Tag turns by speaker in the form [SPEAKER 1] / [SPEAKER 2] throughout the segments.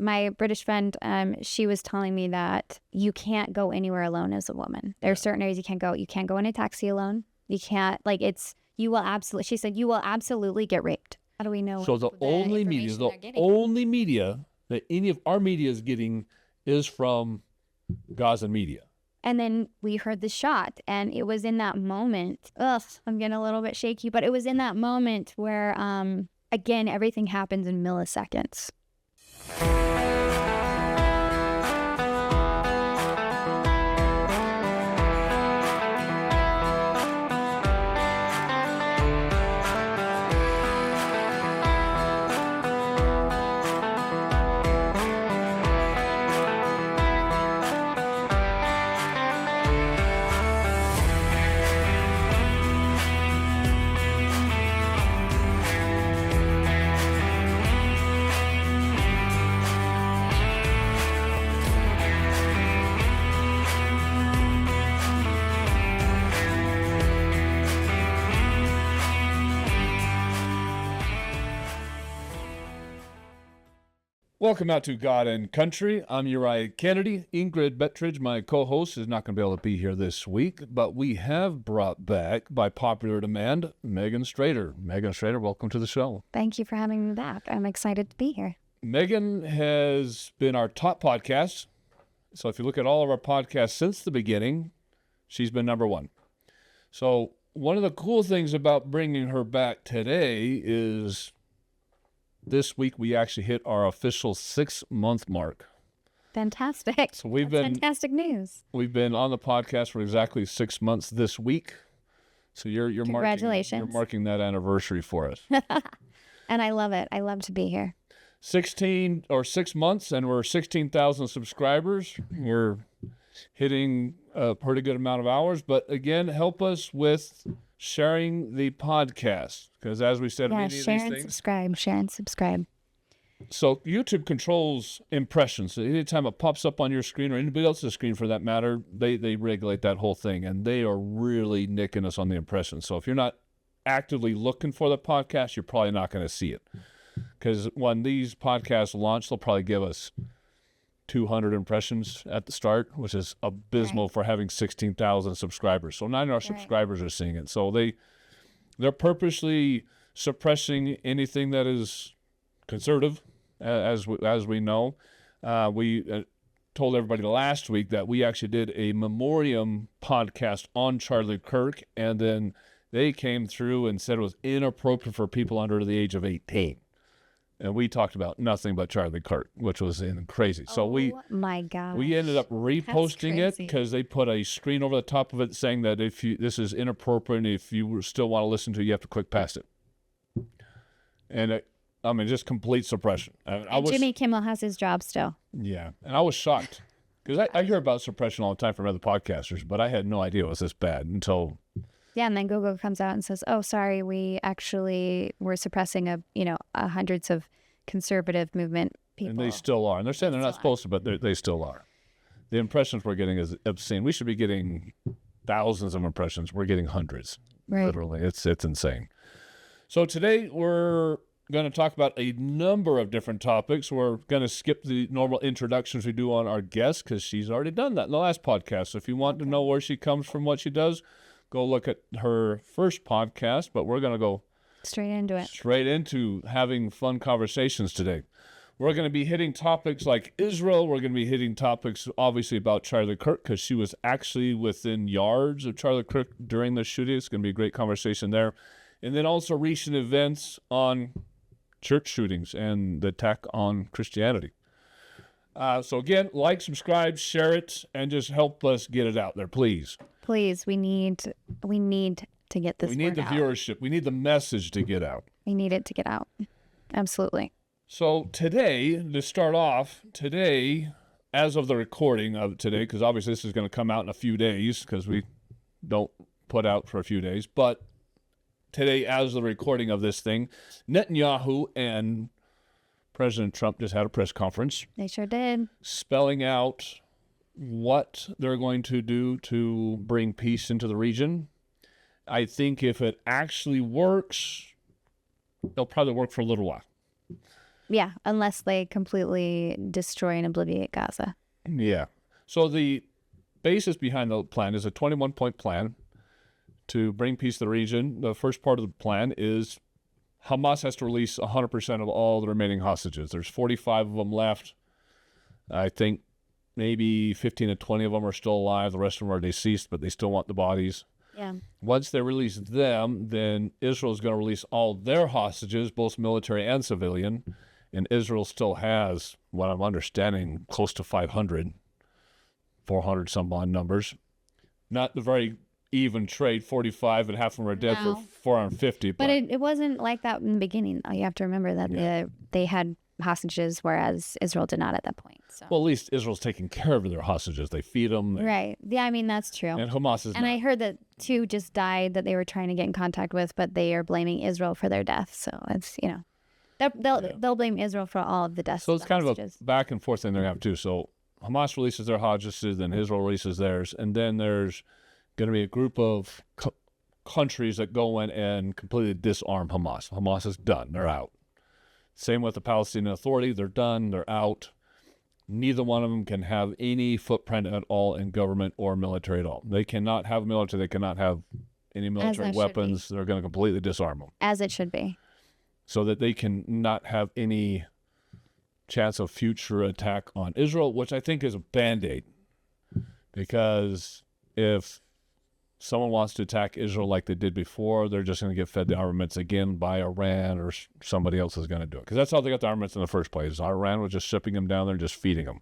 [SPEAKER 1] my British friend, she was telling me that you can't go anywhere alone as a woman. There are certain areas you can't go. You can't go in a taxi alone. You can't, like, you will absolutely, she said, you will absolutely get raped. How do we know?
[SPEAKER 2] So the only media that any of our media is getting is from Gaza media.
[SPEAKER 1] And then we heard the shot, and it was in that moment. I'm getting a little bit shaky, but it was in that moment where, again, everything happens in milliseconds.
[SPEAKER 2] Welcome out to God and Country. I'm Uriah Kennedy. Ingrid Bettridge, my co-host, is not going to be able to be here this week, but we have brought back, by popular demand, Megan Strader. Megan Strader, welcome to the show.
[SPEAKER 1] Thank you for having me back. I'm excited to be here.
[SPEAKER 2] Megan has been our top podcast. So if you look at all of our podcasts since the beginning, she's been number one. So one of the cool things about bringing her back today is this week we actually hit our official 6-month mark.
[SPEAKER 1] Fantastic.
[SPEAKER 2] So that's
[SPEAKER 1] fantastic news.
[SPEAKER 2] We've been on the podcast for exactly 6 months this week. So you're
[SPEAKER 1] Congratulations.
[SPEAKER 2] You're marking that anniversary for us.
[SPEAKER 1] And I love it. I love to be here. 6
[SPEAKER 2] months, and we're 16,000 subscribers. We're hitting a pretty good amount of hours. But again, help us with sharing the podcast, because as we said,
[SPEAKER 1] share and subscribe.
[SPEAKER 2] So YouTube controls impressions. So anytime it pops up on your screen, or anybody else's screen for that matter, they regulate that whole thing, and they are really nicking us on the impressions. So if you're not actively looking for the podcast, you're probably not going to see it, because when these podcasts launch, they'll probably give us 200 impressions at the start, which is abysmal for having 16,000 subscribers. So 9 of our subscribers are seeing it. So they're purposely suppressing anything that is conservative, as we know. We told everybody last week that we actually did a memoriam podcast on Charlie Kirk, and then they came through and said it was inappropriate for people under the age of 18. And we talked about nothing but Charlie Kirk, which was crazy. So
[SPEAKER 1] my God,
[SPEAKER 2] we ended up reposting it because they put a screen over the top of it saying that this is inappropriate, and if you still want to listen to it, you have to click past it. And just complete suppression.
[SPEAKER 1] Jimmy Kimmel has his job still.
[SPEAKER 2] Yeah, and I was shocked because I hear about suppression all the time from other podcasters, but I had no idea it was this bad until.
[SPEAKER 1] Yeah, and then Google comes out and says, "Oh, sorry, we're suppressing hundreds of conservative movement people."
[SPEAKER 2] And they still are. And they're saying they're not supposed to, but they still are. The impressions we're getting is obscene. We should be getting thousands of impressions. We're getting hundreds.
[SPEAKER 1] Right.
[SPEAKER 2] Literally. It's insane. So today we're going to talk about a number of different topics. We're going to skip the normal introductions we do on our guests because she's already done that in the last podcast. So if you want to know where she comes from, what she does, go look at her first podcast, but we're going to go
[SPEAKER 1] straight into having fun conversations today. We're going to be hitting topics like Israel. We're going to be hitting topics, obviously, about Charlie Kirk, because she was actually within yards of Charlie Kirk during the shooting. It's going to be a great conversation there. And then also recent events on church shootings and the attack on Christianity. So again, like, subscribe, share it, and just help us get it out there, please. Please, we need to get this.
[SPEAKER 2] We need the viewership. We need the message to get out.
[SPEAKER 1] We need it to get out. Absolutely.
[SPEAKER 2] So today, to start off, as of the recording of today, because obviously this is going to come out in a few days because we don't put out for a few days, but today, as the recording of this thing, Netanyahu and President Trump just had a press conference.
[SPEAKER 1] They sure did.
[SPEAKER 2] Spelling out what they're going to do to bring peace into the region. I think if it actually works, it'll probably work for a little while.
[SPEAKER 3] Yeah, unless they completely destroy and obliterate Gaza.
[SPEAKER 2] Yeah. So the basis behind the plan is a 21-point plan to bring peace to the region. The first part of the plan is Hamas has to release 100% of all the remaining hostages. There's 45 of them left. I think maybe 15 to 20 of them are still alive. The rest of them are deceased, but they still want the bodies.
[SPEAKER 3] Yeah.
[SPEAKER 2] Once they release them, then Israel is going to release all their hostages, both military and civilian. And Israel still has, what I'm understanding, close to 500, 400 some odd numbers. Not the very even trade, 45 and half of them are dead for 450.
[SPEAKER 3] But it wasn't like that in the beginning. You have to remember that they had hostages, whereas Israel did not at that point. So.
[SPEAKER 2] Well, at least Israel's taking care of their hostages. They feed them.
[SPEAKER 3] Right. Yeah, I mean, that's true.
[SPEAKER 2] And Hamas is
[SPEAKER 3] And I heard that 2 just died that they were trying to get in contact with, but they are blaming Israel for their death. So it's, they'll blame Israel for all of the deaths.
[SPEAKER 2] So it's kind of a back and forth thing they're going to have too. So Hamas releases their hostages, then Israel releases theirs, and then there's going to be a group of countries that go in and completely disarm Hamas. Hamas is done. They're out. Same with the Palestinian Authority. They're done. They're out. Neither one of them can have any footprint at all in government or military at all. They cannot have military. They cannot have any military weapons. They're going to completely disarm them.
[SPEAKER 3] As it should be.
[SPEAKER 2] So that they can not have any chance of future attack on Israel, which I think is a Band-Aid. Because if someone wants to attack Israel like they did before, they're just going to get fed the armaments again by Iran, or somebody else is going to do it. Because that's how they got the armaments in the first place. Iran was just shipping them down there and just feeding them.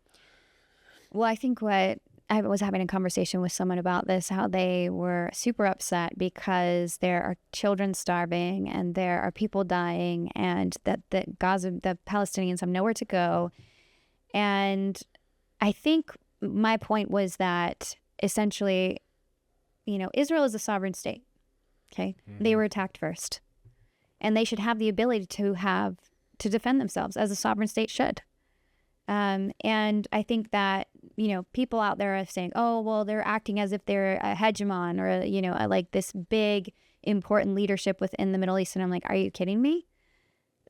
[SPEAKER 3] Well, I think I was having a conversation with someone about this, how they were super upset because there are children starving and there are people dying, and that the Palestinians have nowhere to go. And I think my point was that essentially, Israel is a sovereign state. Okay. Mm-hmm. They were attacked first, and they should have the ability to defend themselves, as a sovereign state should. And I think that, people out there are saying, oh, well, they're acting as if they're a hegemon or, like this big, important leadership within the Middle East. And I'm like, are you kidding me?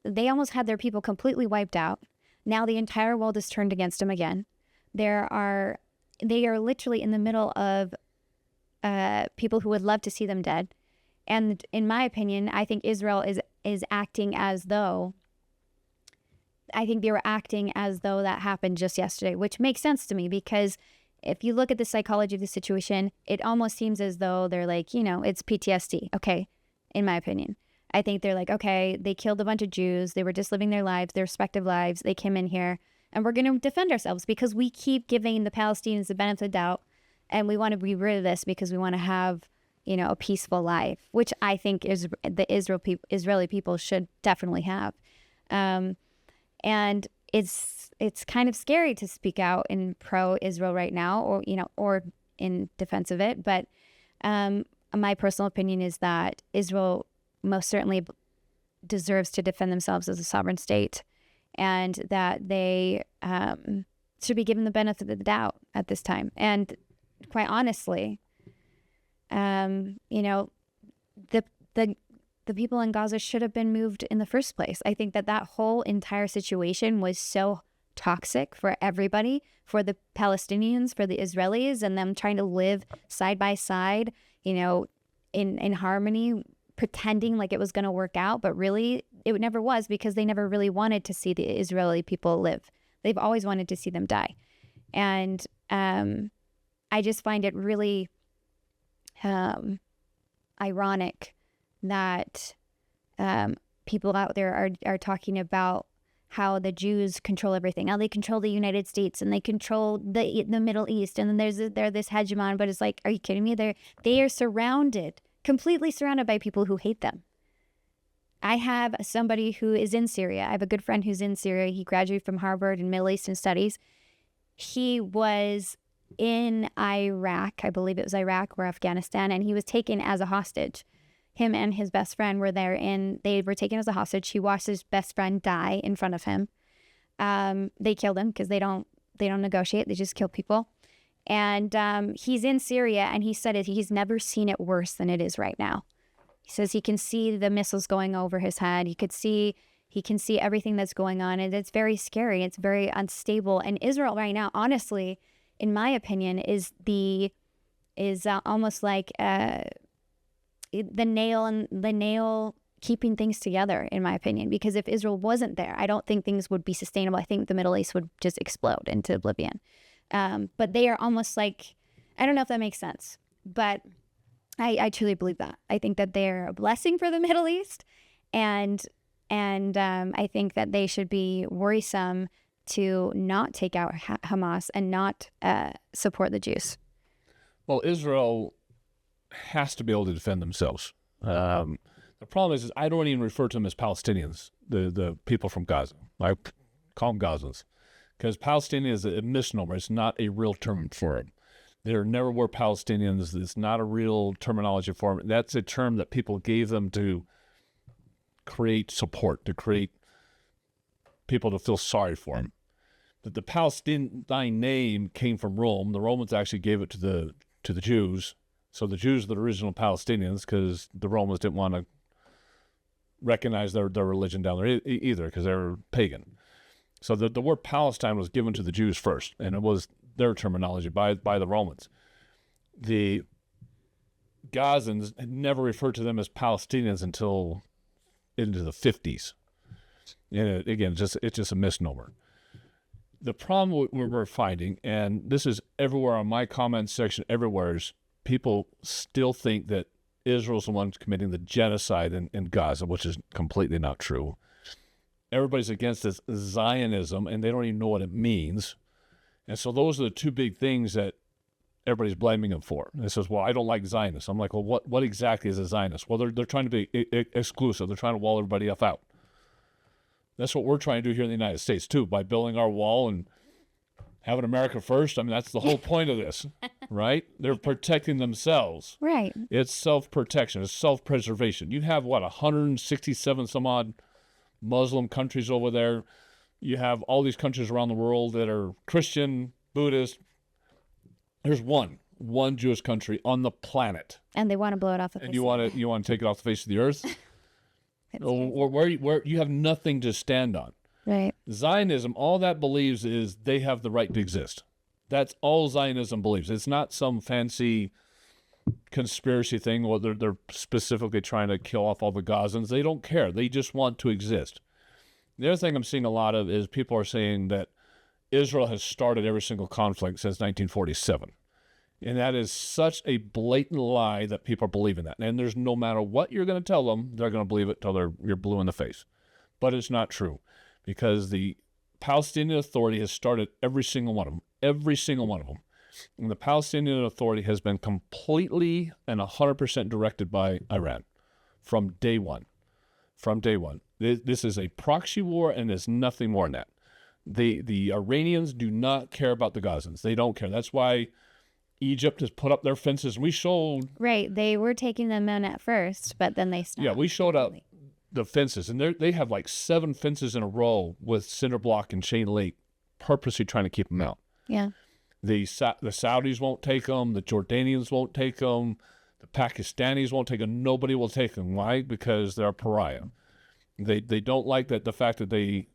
[SPEAKER 3] They almost had their people completely wiped out. Now the entire world is turned against them again. They are literally in the middle of people who would love to see them dead. And in my opinion, I think Israel is acting as though, they were acting as though that happened just yesterday, which makes sense to me, because if you look at the psychology of the situation, it almost seems as though they're like, it's PTSD. Okay. In my opinion, I think they're like, okay, they killed a bunch of Jews. They were just living their lives, their respective lives. They came in here and we're going to defend ourselves because we keep giving the Palestinians the benefit of the doubt. And we want to be rid of this because we want to have, a peaceful life, which I think is the Israeli people should definitely have. And it's kind of scary to speak out in pro-Israel right now, or in defense of it. But my personal opinion is that Israel most certainly deserves to defend themselves as a sovereign state, and that they should be given the benefit of the doubt at this time. And quite honestly, the people in Gaza should have been moved in the first place. I think that whole entire situation was so toxic for everybody, for the Palestinians, for the Israelis, and them trying to live side by side, in harmony, pretending like it was going to work out. But really, it never was, because they never really wanted to see the Israeli people live. They've always wanted to see them die. And I just find it really ironic that people out there are talking about how the Jews control everything. How they control the United States and they control the Middle East. And then they're this hegemon. But it's like, are you kidding me? They are completely surrounded by people who hate them. I have somebody who is in Syria. I have a good friend who's in Syria. He graduated from Harvard in Middle Eastern Studies. He was in Iraq, I believe it was Iraq or Afghanistan, and he was taken as a hostage. Him and his best friend were there, and they were taken as a hostage. He watched his best friend die in front of him. They killed him because they don't negotiate. They just kill people. And he's in Syria, and he said he's never seen it worse than it is right now. He says he can see the missiles going over his head. He could see, He can see everything that's going on, and it's very scary. It's very unstable. And Israel right now, honestly, in my opinion, is almost like the nail keeping things together, in my opinion. Because if Israel wasn't there, I don't think things would be sustainable. I think the Middle East would just explode into oblivion. But they are almost like, I don't know if that makes sense, but I truly believe that. I think that they're a blessing for the Middle East, and I think that they should be worrisome to not take out Hamas and not support the Jews.
[SPEAKER 2] Well, Israel has to be able to defend themselves. The problem is I don't even refer to them as Palestinians, the people from Gaza. I call them Gazans, because Palestinian is a misnomer. It's not a real term for them. There never were Palestinians. It's not a real terminology for them. That's a term that people gave them to create support, to create people to feel sorry for them. But the Palestine name came from Rome. The Romans actually gave it to the Jews. So the Jews are the original Palestinians, because the Romans didn't want to recognize their religion down there either, because they were pagan. So the word Palestine was given to the Jews first, and it was their terminology by the Romans. The Gazans had never referred to them as Palestinians until into the 50s. And again, it's just a misnomer. The problem we're finding, and this is everywhere on my comment section, everywhere, is people still think that Israel's the one committing the genocide in Gaza, which is completely not true. Everybody's against this Zionism, and they don't even know what it means. And so those are the two big things that everybody's blaming them for. And it says, well, I don't like Zionists. I'm like, well, what exactly is a Zionist? Well, they're trying to be exclusive. They're trying to wall everybody else out. That's what we're trying to do here in the United States, too, by building our wall and having America first. I mean, that's the whole point of this, right? They're protecting themselves.
[SPEAKER 3] Right.
[SPEAKER 2] It's self-protection. It's self-preservation. You have, 167 some odd Muslim countries over there. You have all these countries around the world that are Christian, Buddhist. There's one Jewish country on the planet.
[SPEAKER 3] And they want to blow it off the face.
[SPEAKER 2] And you want to take it off the face of the earth? Or where you have nothing to stand on.
[SPEAKER 3] Right.
[SPEAKER 2] Zionism, all that believes is they have the right to exist. That's all Zionism believes. It's not some fancy conspiracy thing where they're specifically trying to kill off all the Gazans. They don't care. They just want to exist. The other thing I'm seeing a lot of is people are saying that Israel has started every single conflict since 1947. And that is such a blatant lie that people are believing that. And there's no matter what you're going to tell them, they're going to believe it till you're blue in the face. But it's not true, because the Palestinian Authority has started every single one of them. Every single one of them. And the Palestinian Authority has been completely and 100% directed by Iran from day one. From day one. This is a proxy war, and there's nothing more than that. The Iranians do not care about the Gazans. They don't care. That's why Egypt has put up their fences. We showed...
[SPEAKER 3] Right. They were taking them in at first, but then they stopped.
[SPEAKER 2] Yeah, we showed up the fences, and they have like 7 fences in a row with cinder block and chain link, purposely trying to keep them out.
[SPEAKER 3] Yeah.
[SPEAKER 2] The Saudis won't take them. The Jordanians won't take them. The Pakistanis won't take them. Nobody will take them. Why? Because they're a pariah. They don't like the fact that they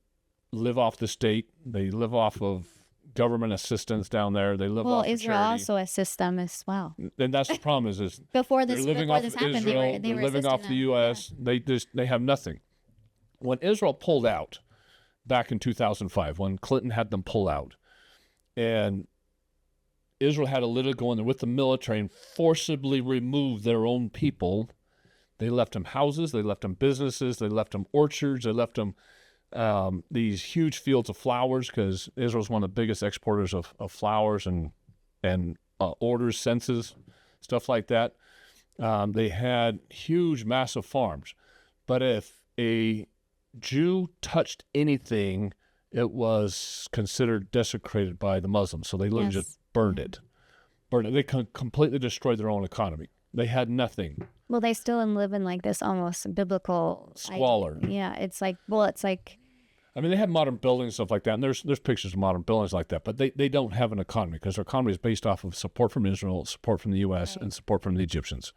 [SPEAKER 2] live off the state. They live off of government assistance down there. They live off of
[SPEAKER 3] Israel
[SPEAKER 2] charity.
[SPEAKER 3] Also assists them as well.
[SPEAKER 2] And that's the problem is
[SPEAKER 3] before this
[SPEAKER 2] they're living off of
[SPEAKER 3] happened,
[SPEAKER 2] Israel.
[SPEAKER 3] they were
[SPEAKER 2] living off the U.S. Yeah. They have nothing. When Israel pulled out back in 2005, when Clinton had them pull out, and Israel had to literally go in there with the military and forcibly remove their own people. They left them houses, they left them businesses, they left them orchards, they left them these huge fields of flowers, because Israel's one of the biggest exporters of flowers and orders, census, stuff like that. They had huge, massive farms. But if a Jew touched anything, it was considered desecrated by the Muslims. So they literally just burned it. They completely destroyed their own economy. They had nothing.
[SPEAKER 3] Well, they still live in like this almost biblical
[SPEAKER 2] squalor.
[SPEAKER 3] Yeah, it's like.
[SPEAKER 2] I mean, they have modern buildings and stuff like that, and there's pictures of modern buildings like that, but they don't have an economy, because their economy is based off of support from Israel, support from the U.S., and support from the Egyptians.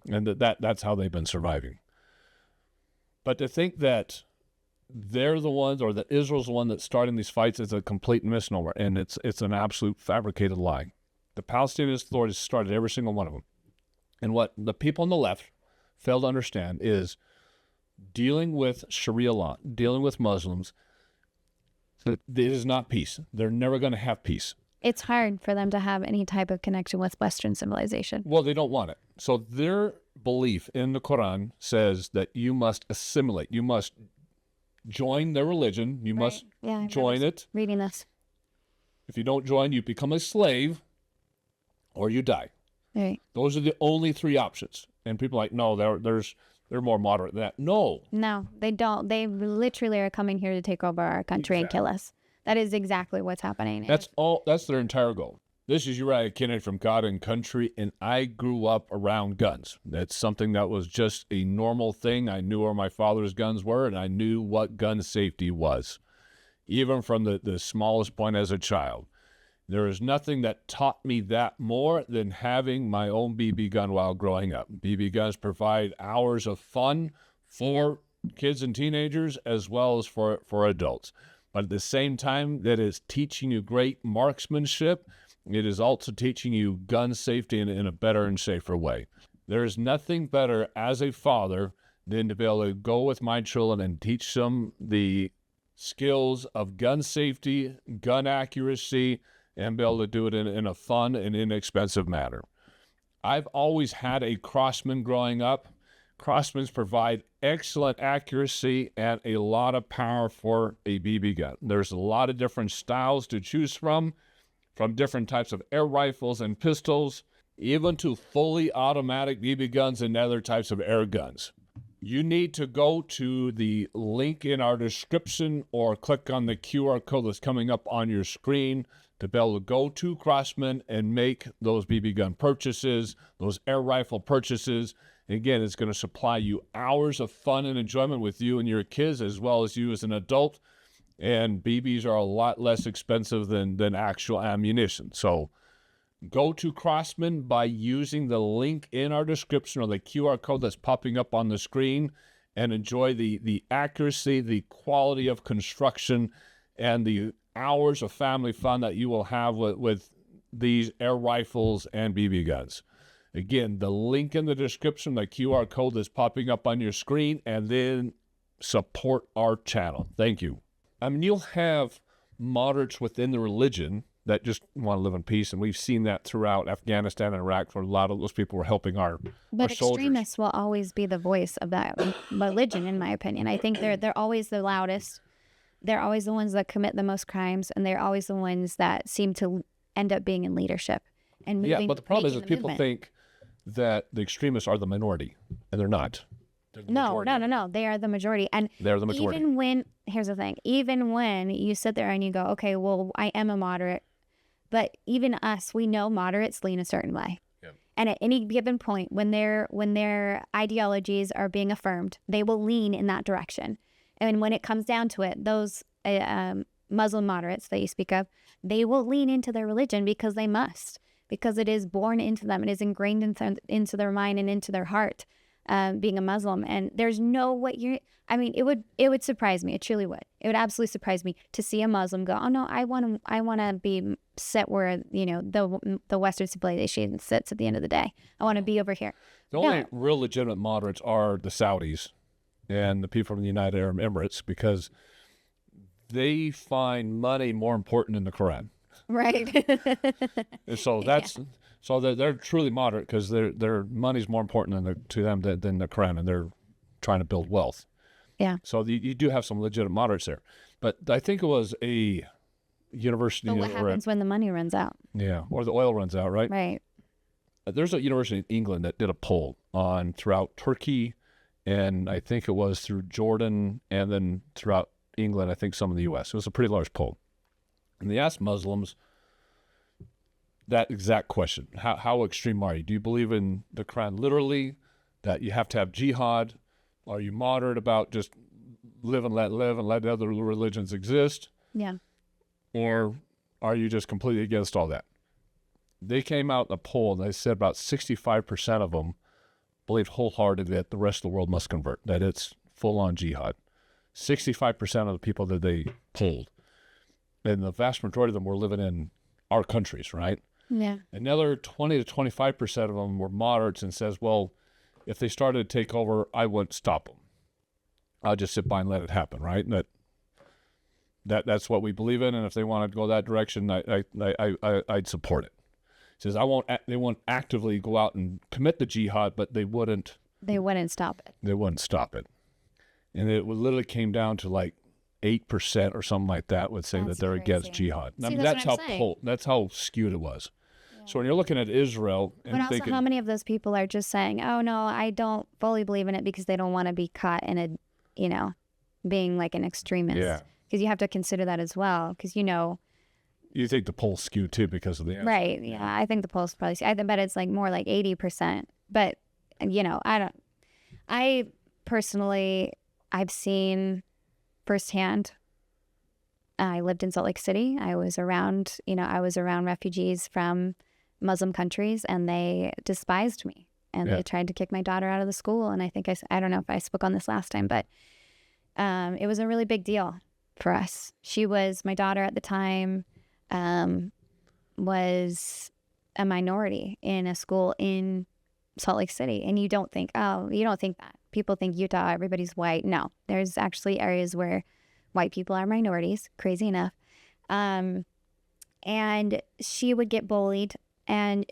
[SPEAKER 2] And that's how they've been surviving. But to think that
[SPEAKER 1] they're the ones, or that Israel's the one that's starting these fights is a complete misnomer, and it's an absolute fabricated lie. The Palestinian authorities started every single one of them. And what the people on the left fail to understand is dealing with Sharia law, dealing with Muslims, it is not peace. They're never going to have peace.
[SPEAKER 3] It's hard for them to have any type of connection with Western civilization.
[SPEAKER 1] Well, they don't want it. So their belief in the Quran says that you must assimilate. You must join their religion. You must join it.
[SPEAKER 3] Reading this.
[SPEAKER 1] If you don't join, you become a slave or you die.
[SPEAKER 3] Right.
[SPEAKER 1] Those are the only three options. And people are like, no, they're more moderate than that. No,
[SPEAKER 3] they don't. They literally are coming here to take over our country and kill us. That is exactly what's happening.
[SPEAKER 1] That's their entire goal. This is Uriah Kennedy from God and Country, and I grew up around guns. That's something that was just a normal thing. I knew where my father's guns were, and I knew what gun safety was, even from the smallest point as a child. There is nothing that taught me that more than having my own BB gun while growing up. BB guns provide hours of fun for kids and teenagers as well as for adults. But at the same time that is teaching you great marksmanship, it is also teaching you gun safety in a better and safer way. There is nothing better as a father than to be able to go with my children and teach them the skills of gun safety, gun accuracy, and be able to do it in a fun and inexpensive manner. I've always had a Crossman growing up. Crossmans provide excellent accuracy and a lot of power for a BB gun. There's a lot of different styles to choose from different types of air rifles and pistols, even to fully automatic BB guns and other types of air guns. You need to go to the link in our description or click on the QR code that's coming up on your screen to be able to go to Crossman and make those BB gun purchases, those air rifle purchases. Again, it's going to supply you hours of fun and enjoyment with you and your kids as well as you as an adult. And BBs are a lot less expensive than actual ammunition. So go to Crossman by using the link in our description or the QR code that's popping up on the screen and enjoy the accuracy, the quality of construction, and the hours of family fun that you will have with these air rifles and BB guns. Again, the link in the description, the QR code that's popping up on your screen, and then support our channel. Thank you. I mean, you'll have moderates within the religion that just want to live in peace, and we've seen that throughout Afghanistan and Iraq, where a lot of those people were helping our soldiers.
[SPEAKER 3] Extremists will always be the voice of that religion, in my opinion. I think they're always the loudest. They're always the ones that commit the most crimes, and they're always the ones that seem to end up being in leadership and moving.
[SPEAKER 1] Yeah, but the problem is people
[SPEAKER 3] movement.
[SPEAKER 1] think that the extremists are the minority, and they're not.
[SPEAKER 3] No. They are the majority. And
[SPEAKER 1] they're the majority.
[SPEAKER 3] Here's the thing, even when you sit there and you go, okay, well, I am a moderate, but even us, we know moderates lean a certain way. Yeah. And at any given point, when their ideologies are being affirmed, they will lean in that direction. And when it comes down to it, those Muslim moderates that you speak of, they will lean into their religion because they must, because it is born into them. It is ingrained into their mind and into their heart. Being a Muslim, and there's no way it would surprise me. It truly would. It would absolutely surprise me to see a Muslim go, oh no, I want to be set where the Western civilization sits at the end of the day. I want to be over here.
[SPEAKER 1] The only real legitimate moderates are the Saudis and the people from the United Arab Emirates, because they find money more important than the Quran.
[SPEAKER 3] Right.
[SPEAKER 1] And so that's. Yeah. So they're truly moderate because their money's more important to them than the Quran, and they're trying to build wealth.
[SPEAKER 3] Yeah.
[SPEAKER 1] So you do have some legitimate moderates there. But I think it was a university.
[SPEAKER 3] But what happens when the money runs out?
[SPEAKER 1] Yeah, or the oil runs out, right?
[SPEAKER 3] Right.
[SPEAKER 1] There's a university in England that did a poll on throughout Turkey, and I think it was through Jordan, and then throughout England, I think some in the U.S. It was a pretty large poll. And they asked Muslims that exact question. How extreme are you? Do you believe in the Quran literally, that you have to have jihad? Are you moderate about just live and let other religions exist?
[SPEAKER 3] Yeah.
[SPEAKER 1] Or are you just completely against all that? They came out in a poll and they said about 65% of them believed wholeheartedly that the rest of the world must convert, that it's full-on jihad. 65% of the people that they polled, and the vast majority of them were living in our countries, right?
[SPEAKER 3] Yeah.
[SPEAKER 1] Another 20 to 25% of them were moderates and says, well, if they started to take over, I wouldn't stop them. I'll just sit by and let it happen, right? And that's what we believe in, and if they want to go that direction, I'd support it. It says they won't actively go out and commit the jihad, but they wouldn't
[SPEAKER 3] stop it.
[SPEAKER 1] They wouldn't stop it. And it literally came down to like 8% or something like that would say that they're against jihad.
[SPEAKER 3] See, that's
[SPEAKER 1] how skewed it was. Yeah. So when you're looking at Israel and
[SPEAKER 3] but also
[SPEAKER 1] thinking,
[SPEAKER 3] how many of those people are just saying, oh no, I don't fully believe in it because they don't want to be caught in a, being like an extremist.
[SPEAKER 1] Yeah.
[SPEAKER 3] Because you have to consider that as well. Because
[SPEAKER 1] you think the polls skewed too because of the answer.
[SPEAKER 3] Right. Yeah. I think the polls probably. I bet it's like more like 80%. But I personally, I've seen firsthand. I lived in Salt Lake City. I was around refugees from Muslim countries, and they despised me, and they tried to kick my daughter out of the school. And I think I don't know if I spoke on this last time, but it was a really big deal for us. My daughter at the time was a minority in a school in Salt Lake City. And you don't think that. People think Utah, everybody's white. No, there's actually areas where white people are minorities, crazy enough. And she would get bullied, and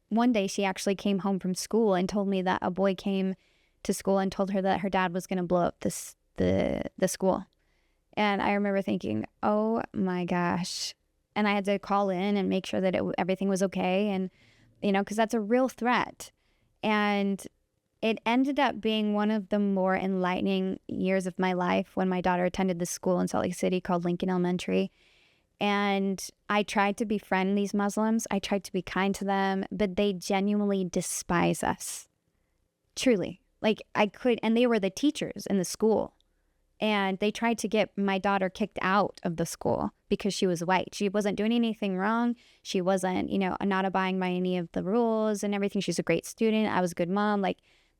[SPEAKER 3] one day she actually came home from school and told me that a boy came to school and told her that her dad was going to blow up the school. And I remember thinking, oh my gosh. And I had to call in and make sure that everything was okay. And, because that's a real threat. And it ended up being one of the more enlightening years of my life when my daughter attended this school in Salt Lake City called Lincoln Elementary. And I tried to befriend these Muslims. I tried to be kind to them, but they genuinely despise us. Truly. And they were the teachers in the school. And they tried to get my daughter kicked out of the school because she was white. She wasn't doing anything wrong. She wasn't, not abiding by any of the rules and everything. She's a great student. I was a good mom.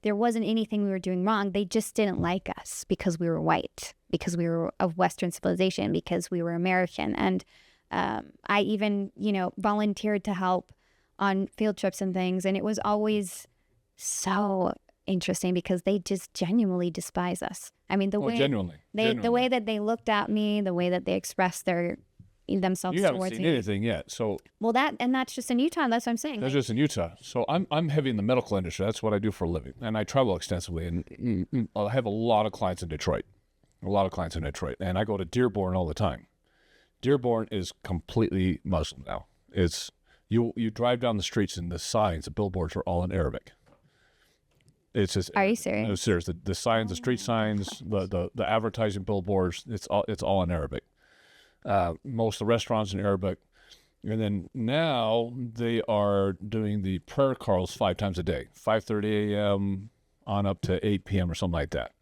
[SPEAKER 3] There wasn't anything we were doing wrong. They just didn't like us because we were white, because we were of Western civilization, because we were American. And I even, volunteered to help on field trips and things. And it was always so interesting because they just genuinely despise us. I mean, the way that they looked at me, the way that they expressed themselves
[SPEAKER 1] you
[SPEAKER 3] towards
[SPEAKER 1] haven't seen
[SPEAKER 3] me.
[SPEAKER 1] anything yet. So
[SPEAKER 3] that's just in Utah. That's what I'm saying.
[SPEAKER 1] That's just in Utah. So I'm heavy in the medical industry. That's what I do for a living, and I travel extensively. And I have a lot of clients in Detroit. And I go to Dearborn all the time. Dearborn is completely Muslim now. It's you drive down the streets and the billboards are all in Arabic. It's just.
[SPEAKER 3] Are you serious?
[SPEAKER 1] No, serious. The signs, the street signs, the advertising billboards. It's all in Arabic. Most of the restaurants in Arabic, and then now they are doing the prayer calls 5 times a day, 5:30 a.m. on up to 8 p.m. or something like that.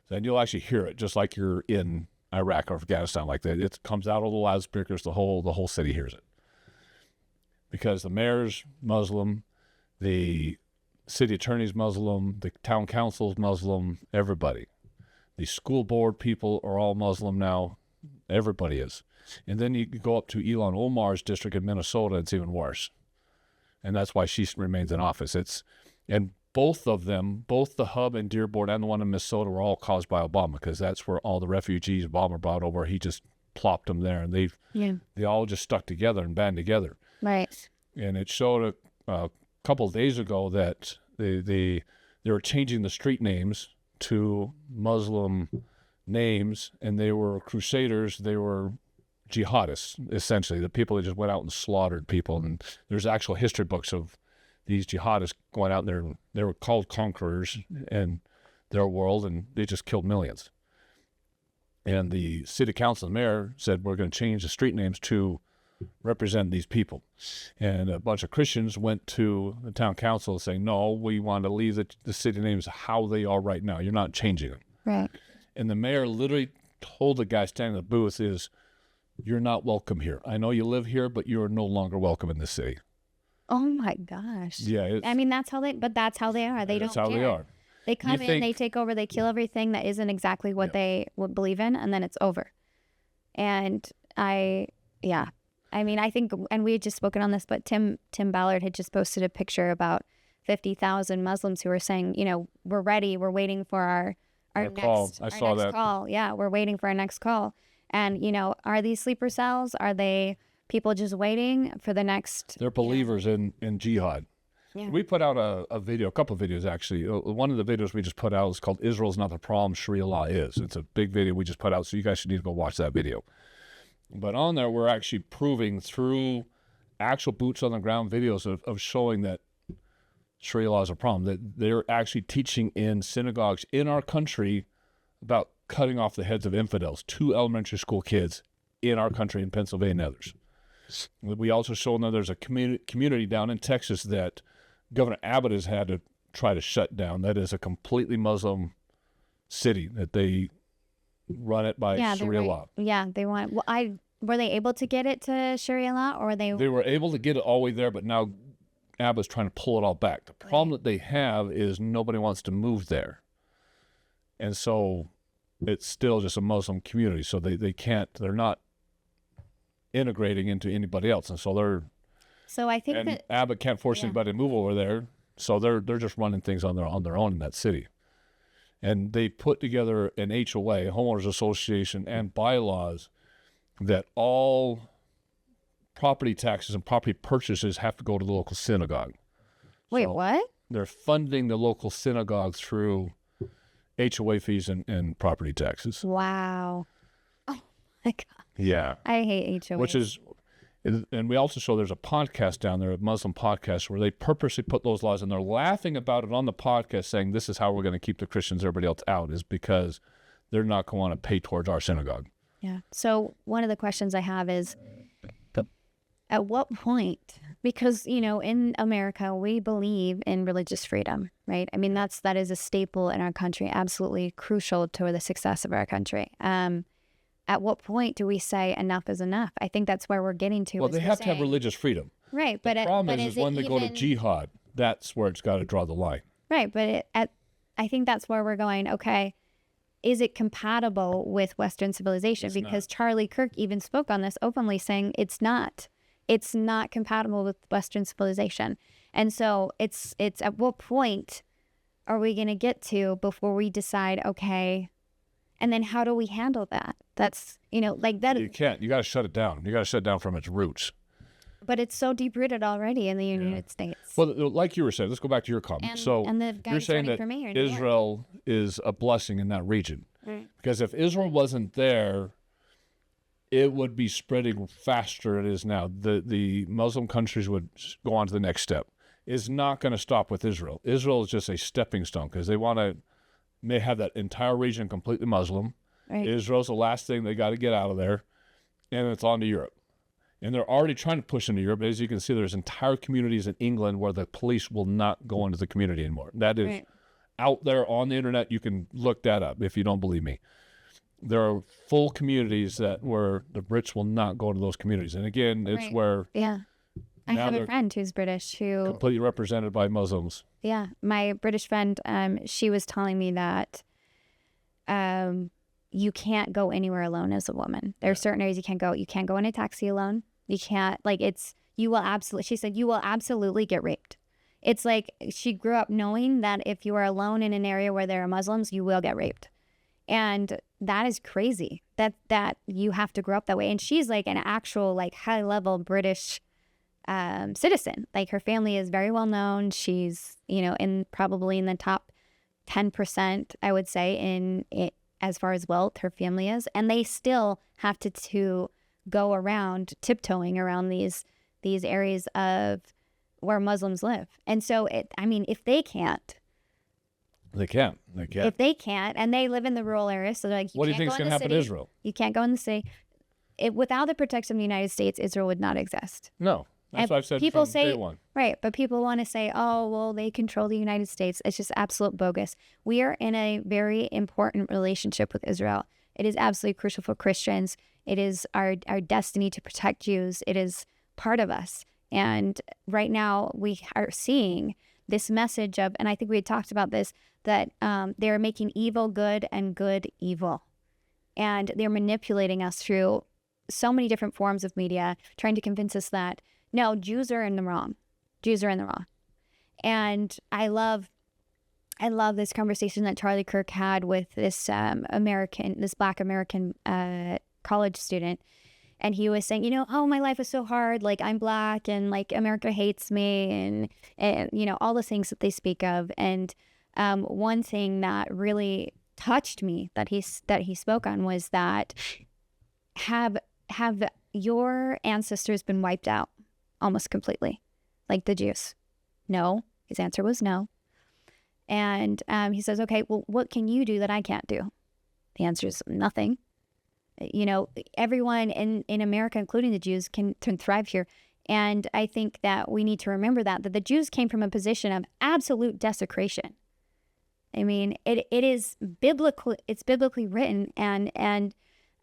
[SPEAKER 1] And you'll actually hear it just like you're in Iraq or Afghanistan, like that. It comes out of the loudspeakers. The whole city hears it because the mayor's Muslim, the city attorney's Muslim, the town council's Muslim, everybody. The school board people are all Muslim now. Everybody is. And then you go up to Ilhan Omar's district in Minnesota, it's even worse. And that's why she remains in office. And both of them, both the hub in Dearborn and the one in Minnesota, were all caused by Obama, because that's where all the refugees Obama brought over, he just plopped them there. And they all just stuck together and band together.
[SPEAKER 3] Right.
[SPEAKER 1] And it showed a couple of days ago that they were changing the street names to Muslim names, and they were crusaders, they were jihadists, essentially, the people that just went out and slaughtered people. And there's actual history books of these jihadists going out there. They were called conquerors in their world, and they just killed millions. And the city council and mayor said, we're going to change the street names to represent these people. And a bunch of Christians went to the town council saying, no, we want to leave the city names how they are right now. You're not changing them.
[SPEAKER 3] Right.
[SPEAKER 1] And the mayor literally told the guy standing in the booth you're not welcome here. I know you live here, but you are no longer welcome in this city.
[SPEAKER 3] Oh my gosh.
[SPEAKER 1] Yeah.
[SPEAKER 3] I mean, that's how they are. They don't care.
[SPEAKER 1] That's how they are.
[SPEAKER 3] They come in, they take over, they kill everything that isn't exactly what they would believe in, and then it's over. And I think, and we had just spoken on this, but Tim Ballard had just posted a picture about 50,000 Muslims who were saying, we're ready, we're waiting for our next
[SPEAKER 2] call. I saw that
[SPEAKER 3] call. Yeah, we're waiting for our next call. And, are these sleeper cells? Are they people just waiting for the next?
[SPEAKER 2] They're believers in jihad.
[SPEAKER 3] Yeah.
[SPEAKER 2] We put out a video, a couple of videos actually. One of the videos we just put out is called Israel's Not the Problem, Sharia Law Is. It's a big video we just put out, so you guys should need to go watch that video. But on there, we're actually proving through actual boots on the ground videos of showing that Sharia law is a problem, that they're actually teaching in synagogues in our country about cutting off the heads of infidels, 2 elementary school kids in our country in Pennsylvania and others. We also show them that there's a community down in Texas that Governor Abbott has had to try to shut down. That is a completely Muslim city that they run it by Sharia law.
[SPEAKER 3] Yeah, they want. Well, were they able to get it to Sharia law, or they?
[SPEAKER 2] They were able to get it all the way there, but now Abba's trying to pull it all back. The problem that they have is nobody wants to move there, and so it's still just a Muslim community. So they can't. They're not integrating into anybody else, and so they're.
[SPEAKER 3] So I think that
[SPEAKER 2] Abbott can't force anybody to move over there, so they're just running things on their own in that city. And they put together an HOA, a homeowners association, and bylaws that all property taxes and property purchases have to go to the local synagogue.
[SPEAKER 3] Wait,
[SPEAKER 2] so
[SPEAKER 3] what?
[SPEAKER 2] They're funding the local synagogue through HOA fees and property taxes.
[SPEAKER 3] Wow. Oh my God.
[SPEAKER 2] Yeah.
[SPEAKER 3] I hate HOA.
[SPEAKER 2] Which is, and we also show there's a podcast down there, a Muslim podcast, where they purposely put those laws, and they're laughing about it on the podcast, saying this is how we're going to keep the Christians, everybody else out, is because they're not going to want to pay towards our synagogue.
[SPEAKER 3] Yeah. So one of the questions I have is, at what point, because, in America, we believe in religious freedom, right? I mean, that is a staple in our country, absolutely crucial to the success of our country. At what point do we say enough is enough? I think that's where we're getting to.
[SPEAKER 2] Well, they have to have religious freedom.
[SPEAKER 3] Right.
[SPEAKER 2] But the problem is when they go to jihad, that's where it's got to draw the line.
[SPEAKER 3] Right. But I think that's where we're going, okay, is it compatible with Western civilization? Because Charlie Kirk even spoke on this openly, saying it's not. It's not compatible with Western civilization. And so it's at what point are we going to get to before we decide, okay, and then how do we handle that? That's, like that.
[SPEAKER 2] You can't. You got to shut it down. You got to shut it down from its roots.
[SPEAKER 3] But it's so deep-rooted already in the United States.
[SPEAKER 2] Well, like you were saying, let's go back to your comment.
[SPEAKER 3] And the guy
[SPEAKER 2] you're saying that Israel is a blessing in that region.
[SPEAKER 3] Right.
[SPEAKER 2] Because if Israel wasn't there, it would be spreading faster than it is now. The Muslim countries would go on to the next step. It's not going to stop with Israel. Israel is just a stepping stone because they may have that entire region completely Muslim.
[SPEAKER 3] Right.
[SPEAKER 2] Israel's the last thing they got to get out of there, and it's on to Europe. And they're already trying to push into Europe. As you can see, there's entire communities in England where the police will not go into the community anymore. That is out there on the internet. You can look that up if you don't believe me. There are full communities where the Brits will not go to those communities. And again, it's where...
[SPEAKER 3] Yeah. I have a friend who's British who...
[SPEAKER 2] completely represented by Muslims.
[SPEAKER 3] Yeah. My British friend, she was telling me that you can't go anywhere alone as a woman. There are certain areas you can't go. You can't go in a taxi alone. You can't, she said, you will absolutely get raped. It's like she grew up knowing that if you are alone in an area where there are Muslims, you will get raped. And that is crazy that you have to grow up that way. And she's like an actual high level British citizen. Like her family is very well known. She's, probably in the top 10%, I would say, in it as far as wealth, her family is. And they still have to go around tiptoeing around these areas of where Muslims live. And so if they can't.
[SPEAKER 2] They can't.
[SPEAKER 3] If they can't, and they live in the rural areas, so
[SPEAKER 2] what do you think is going to happen to Israel?
[SPEAKER 3] You can't go in the city. Without the protection of the United States, Israel would not exist.
[SPEAKER 2] No, that's what I've said
[SPEAKER 3] people
[SPEAKER 2] from
[SPEAKER 3] say,
[SPEAKER 2] day one.
[SPEAKER 3] Right, but people want to say, oh, well, they control the United States. It's just absolute bogus. We are in a very important relationship with Israel. It is absolutely crucial for Christians. It is our destiny to protect Jews. It is part of us. And right now we are seeing this message of, and I think we had talked about this, that they're making evil good and good evil. And they're manipulating us through so many different forms of media, trying to convince us that, no, Jews are in the wrong. Jews are in the wrong. And I love this conversation that Charlie Kirk had with this Black American college student. And he was saying, oh, my life is so hard. Like, I'm Black and like America hates me and all the things that they speak of. And one thing that really touched me that he spoke on was that have your ancestors been wiped out almost completely, like the Jews? No. His answer was no. And he says, okay, well, what can you do that I can't do? The answer is nothing. Everyone in America, including the Jews, can thrive here. And I think that we need to remember that the Jews came from a position of absolute desecration. I mean, it is biblical. It's biblically written, and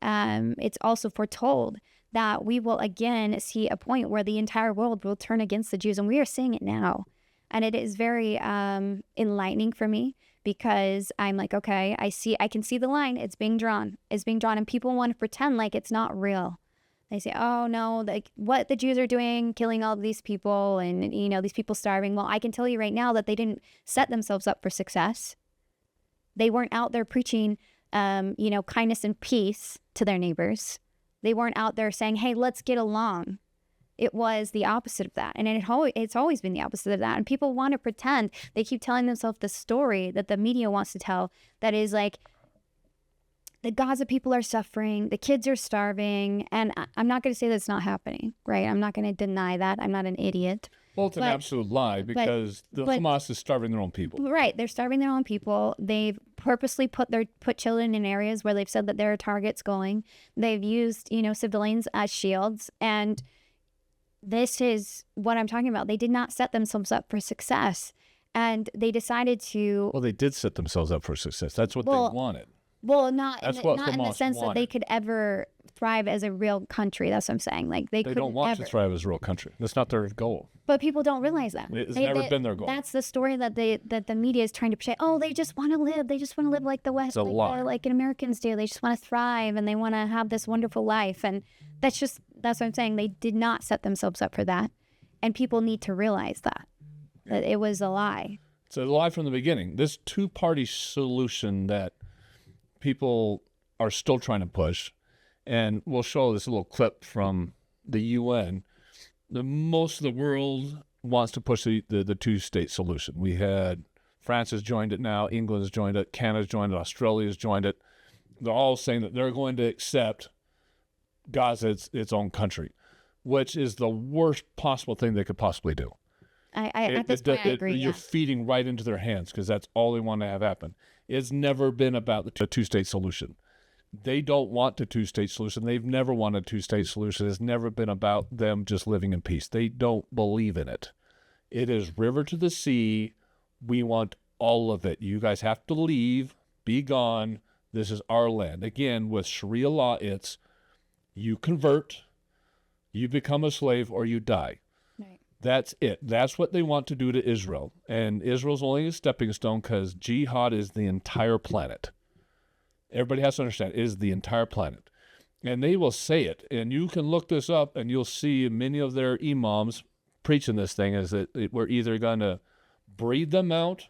[SPEAKER 3] it's also foretold that we will again see a point where the entire world will turn against the Jews, and we are seeing it now. And it is very enlightening for me, because I'm like, okay, I can see the line. It's being drawn, and people want to pretend like it's not real. They say, oh no, like what the Jews are doing, killing all of these people, and these people starving. Well, I can tell you right now that they didn't set themselves up for success. They weren't out there preaching, kindness and peace to their neighbors. They weren't out there saying, hey, let's get along. It was the opposite of that. And it's always been the opposite of that. And people want to pretend. They keep telling themselves the story that the media wants to tell, that is like, the Gaza people are suffering, the kids are starving. And I'm not going to say that's not happening, right? I'm not going to deny that. I'm not an idiot.
[SPEAKER 1] Well, it's an absolute lie, because Hamas is starving their own people.
[SPEAKER 3] Right. They're starving their own people. They've purposely put children in areas where they've said that there are targets going. They've used, civilians as shields. And this is what I'm talking about. They did not set themselves up for success. And they decided to...
[SPEAKER 1] Well, they did set themselves up for success. That's what they wanted.
[SPEAKER 3] Well, not in the sense that they could ever thrive as a real country. That's what I'm saying. Like they
[SPEAKER 1] don't want to thrive as a real country. That's not their goal.
[SPEAKER 3] But people don't realize that.
[SPEAKER 1] It's never been their goal.
[SPEAKER 3] That's the story that the media is trying to portray. Oh, they just want to live. They just want to live like the West,
[SPEAKER 1] it's a lie.
[SPEAKER 3] Like Americans do. They just want to thrive and they want to have this wonderful life. And that's what I'm saying. They did not set themselves up for that. And people need to realize that it was a lie.
[SPEAKER 1] It's a lie from the beginning. This two-party solution that people are still trying to push, and we'll show this little clip from the UN. Most of the world wants to push the two-state solution. We had France has joined it now, England has joined it, Canada's joined it, Australia's joined it. They're all saying that they're going to accept Gaza its own country, which is the worst possible thing they could possibly do.
[SPEAKER 3] At this point, I agree.
[SPEAKER 1] You're feeding right into their hands, because that's all they want to have happen. It's never been about the two-state solution. They don't want the two-state solution. They've never wanted a two-state solution. It's never been about them just living in peace. They don't believe in it. It is river to the sea. We want all of it. You guys have to leave. Be gone. This is our land. Again, with Sharia law, it's you convert, you become a slave, or you die.
[SPEAKER 3] Right.
[SPEAKER 1] That's it. That's what they want to do to Israel. And Israel's only a stepping stone, because jihad is the entire planet. Everybody has to understand, it is the entire planet. And they will say it. And you can look this up, and you'll see many of their imams preaching this thing, is that we're either going to breed them out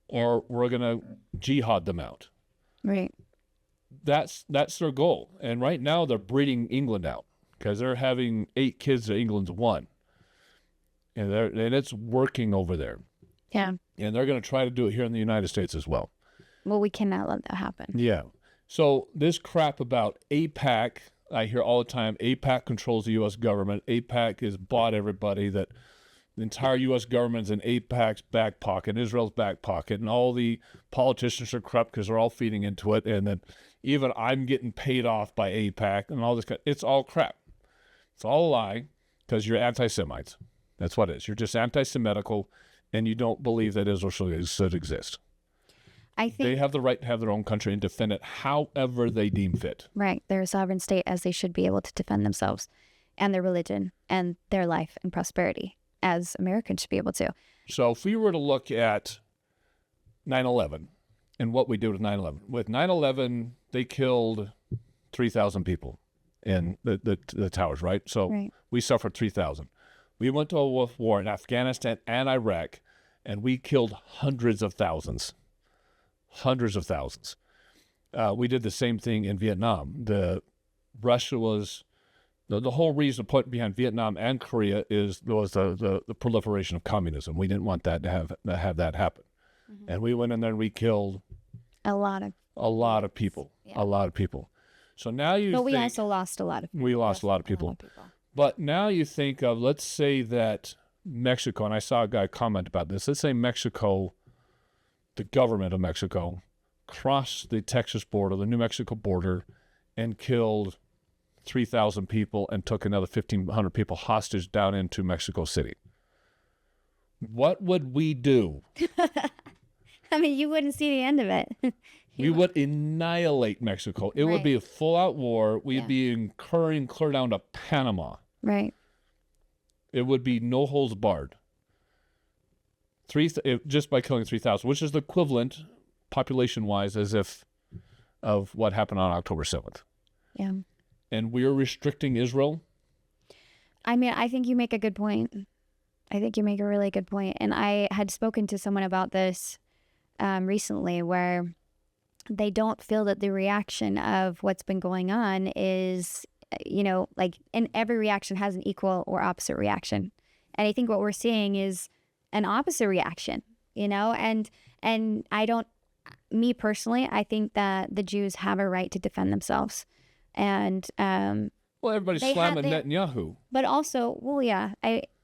[SPEAKER 1] or we're going to jihad them out.
[SPEAKER 3] Right.
[SPEAKER 1] That's their goal. And right now they're breeding England out, because they're having 8 kids to England's 1. And it's working over there.
[SPEAKER 3] Yeah.
[SPEAKER 1] And they're going to try to do it here in the United States as well.
[SPEAKER 3] Well, we cannot let that happen.
[SPEAKER 1] Yeah. So this crap about AIPAC, I hear all the time, AIPAC controls the U.S. government. AIPAC has bought everybody, that the entire U.S. government's in AIPAC's back pocket, Israel's back pocket, and all the politicians are corrupt because they're all feeding into it. And then even I'm getting paid off by AIPAC and all this. It's all crap. It's all a lie, because you're anti-Semites. That's what it is. You're just anti-Semitical, and you don't believe that Israel should exist.
[SPEAKER 3] I think
[SPEAKER 1] they have the right to have their own country and defend it however they deem fit.
[SPEAKER 3] Right. They're a sovereign state, as they should be able to defend themselves and their religion and their life and prosperity. as Americans should be able to.
[SPEAKER 2] So if we were to look at 9/11 and what we did with 9/11, with 9/11, they killed 3,000 people in the towers, right? So
[SPEAKER 3] Right.
[SPEAKER 2] we suffered 3,000. We went to a war in Afghanistan and Iraq, and we killed hundreds of thousands. Hundreds of thousands. We did the same thing in Vietnam. Russia was the whole reason put behind Vietnam and Korea was the proliferation of communism. We didn't want that to have that happen, and we went in there and we killed
[SPEAKER 3] A lot of
[SPEAKER 2] people,
[SPEAKER 3] Yeah.
[SPEAKER 2] a lot of people. So now you
[SPEAKER 3] But we
[SPEAKER 2] think,
[SPEAKER 3] also lost a lot of people.
[SPEAKER 2] we lost a lot of people. But now you think of, let's say that Mexico, and I saw a guy comment about this. Let's say Mexico, the government of Mexico, crossed the Texas border, the New Mexico border, and killed 3,000 people and took another 1,500 people hostage down into Mexico City. What would we do?
[SPEAKER 3] I mean, you wouldn't see the end of it.
[SPEAKER 2] We would annihilate Mexico. It would
[SPEAKER 3] Right.
[SPEAKER 2] be a full-out war. We'd
[SPEAKER 3] Yeah.
[SPEAKER 2] be incurring clear down to Panama.
[SPEAKER 3] Right.
[SPEAKER 2] It would be no holds barred. Just by killing 3,000, which is the equivalent, population-wise, as if of what happened on October 7th.
[SPEAKER 3] Yeah.
[SPEAKER 2] And we're restricting Israel.
[SPEAKER 3] I mean, I think you make a good point. I think you make a really good point. And I had spoken to someone about this recently, where they don't feel that the reaction of what's been going on is, like, and every reaction has an equal or opposite reaction. And I think what we're seeing is an opposite reaction, and me personally, I think that the Jews have a right to defend themselves. And
[SPEAKER 2] Well, everybody's slamming Netanyahu.
[SPEAKER 3] but also, well, yeah,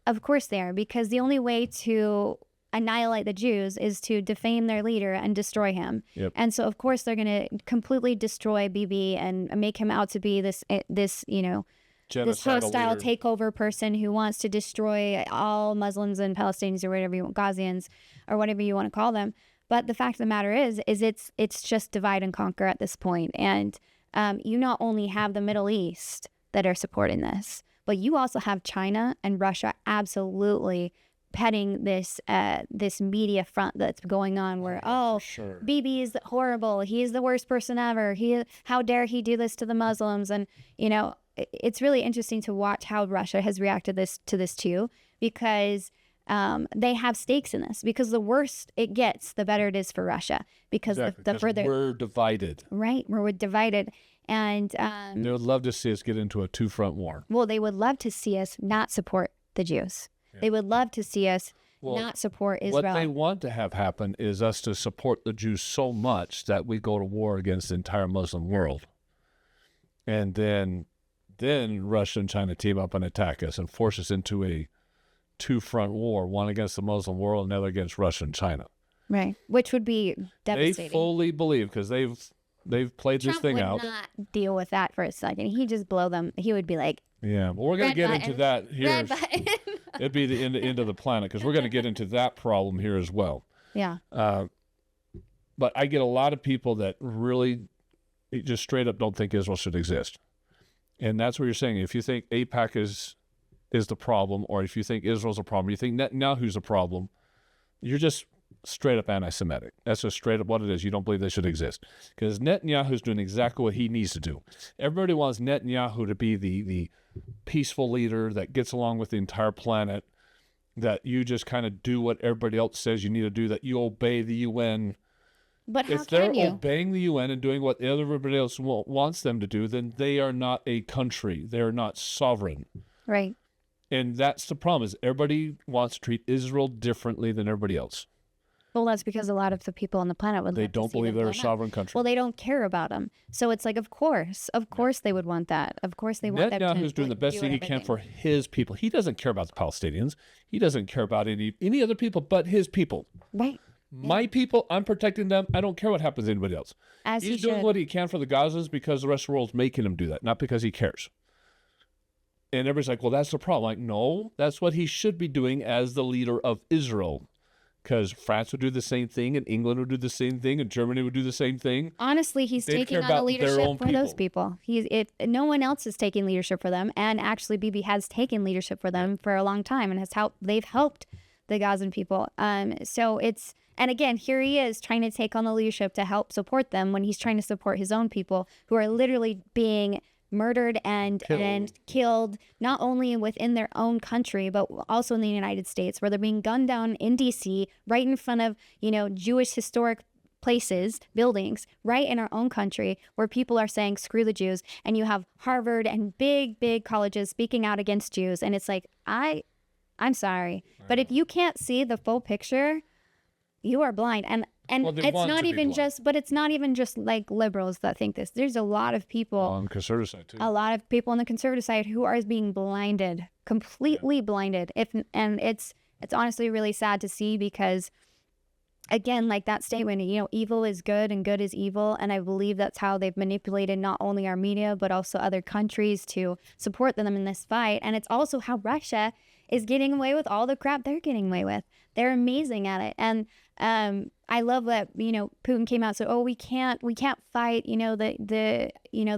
[SPEAKER 3] of course they are, because the only way to annihilate the Jews is to defame their leader and destroy him.
[SPEAKER 2] Yep.
[SPEAKER 3] And so, of course, they're going to completely destroy Bibi and make him out to be this this
[SPEAKER 2] Genocidal
[SPEAKER 3] hostile
[SPEAKER 2] leader.
[SPEAKER 3] takeover person who wants to destroy all Muslims and Palestinians or whatever you want, Gazians or whatever you want to call them. But the fact of the matter is it's just divide and conquer at this point. And you not only have the Middle East that are supporting this, but you also have China and Russia absolutely petting this media front that's going on, where
[SPEAKER 2] Sure.
[SPEAKER 3] Bibi is horrible, he's the worst person ever, how dare he do this to the Muslims. And it's really interesting to watch how Russia has reacted to this too, because they have stakes in this, because the worse it gets, the better it is for Russia, because
[SPEAKER 2] Exactly,
[SPEAKER 3] the
[SPEAKER 2] 'cause
[SPEAKER 3] further
[SPEAKER 2] we're divided.
[SPEAKER 3] right, we're divided. And
[SPEAKER 2] They would love to see us get into a two-front war.
[SPEAKER 3] well, they would love to see us not support the Jews. They would love to see us not support Israel.
[SPEAKER 2] What they want to have happen is us to support the Jews so much that we go to war against the entire Muslim world. And then Russia and China team up and attack us and force us into a two-front war, one against the Muslim world and the other against Russia and China.
[SPEAKER 3] Right, which would be devastating.
[SPEAKER 2] They fully believe, because they've played this thing out.
[SPEAKER 3] Trump would not deal with that for a second. He'd just blow them. He would be like,
[SPEAKER 2] Yeah, well, we're going to
[SPEAKER 3] red
[SPEAKER 2] get
[SPEAKER 3] button,
[SPEAKER 2] into that here.
[SPEAKER 3] red button.
[SPEAKER 2] It'd be the end of the planet, because we're going to get into that problem here as well.
[SPEAKER 3] Yeah.
[SPEAKER 2] But I get a lot of people that really just straight up don't think Israel should exist. And that's what you're saying. If you think AIPAC is the problem, or if you think Israel's a problem, you think Netanyahu's a problem, you're just straight up anti-Semitic. That's just straight up what it is. You don't believe they should exist. Because Netanyahu's doing exactly what he needs to do. Everybody wants Netanyahu to be the peaceful leader that gets along with the entire planet, that you just kind of do what everybody else says you need to do, that you obey the UN.
[SPEAKER 3] But how
[SPEAKER 2] If they're
[SPEAKER 3] can you?
[SPEAKER 2] obeying the UN and doing what everybody else wants them to do, then they are not a country. They are not sovereign.
[SPEAKER 3] Right.
[SPEAKER 2] And that's the problem, is everybody wants to treat Israel differently than everybody else.
[SPEAKER 3] Well, that's because a lot of the people on the planet would
[SPEAKER 2] They
[SPEAKER 3] love to
[SPEAKER 2] don't
[SPEAKER 3] see
[SPEAKER 2] believe
[SPEAKER 3] them
[SPEAKER 2] they're a
[SPEAKER 3] blown up.
[SPEAKER 2] sovereign country.
[SPEAKER 3] Well, they don't care about them. So it's like, of course they would want that. Of course they want them to
[SPEAKER 2] Netanyahu's doing the best thing he can for his people. He doesn't care about the Palestinians. He doesn't care about any other people but his people.
[SPEAKER 3] Right.
[SPEAKER 2] My people, I'm protecting them. I don't care what happens to anybody else.
[SPEAKER 3] As
[SPEAKER 2] He's
[SPEAKER 3] he
[SPEAKER 2] doing
[SPEAKER 3] should.
[SPEAKER 2] what he can for the Gazans because the rest of the world's making him do that, not because he cares. And everybody's like, well, that's the problem. Like, no, that's what he should be doing as the leader of Israel. because France would do the same thing, and England would do the same thing, and Germany would do the same thing.
[SPEAKER 3] Honestly, he's
[SPEAKER 2] They
[SPEAKER 3] taking
[SPEAKER 2] care
[SPEAKER 3] on the
[SPEAKER 2] about their own
[SPEAKER 3] leadership for those people. No one else is taking leadership for them, and actually, Bibi has taken leadership for them for a long time, and they've helped the Gazan people. So it's, and again, here he is trying to take on the leadership to help support them when he's trying to support his own people who are literally being murdered and killed, not only within their own country, but also in the United States, where they're being gunned down in DC, right in front of, Jewish historic places, buildings, right in our own country, where people are saying, screw the Jews. And you have Harvard and big, big colleges speaking out against Jews. And it's like, I'm sorry, but if you can't see the full picture, you are blind. And it's not even just, but it's not even just like liberals that think this. There's a lot of people
[SPEAKER 2] on the conservative side too.
[SPEAKER 3] A lot of people on the conservative side who are being blinded, completely blinded. And it's honestly really sad to see, because again, like that statement, evil is good and good is evil. And I believe that's how they've manipulated not only our media, but also other countries to support them in this fight. And it's also how Russia is getting away with all the crap they're getting away with. They're amazing at it. And I love that, Putin came out and said, oh, we can't fight, the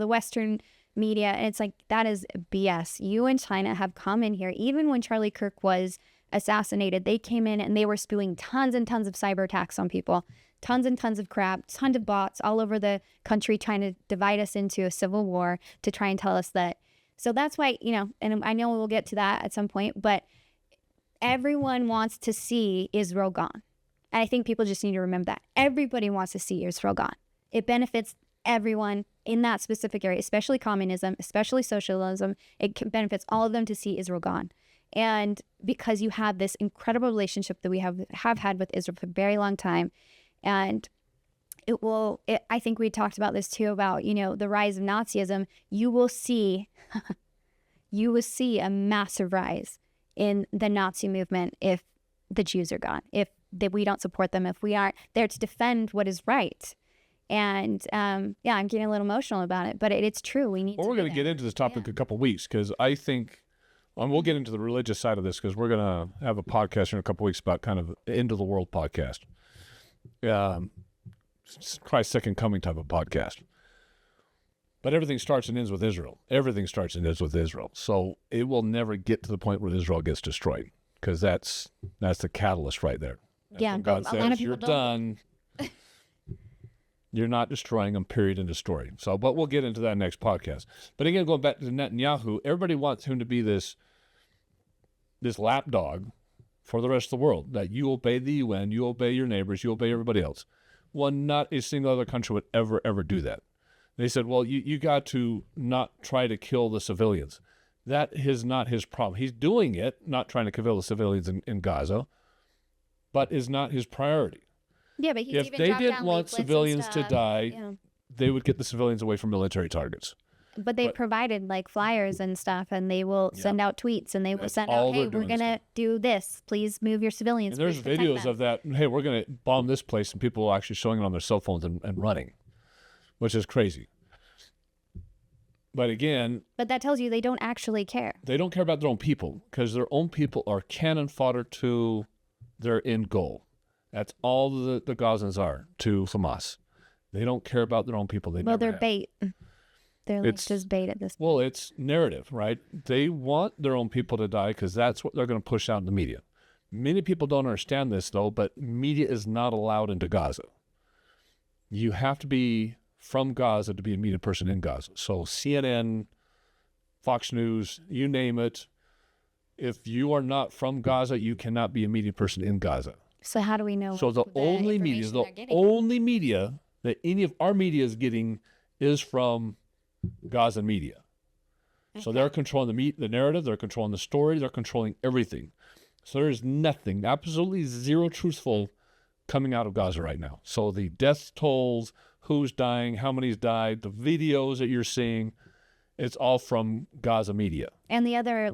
[SPEAKER 3] Western media. And it's like, that is BS. You and China have come in here. Even when Charlie Kirk was assassinated, they came in and they were spewing tons and tons of cyber attacks on people, tons and tons of crap, tons of bots all over the country trying to divide us into a civil war to try and tell us that. So that's why, and I know we'll get to that at some point, but everyone wants to see Israel gone. And I think people just need to remember that. Everybody wants to see Israel gone. It benefits everyone in that specific area, especially communism, especially socialism. It benefits all of them to see Israel gone. And because you have this incredible relationship that we have had with Israel for a very long time. And I think we talked about this too, about, the rise of Nazism. You will see a massive rise in the Nazi movement if the Jews are gone, if we don't support them, if we aren't there to defend what is right. And I'm getting a little emotional about it, but it's true. We need.
[SPEAKER 2] Well, we're going to get into this topic in a couple of weeks, because I think, we'll get into the religious side of this, because we're going to have a podcast in a couple of weeks about kind of end of the world podcast, Christ's second coming type of podcast. But everything starts and ends with Israel. Everything starts and ends with Israel. So it will never get to the point where Israel gets destroyed, because that's the catalyst right there. That's when God says, you're done. You're not destroying them, period, end of story. So, but we'll get into that next podcast. But again, going back to Netanyahu, everybody wants him to be this lapdog for the rest of the world, that you obey the UN, you obey your neighbors, you obey everybody else. Well, not a single other country would ever do that. They said, well, you got to not try to kill the civilians. That is not his problem. He's doing it, not trying to kill the civilians in Gaza, but is not his priority.
[SPEAKER 3] Yeah, but
[SPEAKER 2] if they didn't want civilians to die, they would get the civilians away from military targets.
[SPEAKER 3] But they provided like flyers and stuff, and they will send out tweets, and they will send out, hey, we're going to do this. Please move your civilians.
[SPEAKER 2] And there's videos of that. Hey, we're going to bomb this place, and people are actually showing it on their cell phones and running, which is crazy. But again...
[SPEAKER 3] But that tells you they don't actually care.
[SPEAKER 2] They don't care about their own people, because their own people are cannon fodder to their end goal. That's all the Gazans are to Hamas. They don't care about their own people.
[SPEAKER 3] They're bait. They're like just bait at this point.
[SPEAKER 2] Well, it's narrative, right? They want their own people to die because that's what they're going to push out in the media. Many people don't understand this, though, but media is not allowed into Gaza. You have to be from Gaza to be a media person in Gaza. So CNN, Fox News, you name it. If you are not from Gaza, you cannot be a media person in Gaza.
[SPEAKER 3] So how do we know?
[SPEAKER 2] So the only media that any of our media is getting is from Gaza media. Okay. So they're controlling the narrative, they're controlling the story, they're controlling everything. So there's nothing, absolutely zero truthful coming out of Gaza right now. So the death tolls, who's dying, how many's died, the videos that you're seeing, it's all from Gaza media.
[SPEAKER 3] And the other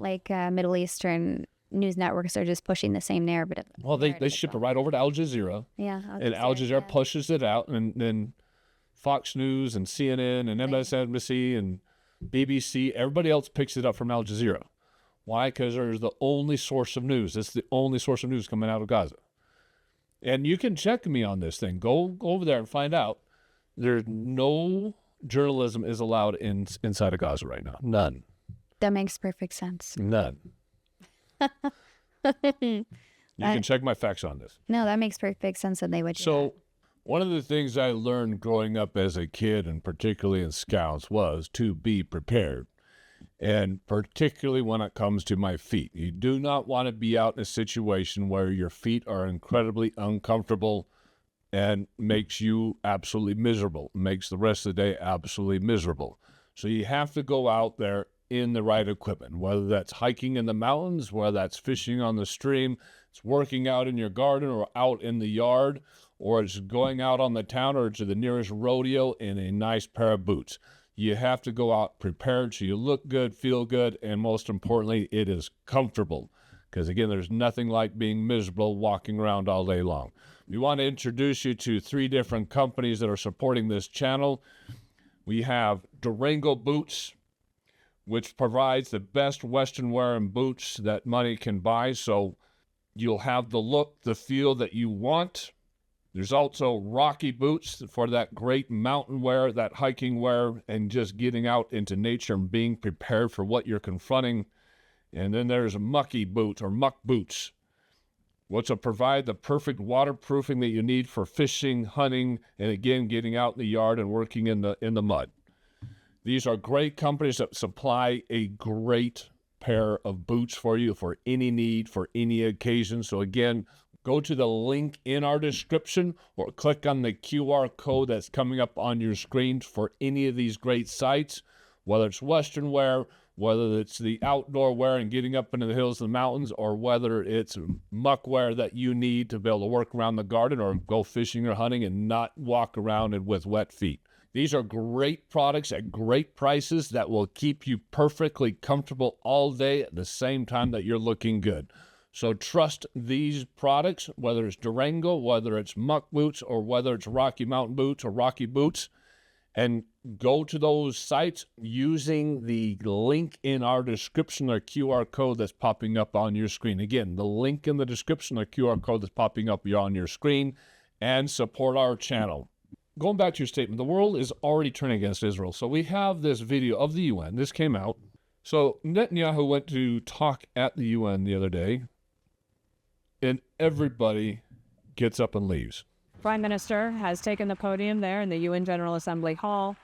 [SPEAKER 3] Middle Eastern news networks are just pushing the same narrative.
[SPEAKER 2] Well, they ship it right over to Al Jazeera.
[SPEAKER 3] Yeah.
[SPEAKER 2] And Al Jazeera pushes it out, and then Fox News and CNN and MSNBC and BBC, everybody else picks it up from Al Jazeera. Why? Because there's the only source of news. It's the only source of news coming out of Gaza. And you can check me on this thing. Go over there and find out. There's no journalism is allowed inside of Gaza right now. None.
[SPEAKER 3] That makes perfect sense.
[SPEAKER 2] None. You can check my facts on this.
[SPEAKER 3] No, that makes perfect sense that they would do
[SPEAKER 2] So one of the things I learned growing up as a kid, and particularly in Scouts, was to be prepared. And particularly when it comes to my feet. You do not want to be out in a situation where your feet are incredibly uncomfortable and makes you absolutely miserable, makes the rest of the day absolutely miserable. So you have to go out there in the right equipment, whether that's hiking in the mountains, whether that's fishing on the stream, it's working out in your garden or out in the yard, or it's going out on the town or to the nearest rodeo in a nice pair of boots. You have to go out prepared so you look good, feel good, and most importantly, it is comfortable. Because again, there's nothing like being miserable walking around all day long. We want to introduce you to 3 different companies that are supporting this channel. We have Durango Boots, which provides the best Western wear and boots that money can buy. So you'll have the look, the feel that you want. There's also Rocky Boots for that great mountain wear, that hiking wear, and just getting out into nature and being prepared for what you're confronting. And then there's Mucky Boots or Muck Boots, which will provide the perfect waterproofing that you need for fishing, hunting, and again, getting out in the yard and working in the mud. These are great companies that supply a great pair of boots for you for any need, for any occasion. So again, go to the link in our description or click on the QR code that's coming up on your screen for any of these great sites, whether it's Western wear, whether it's the outdoor wear and getting up into the hills and the mountains, or whether it's muck wear that you need to be able to work around the garden or go fishing or hunting and not walk around with wet feet. These are great products at great prices that will keep you perfectly comfortable all day at the same time that you're looking good. So trust these products, whether it's Durango, whether it's Muck Boots, or whether it's Rocky Mountain Boots or Rocky Boots, and go to those sites using the link in our description or QR code that's popping up on your screen. Again, the link in the description or QR code that's popping up on your screen, and support our channel. Going back to your statement, the world is already turning against Israel. So we have this video of the UN. This came out. So Netanyahu went to talk at the UN the other day, and everybody gets up and leaves.
[SPEAKER 4] Prime Minister has taken the podium there in the UN General Assembly Hall.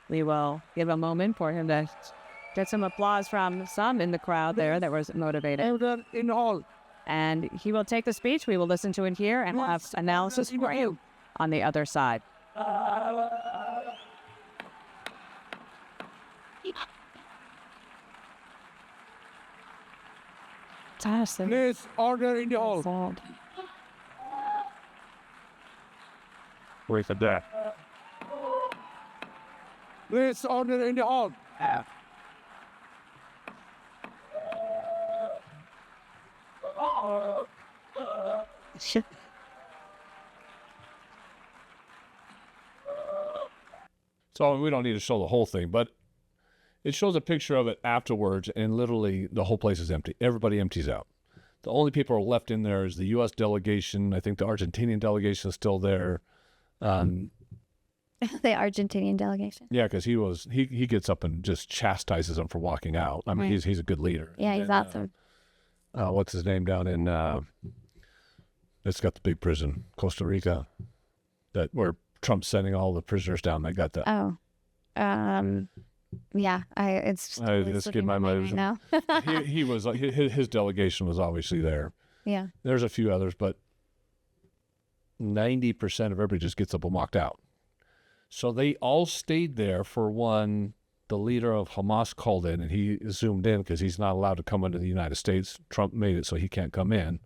[SPEAKER 4] We will give a moment for him to get some applause from some in the crowd there that was motivated. And he will take the speech. We will listen to it here and we'll have analysis for you on the other side.
[SPEAKER 5] Please, order in the hall.
[SPEAKER 2] Wait for that.
[SPEAKER 5] Please, order in the hall.
[SPEAKER 2] So we don't need to show the whole thing, but it shows a picture of it afterwards, and literally the whole place is empty. Everybody empties out. The only people who are left in there is the U.S. delegation. I think the Argentinian delegation is still there.
[SPEAKER 3] The Argentinian delegation.
[SPEAKER 2] Yeah, because he gets up and just chastises them for walking out. I mean,
[SPEAKER 3] Right.
[SPEAKER 2] he's a good leader.
[SPEAKER 3] Yeah, he's awesome.
[SPEAKER 2] What's his name down in? It's got the big prison, Costa Rica, that where Trump's sending all the prisoners down. They got that.
[SPEAKER 3] Oh, yeah.
[SPEAKER 2] It's
[SPEAKER 3] slipping
[SPEAKER 2] getting my
[SPEAKER 3] my
[SPEAKER 2] mind
[SPEAKER 3] mind now.
[SPEAKER 2] he was his delegation was obviously there.
[SPEAKER 3] Yeah.
[SPEAKER 2] There's a few others, but 90% of everybody just gets up and walked out. So they all stayed there for when the leader of Hamas called in, and he zoomed in because he's not allowed to come into the United States. Trump made it so he can't come in.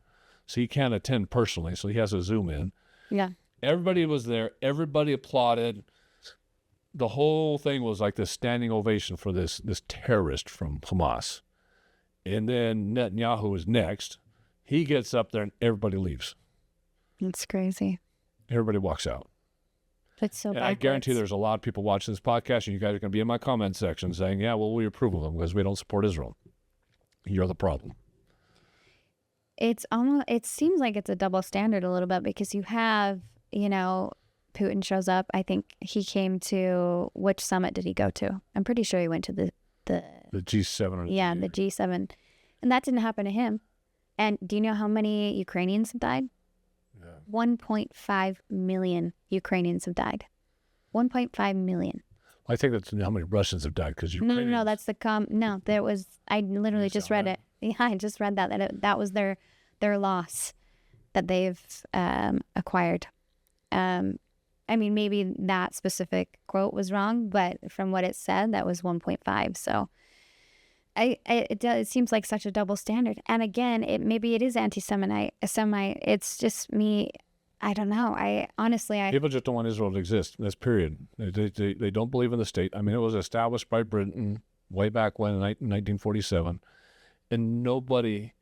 [SPEAKER 2] So he can't attend personally, so he has to zoom in.
[SPEAKER 3] Yeah.
[SPEAKER 2] Everybody was there. Everybody applauded. The whole thing was like this standing ovation for this terrorist from Hamas. And then Netanyahu was next. He gets up there and everybody leaves.
[SPEAKER 3] It's crazy.
[SPEAKER 2] Everybody walks out.
[SPEAKER 3] It's so
[SPEAKER 2] And
[SPEAKER 3] backwards.
[SPEAKER 2] I guarantee there's a lot of people watching this podcast, and you guys are going to be in my comment section saying, yeah, well, we approve of them because we don't support Israel. You're the problem.
[SPEAKER 3] it's almost, it seems like it's a double standard a little bit, because you have, Putin shows up. I think he came to, which summit did he go to? I'm pretty sure he went to the
[SPEAKER 2] G7.
[SPEAKER 3] the G7. And that didn't happen to him. And do you know how many Ukrainians have died?
[SPEAKER 2] Yeah.
[SPEAKER 3] 1.5 million Ukrainians have died. 1.5 million.
[SPEAKER 2] I think that's how many Russians have died, because
[SPEAKER 3] No, that's no, there was, I literally just read it. Yeah, I just read that was their loss that they've acquired. I mean, maybe that specific quote was wrong, but from what it said, that was 1.5. So it seems like such a double standard. And again, maybe it is anti-Semite. It's just me. I don't know.
[SPEAKER 2] People just don't want Israel to exist. That's period. They don't believe in the state. I mean, it was established by Britain way back when in 1947, and nobody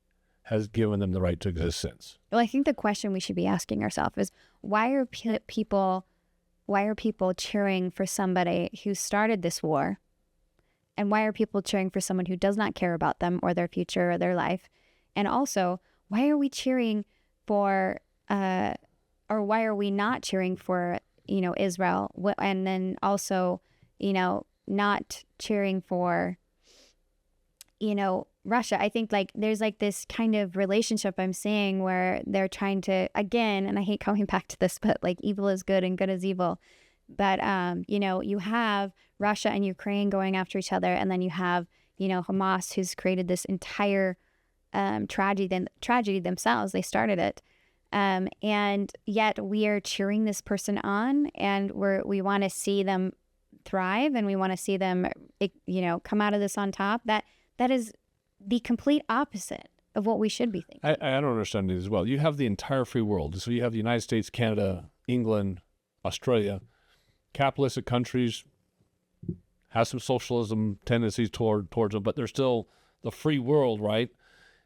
[SPEAKER 2] has given them the right to exist since.
[SPEAKER 3] Well, I think the question we should be asking ourselves is, why are people cheering for somebody who started this war? And why are people cheering for someone who does not care about them or their future or their life? And also, why are we cheering for, or why are we not cheering for, Israel? And then also, not cheering for, Russia. I think there's this kind of relationship I'm seeing where they're trying to, again, and I hate coming back to this, but evil is good and good is evil. But, you have Russia and Ukraine going after each other. And then you have, Hamas, who's created this entire tragedy themselves. They started it. And yet we are cheering this person on, and we want to see them thrive, and we want to see them, come out of this on top. That is the complete opposite of what we should be thinking.
[SPEAKER 2] I don't understand it as well. You have the entire free world. So you have the United States, Canada, England, Australia, capitalistic countries, have some socialism tendencies towards them, but they're still the free world, right?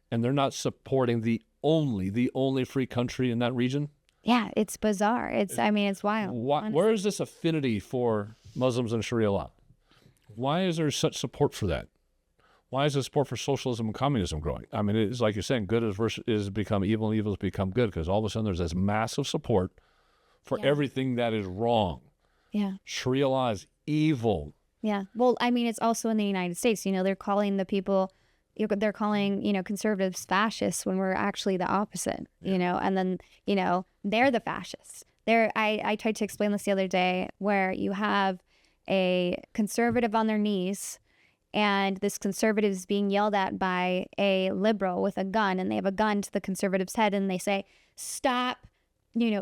[SPEAKER 2] And they're not supporting the only free country in that region.
[SPEAKER 3] Yeah, it's bizarre. It's wild.
[SPEAKER 2] Where is this affinity for Muslims and Sharia law? Why is there such support for that? Why is the support for socialism and communism growing? I mean, it's like you're saying, good is become evil, and evil has become good, because all of a sudden there's this massive support for everything that is wrong.
[SPEAKER 3] Yeah.
[SPEAKER 2] Sharia law is evil.
[SPEAKER 3] Yeah. Well, I mean, it's also in the United States. They're calling the people, they're calling, conservatives fascists when we're actually the opposite, and then, they're the fascists. I tried to explain this the other day, where you have a conservative on their knees, and this conservative is being yelled at by a liberal with a gun, and they have a gun to the conservative's head, and they say, stop,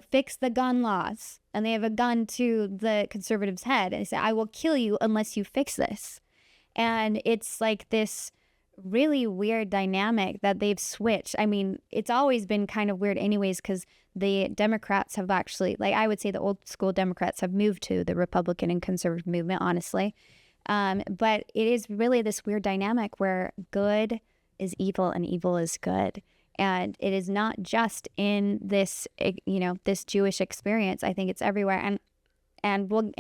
[SPEAKER 3] fix the gun laws. And they have a gun to the conservative's head, and they say, I will kill you unless you fix this. And it's this really weird dynamic that they've switched. I mean, it's always been kind of weird anyways, because the Democrats have actually, I would say the old school Democrats have moved to the Republican and conservative movement, honestly. But it is really this weird dynamic where good is evil and evil is good. And it is not just in this, this Jewish experience. I think it's everywhere. And we'll,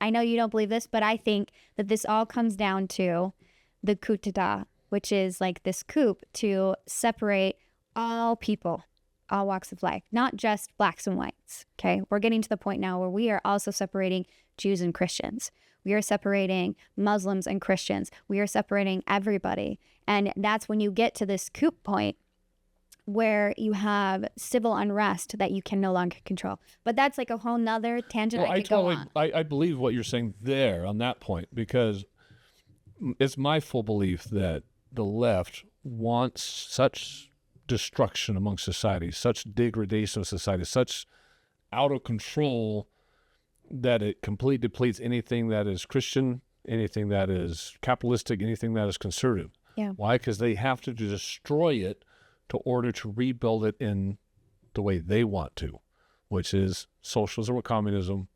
[SPEAKER 3] I know you don't believe this, but I think that this all comes down to the coup d'etat, which is this coup to separate all people, all walks of life, not just blacks and whites. Okay. We're getting to the point now where we are also separating Jews and Christians. We are separating Muslims and Christians. We are separating everybody. And that's when you get to this coup point, where you have civil unrest that you can no longer control. But that's a whole nother tangent.
[SPEAKER 2] Well, I believe what you're saying there on that point, because it's my full belief that the left wants such destruction among society, such degradation of society, such out of control, that it completely depletes anything that is Christian, anything that is capitalistic, anything that is conservative.
[SPEAKER 3] Yeah.
[SPEAKER 2] Why? Because they have to destroy it to order to rebuild it in the way they want to, which is socialism or communism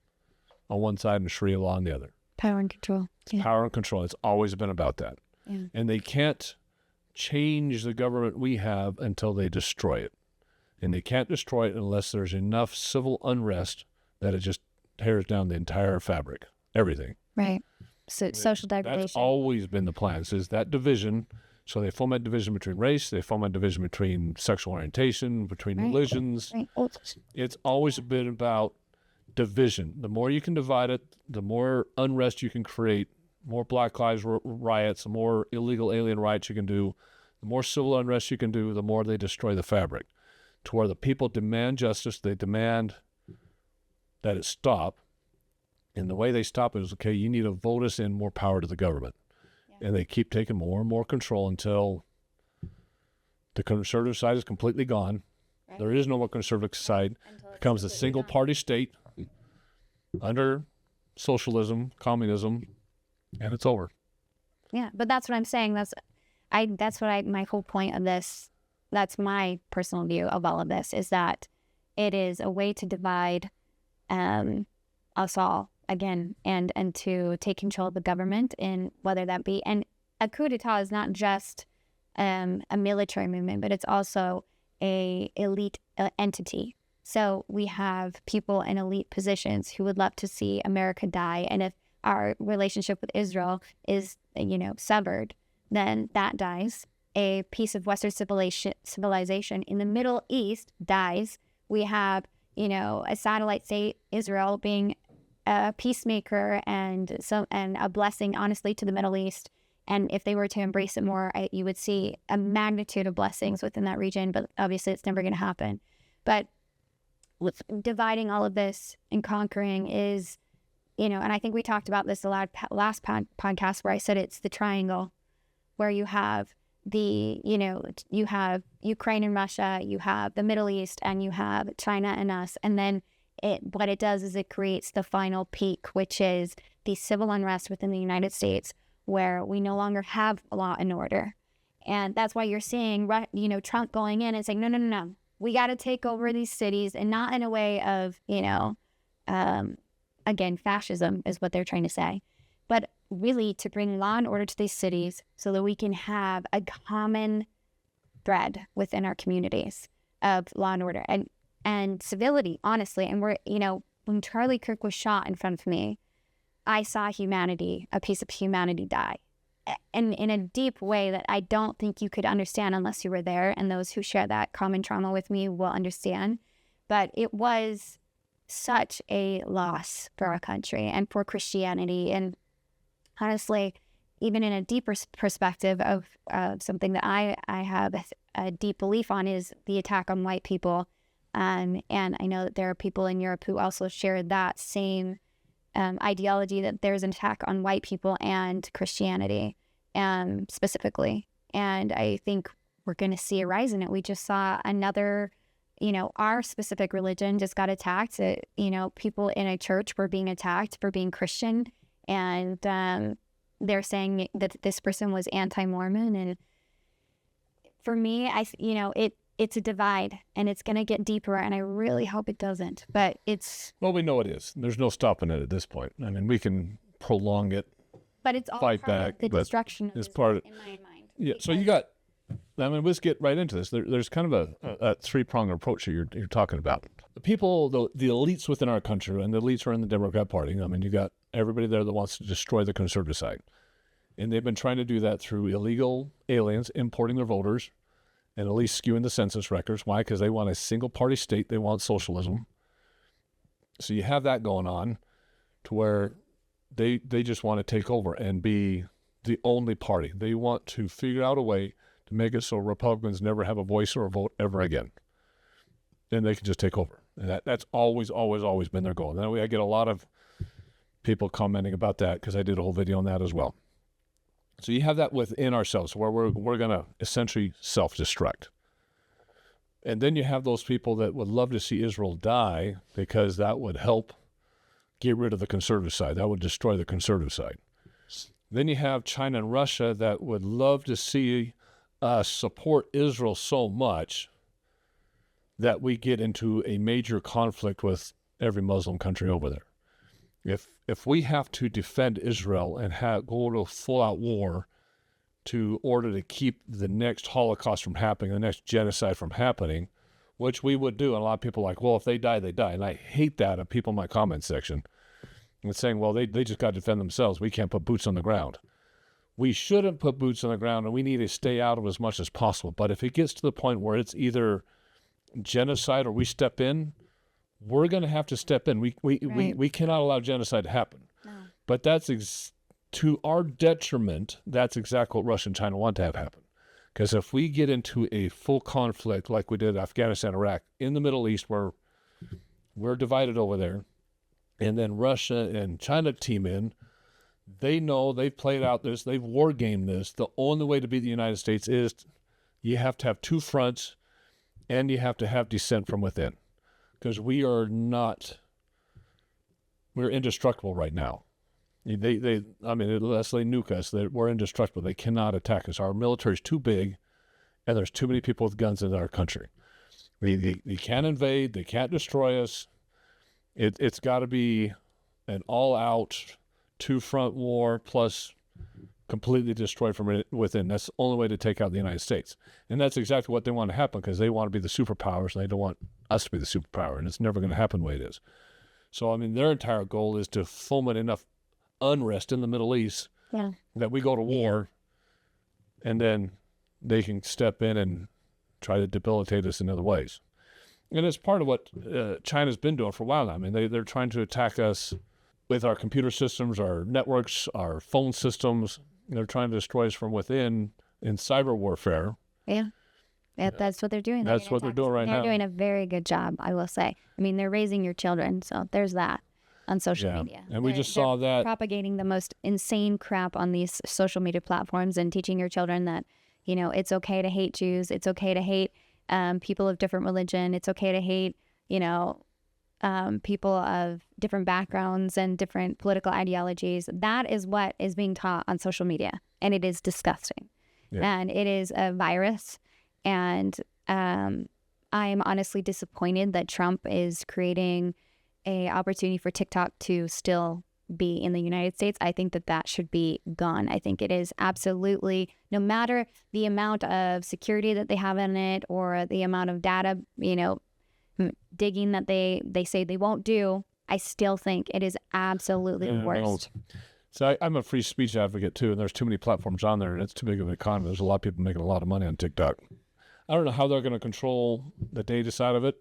[SPEAKER 2] on one side and Sharia law on the other.
[SPEAKER 3] Power and control.
[SPEAKER 2] It's power and control. It's always been about that.
[SPEAKER 3] Yeah.
[SPEAKER 2] And they can't change the government we have until they destroy it. And they can't destroy it unless there's enough civil unrest that it just tears down the entire fabric, everything.
[SPEAKER 3] Right. So social degradation.
[SPEAKER 2] That's always been the plan. Is that division So they foment division between race, they foment division between sexual orientation, between religions. It's always been about division. The more you can divide it, the more unrest you can create, more Black Lives riots, the more illegal alien riots you can do, the more civil unrest you can do, the more they destroy the fabric. To where the people demand justice, they demand that it stop. And the way they stop it is, okay, you need to vote us in more power to the government. Yeah. And they keep taking more and more control until the conservative side is completely gone. Right. There is no more conservative side. It becomes a single-party state under socialism, communism, and it's over.
[SPEAKER 3] Yeah, but that's what I'm saying. My whole point of this, that's my personal view of all of this, is that it is a way to divide us all again, and to take control of the government, and whether that be, and a coup d'etat is not just a military movement, but it's also a elite entity. So we have people in elite positions who would love to see America die, and if our relationship with Israel is, severed, then that dies. A piece of Western civilization in the Middle East dies. We have, a satellite state, Israel, being a peacemaker and a blessing, honestly, to the Middle East. And if they were to embrace it more, you would see a magnitude of blessings within that region. But obviously, it's never going to happen. But with dividing all of this and conquering is, and I think we talked about this the last podcast where I said it's the triangle, where you have you have Ukraine and Russia, you have the Middle East, and you have China and us. And then what it does is it creates the final peak, which is the civil unrest within the United States, where we no longer have law and order. And that's why you're seeing, Trump going in and saying, no. We got to take over these cities, and not in a way of, again, fascism is what they're trying to say, but really to bring law and order to these cities so that we can have a common thread within our communities of law and order and civility, honestly. And when Charlie Kirk was shot in front of me, I saw humanity, a piece of humanity die. And in a deep way that I don't think you could understand unless you were there, and those who share that common trauma with me will understand. But it was such a loss for our country and for Christianity. And honestly, even in a deeper perspective of something that I have a deep belief on, is the attack on white people. And I know that there are people in Europe who also share that same ideology, that there's an attack on white people and Christianity specifically. And I think we're going to see a rise in it. We just saw another, our specific religion just got attacked. People in a church were being attacked for being Christian. And they're saying that this person was anti-Mormon. And for me, it's a divide, and it's going to get deeper, and I really hope it doesn't. But
[SPEAKER 2] well, we know it is. There's no stopping it at this point. I mean, we can prolong it,
[SPEAKER 3] but it's all
[SPEAKER 2] fight
[SPEAKER 3] part
[SPEAKER 2] back,
[SPEAKER 3] of the destruction of
[SPEAKER 2] it's
[SPEAKER 3] Israel,
[SPEAKER 2] part of,
[SPEAKER 3] in my mind.
[SPEAKER 2] Yeah. So let's get right into this. There's kind of a three-pronged approach that you're talking about. The people, the elites within our country, and the elites are in the Democrat Party. I mean, you got everybody there that wants to destroy the conservative side, and they've been trying to do that through illegal aliens importing their voters, and at least skewing the census records. Why? Because they want a single-party state. They want socialism. So you have that going on, to where they just want to take over and be the only party. They want to figure out a way to make it so Republicans never have a voice or a vote ever again. Then they can just take over. And that's always been their goal. And I get a lot of people commenting about that, because I did a whole video on that as well. So you have that within ourselves, where we're going to essentially self-destruct. And then you have those people that would love to see Israel die, because that would help get rid of the conservative side. That would destroy the conservative side. Then you have China and Russia that would love to see us support Israel so much that we get into a major conflict with every Muslim country over there. If we have to defend Israel and go to full-out war to order to keep the next Holocaust from happening, the next genocide from happening, which we would do, and a lot of people are like, well, if they die, they die. And I hate that of people in my comment section. And saying, well, they just got to defend themselves. We can't put boots on the ground. we shouldn't put boots on the ground, and we need to stay out of it as much as possible. But if it gets to the point where it's either genocide or we step in, we're going to have to step in. We cannot allow genocide to happen.
[SPEAKER 3] No.
[SPEAKER 2] But that's to our detriment. That's exactly what Russia and China want to have happen. Because if we get into a full conflict like we did in Afghanistan, Iraq, in the Middle East, where we're divided over there, and then Russia and China team in, they know, they've played out this, they've war gamed this. The only way to beat the United States is you have to have two fronts, and you have to have dissent from within. Because we're indestructible right now. Unless they nuke us, we're indestructible. They cannot attack us. Our military is too big, and there's too many people with guns in our country. They can't invade. They can't destroy us. It's got to be an all-out two-front war plus completely destroyed from within. That's the only way to take out the United States. And that's exactly what they want to happen, because they want to be the superpowers, and they don't want us to be the superpower, and it's never going to happen the way it is. So, their entire goal is to foment enough unrest in the Middle East that we go to war, and then they can step in and try to debilitate us in other ways. And it's part of what China's been doing for a while now. They're trying to attack us with our computer systems, our networks, our phone systems. They're trying to destroy us from within in cyber warfare.
[SPEAKER 3] Yeah. That's what they're doing.
[SPEAKER 2] That's what they're doing right now.
[SPEAKER 3] They're doing a very good job, I will say. They're raising your children, so there's that on social media.
[SPEAKER 2] And we just saw that.
[SPEAKER 3] Propagating the most insane crap on these social media platforms and teaching your children that, it's okay to hate Jews. It's okay to hate people of different religion. It's okay to hate, people of different backgrounds and different political ideologies. That is what is being taught on social media, and it is disgusting. Yeah. And it is a virus, and I'm honestly disappointed that Trump is creating an opportunity for TikTok to still be in the United States. I think that should be gone. I think it is absolutely, no matter the amount of security that they have in it or the amount of data, digging that they say they won't do, I still think it is absolutely the worst.
[SPEAKER 2] So I'm a free speech advocate too, and there's too many platforms on there, and it's too big of an economy. There's a lot of people making a lot of money on TikTok. I don't know how they're going to control the data side of it,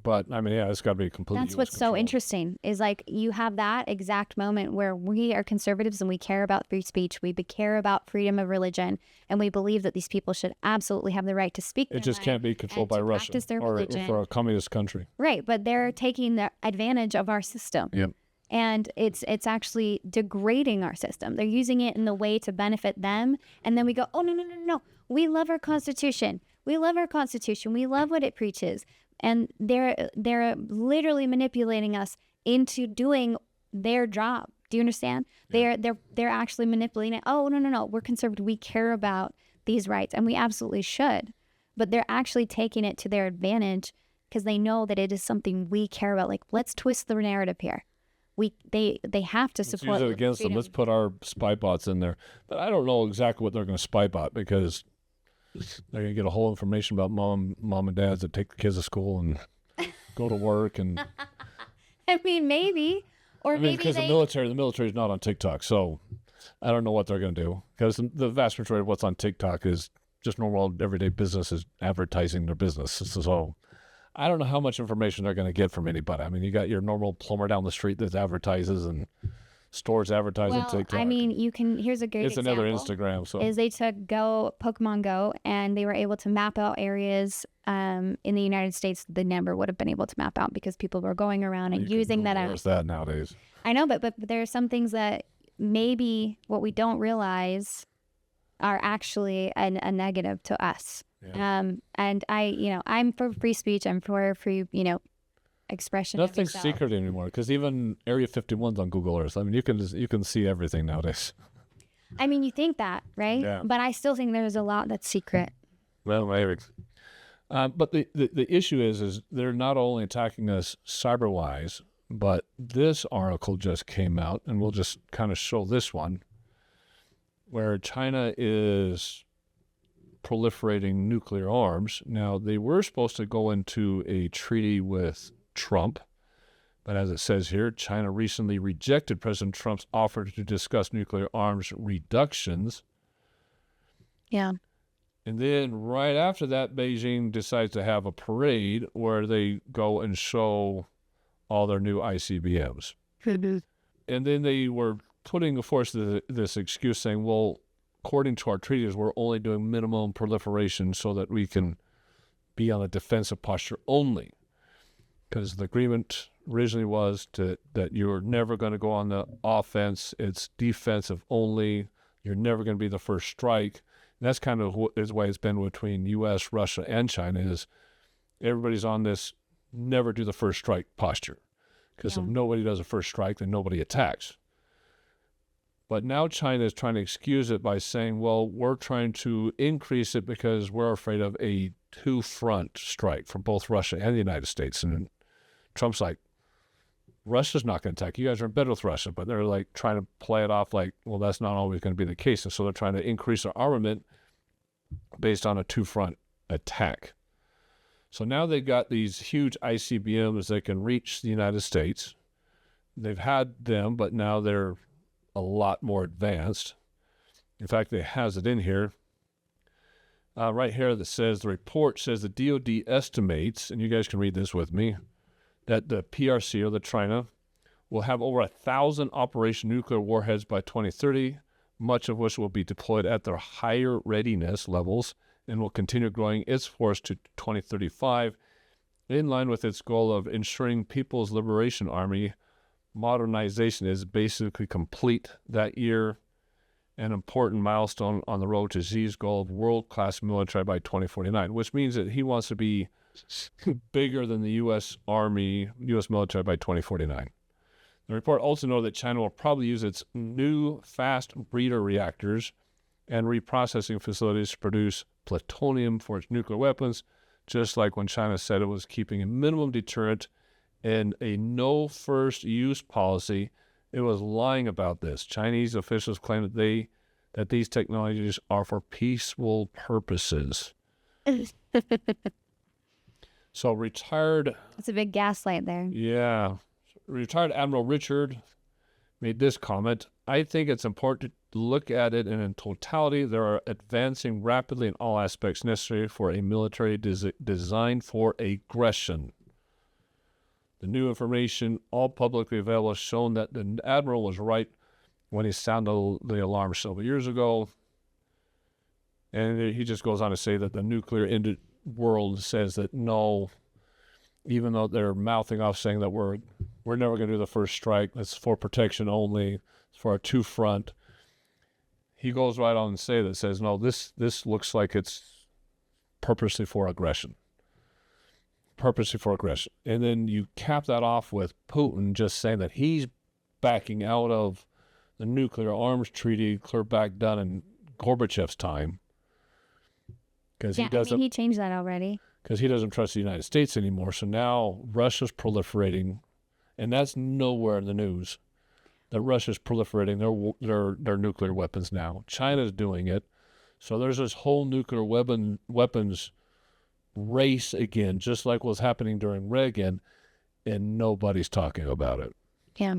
[SPEAKER 2] but it's got to be completely.
[SPEAKER 3] That's what's so interesting is you have that exact moment where we are conservatives and we care about free speech, we care about freedom of religion, and we believe that these people should absolutely have the right to speak.
[SPEAKER 2] It just can't be controlled by Russia or for a communist country.
[SPEAKER 3] Right, but they're taking the advantage of our system.
[SPEAKER 2] Yep.
[SPEAKER 3] And it's actually degrading our system. They're using it in the way to benefit them, and then we go, oh no, we love our Constitution. We love our Constitution. We love what it preaches. And they're literally manipulating us into doing their job. Do you understand? Yeah. They're actually manipulating it. Oh, no. We're conservative. We care about these rights, and we absolutely should. But they're actually taking it to their advantage because they know that it is something we care about. Let's twist the narrative here. They have to support.
[SPEAKER 2] Let's use it against them. Let's put our spy bots in there. But I don't know exactly what they're going to spy bot, because they're going to get a whole information about mom and dads that take the kids to school and go to work. And
[SPEAKER 3] maybe. Or maybe
[SPEAKER 2] because the military is not on TikTok. So I don't know what they're going to do, because the vast majority of what's on TikTok is just normal everyday businesses advertising their business. So I don't know how much information they're going to get from anybody. You got your normal plumber down the street that advertises, and stores advertising TikTok.
[SPEAKER 3] Here's a good
[SPEAKER 2] It's
[SPEAKER 3] example.
[SPEAKER 2] another Instagram. So
[SPEAKER 3] is they took Pokemon Go, and they were able to map out areas in the United States they never would have been able to map out, because people were going around and using that.
[SPEAKER 2] There's that nowadays.
[SPEAKER 3] I know, but there are some things that maybe what we don't realize are actually a negative to us. Yeah. And I'm for free speech. I'm for free, expression.
[SPEAKER 2] Nothing's secret anymore, because even Area 51's on Google Earth. You can see everything nowadays.
[SPEAKER 3] You think that, right?
[SPEAKER 2] Yeah.
[SPEAKER 3] But I still think there's a lot that's secret.
[SPEAKER 2] Well, maybe. But the issue is they're not only attacking us cyber-wise, but this article just came out, and we'll just kind of show this one, where China is proliferating nuclear arms. Now, they were supposed to go into a treaty with Trump, but as it says here, China recently rejected President Trump's offer to discuss nuclear arms reductions.
[SPEAKER 3] Yeah.
[SPEAKER 2] And then right after that, Beijing decides to have a parade where they go and show all their new ICBMs. And then they were putting forth this excuse saying, well, according to our treaties, we're only doing minimum proliferation so that we can be on a defensive posture only. Because the agreement originally was that you're never going to go on the offense. It's defensive only. You're never going to be the first strike. And that's kind of the way it's been between U.S., Russia, and China is everybody's on this never do the first strike posture. Because if nobody does a first strike, then nobody attacks. But now China is trying to excuse it by saying, well, we're trying to increase it because we're afraid of a two-front strike from both Russia and the United States. And Trump's like, Russia's not going to attack. You guys are in bed with Russia. But they're like trying to play it off like, well, that's not always going to be the case. And so they're trying to increase their armament based on a two-front attack. So now they've got these huge ICBMs that can reach the United States. They've had them, but now they're a lot more advanced. In fact, it has it in here. Right here that says, the report says the DOD estimates, and you guys can read this with me, that the PRC, or the China, will have over 1,000 Operation Nuclear Warheads by 2030, much of which will be deployed at their higher readiness levels and will continue growing its force to 2035, in line with its goal of ensuring People's Liberation Army modernization is basically complete that year, an important milestone on the road to Xi's goal of world-class military by 2049, which means that he wants to be bigger than the U.S. Army, U.S. military by 2049. The report also noted that China will probably use its new fast breeder reactors and reprocessing facilities to produce plutonium for its nuclear weapons, just like when China said it was keeping a minimum deterrent and a no first use policy. It was lying about this. Chinese officials claim that these technologies are for peaceful purposes. So retired...
[SPEAKER 3] It's a big gaslight there.
[SPEAKER 2] Yeah. Retired Admiral Richard made this comment. I think it's important to look at it in totality. They are advancing rapidly in all aspects necessary for a military designed for aggression. The new information, all publicly available, has shown that the Admiral was right when he sounded the alarm several years ago. And he just goes on to say that the nuclear world says that no, even though they're mouthing off saying that we're never going to do the first strike, it's for protection only, it's for a two-front. He goes right on and says, no, this looks like it's purposely for aggression. Purposely for aggression. And then you cap that off with Putin just saying that he's backing out of the nuclear arms treaty clear back done in Gorbachev's time. Because
[SPEAKER 3] he changed that already.
[SPEAKER 2] Because he doesn't trust the United States anymore. So now Russia's proliferating, and that's nowhere in the news, that Russia's proliferating their nuclear weapons now. China's doing it. So there's this whole nuclear weapons race again, just like what was happening during Reagan, and nobody's talking about it.
[SPEAKER 3] Yeah.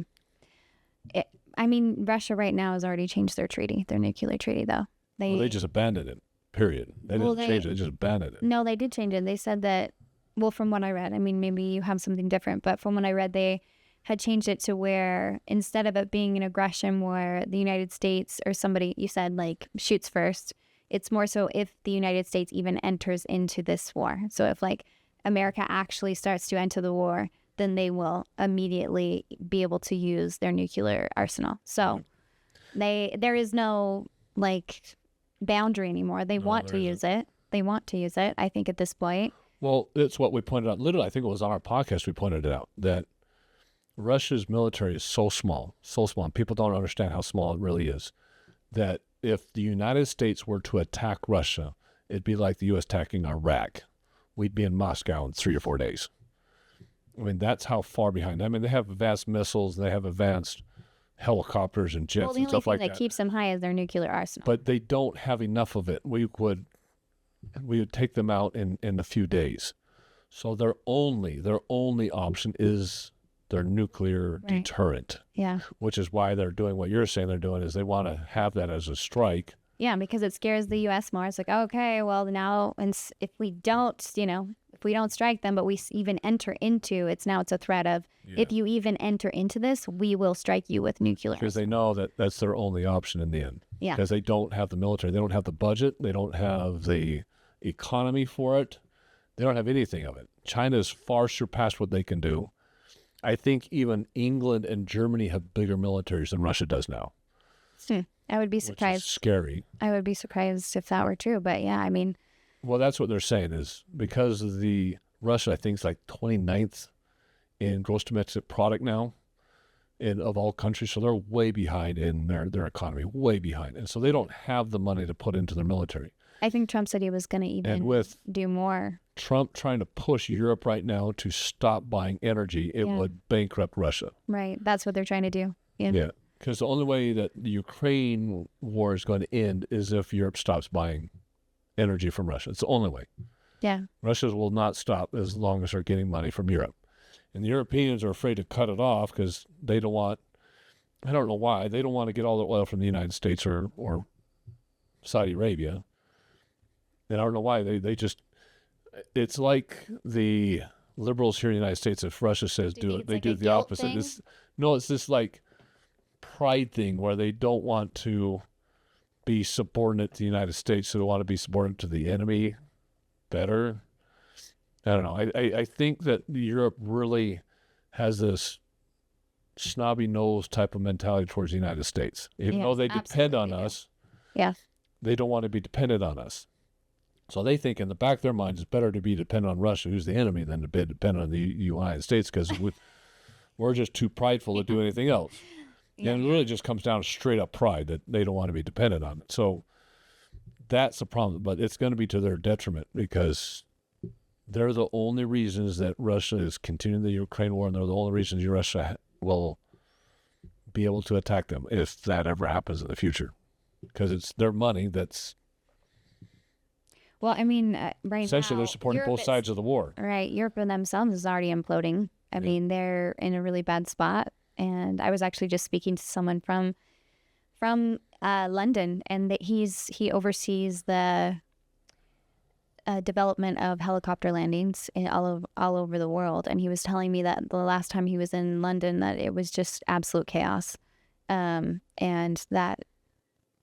[SPEAKER 3] Russia right now has already changed their treaty, their nuclear treaty, though.
[SPEAKER 2] They just abandoned it, period. They didn't change it, they just abandoned it.
[SPEAKER 3] No, they did change it. They said that, well, from what I read, maybe you have something different, but from what I read, they had changed it to where instead of it being an aggression where the United States or somebody, you said, like, shoots first, it's more so if the United States even enters into this war. So if, like, America actually starts to enter the war, then they will immediately be able to use their nuclear arsenal. So there is no, like, boundary anymore. They want to use it. They want to use it, I think, at this point.
[SPEAKER 2] Well, it's what we pointed out. Literally, I think it was on our podcast we pointed it out, that Russia's military is so small, and people don't understand how small it really is, that if the United States were to attack Russia, it'd be like the U.S. attacking Iraq. We'd be in Moscow in 3 or 4 days. That's how far behind. They have advanced missiles, they have advanced helicopters and jets and stuff like that.
[SPEAKER 3] The only thing that keeps them high is their nuclear arsenal.
[SPEAKER 2] But they don't have enough of it. We would take them out in a few days. So their only option is their nuclear deterrent.
[SPEAKER 3] Yeah.
[SPEAKER 2] Which is why they're doing what you're saying they're doing, is they want to have that as a strike
[SPEAKER 3] Yeah, because it scares the U.S. more. It's like, okay, well now, and if we don't, if we don't strike them, but we even enter into, it's a threat of, if you even enter into this, we will strike you with nuclear.
[SPEAKER 2] Because they know that that's their only option in the end.
[SPEAKER 3] Yeah.
[SPEAKER 2] Because they don't have the military, they don't have the budget, they don't have the economy for it, they don't have anything of it. China has far surpassed what they can do. I think even England and Germany have bigger militaries than Russia does now.
[SPEAKER 3] I would be
[SPEAKER 2] Which is
[SPEAKER 3] surprised.
[SPEAKER 2] scary.
[SPEAKER 3] I would be surprised if that were true. But yeah, I mean,
[SPEAKER 2] Well, that's what they're saying is because of the Russia, I think, is like 29th in gross domestic product now of all countries. So they're way behind in their economy, way behind. And so they don't have the money to put into their military.
[SPEAKER 3] I think Trump said he was going to
[SPEAKER 2] And
[SPEAKER 3] even
[SPEAKER 2] with
[SPEAKER 3] do more.
[SPEAKER 2] Trump trying to push Europe right now to stop buying energy, it would bankrupt Russia.
[SPEAKER 3] Right. That's what they're trying to do.
[SPEAKER 2] Yeah. Because the only way that the Ukraine war is going to end is if Europe stops buying energy from Russia. It's the only way.
[SPEAKER 3] Yeah.
[SPEAKER 2] Russia will not stop as long as they're getting money from Europe. And the Europeans are afraid to cut it off because they don't want, I don't know why, they don't want to get all the oil from the United States or Saudi Arabia. And I don't know why. They just, it's like the liberals here in the United States, if Russia says do it, they do the opposite. It's this like pride thing where they don't want to be subordinate to the United States, so they want to be subordinate to the enemy better. I don't know. I think that Europe really has this snobby nose type of mentality towards the United States. Even though they depend on us, they don't want to be dependent on us. So they think in the back of their minds it's better to be dependent on Russia, who's the enemy, than to be dependent on the United States because we're just too prideful to do anything else. And it really just comes down to straight up pride that they don't want to be dependent on it. So that's the problem. But it's going to be to their detriment because they're the only reasons that Russia is continuing the Ukraine war, and they're the only reasons Russia will be able to attack them if that ever happens in the future. Because it's their money that's...
[SPEAKER 3] Well, I mean, right
[SPEAKER 2] essentially,
[SPEAKER 3] now,
[SPEAKER 2] they're supporting
[SPEAKER 3] Europe
[SPEAKER 2] both sides of the war.
[SPEAKER 3] Right. Europe and themselves is already imploding. I mean, they're in a really bad spot. And I was actually just speaking to someone from London, and that he oversees the development of helicopter landings all over the world. And he was telling me that the last time he was in London, that it was just absolute chaos, and that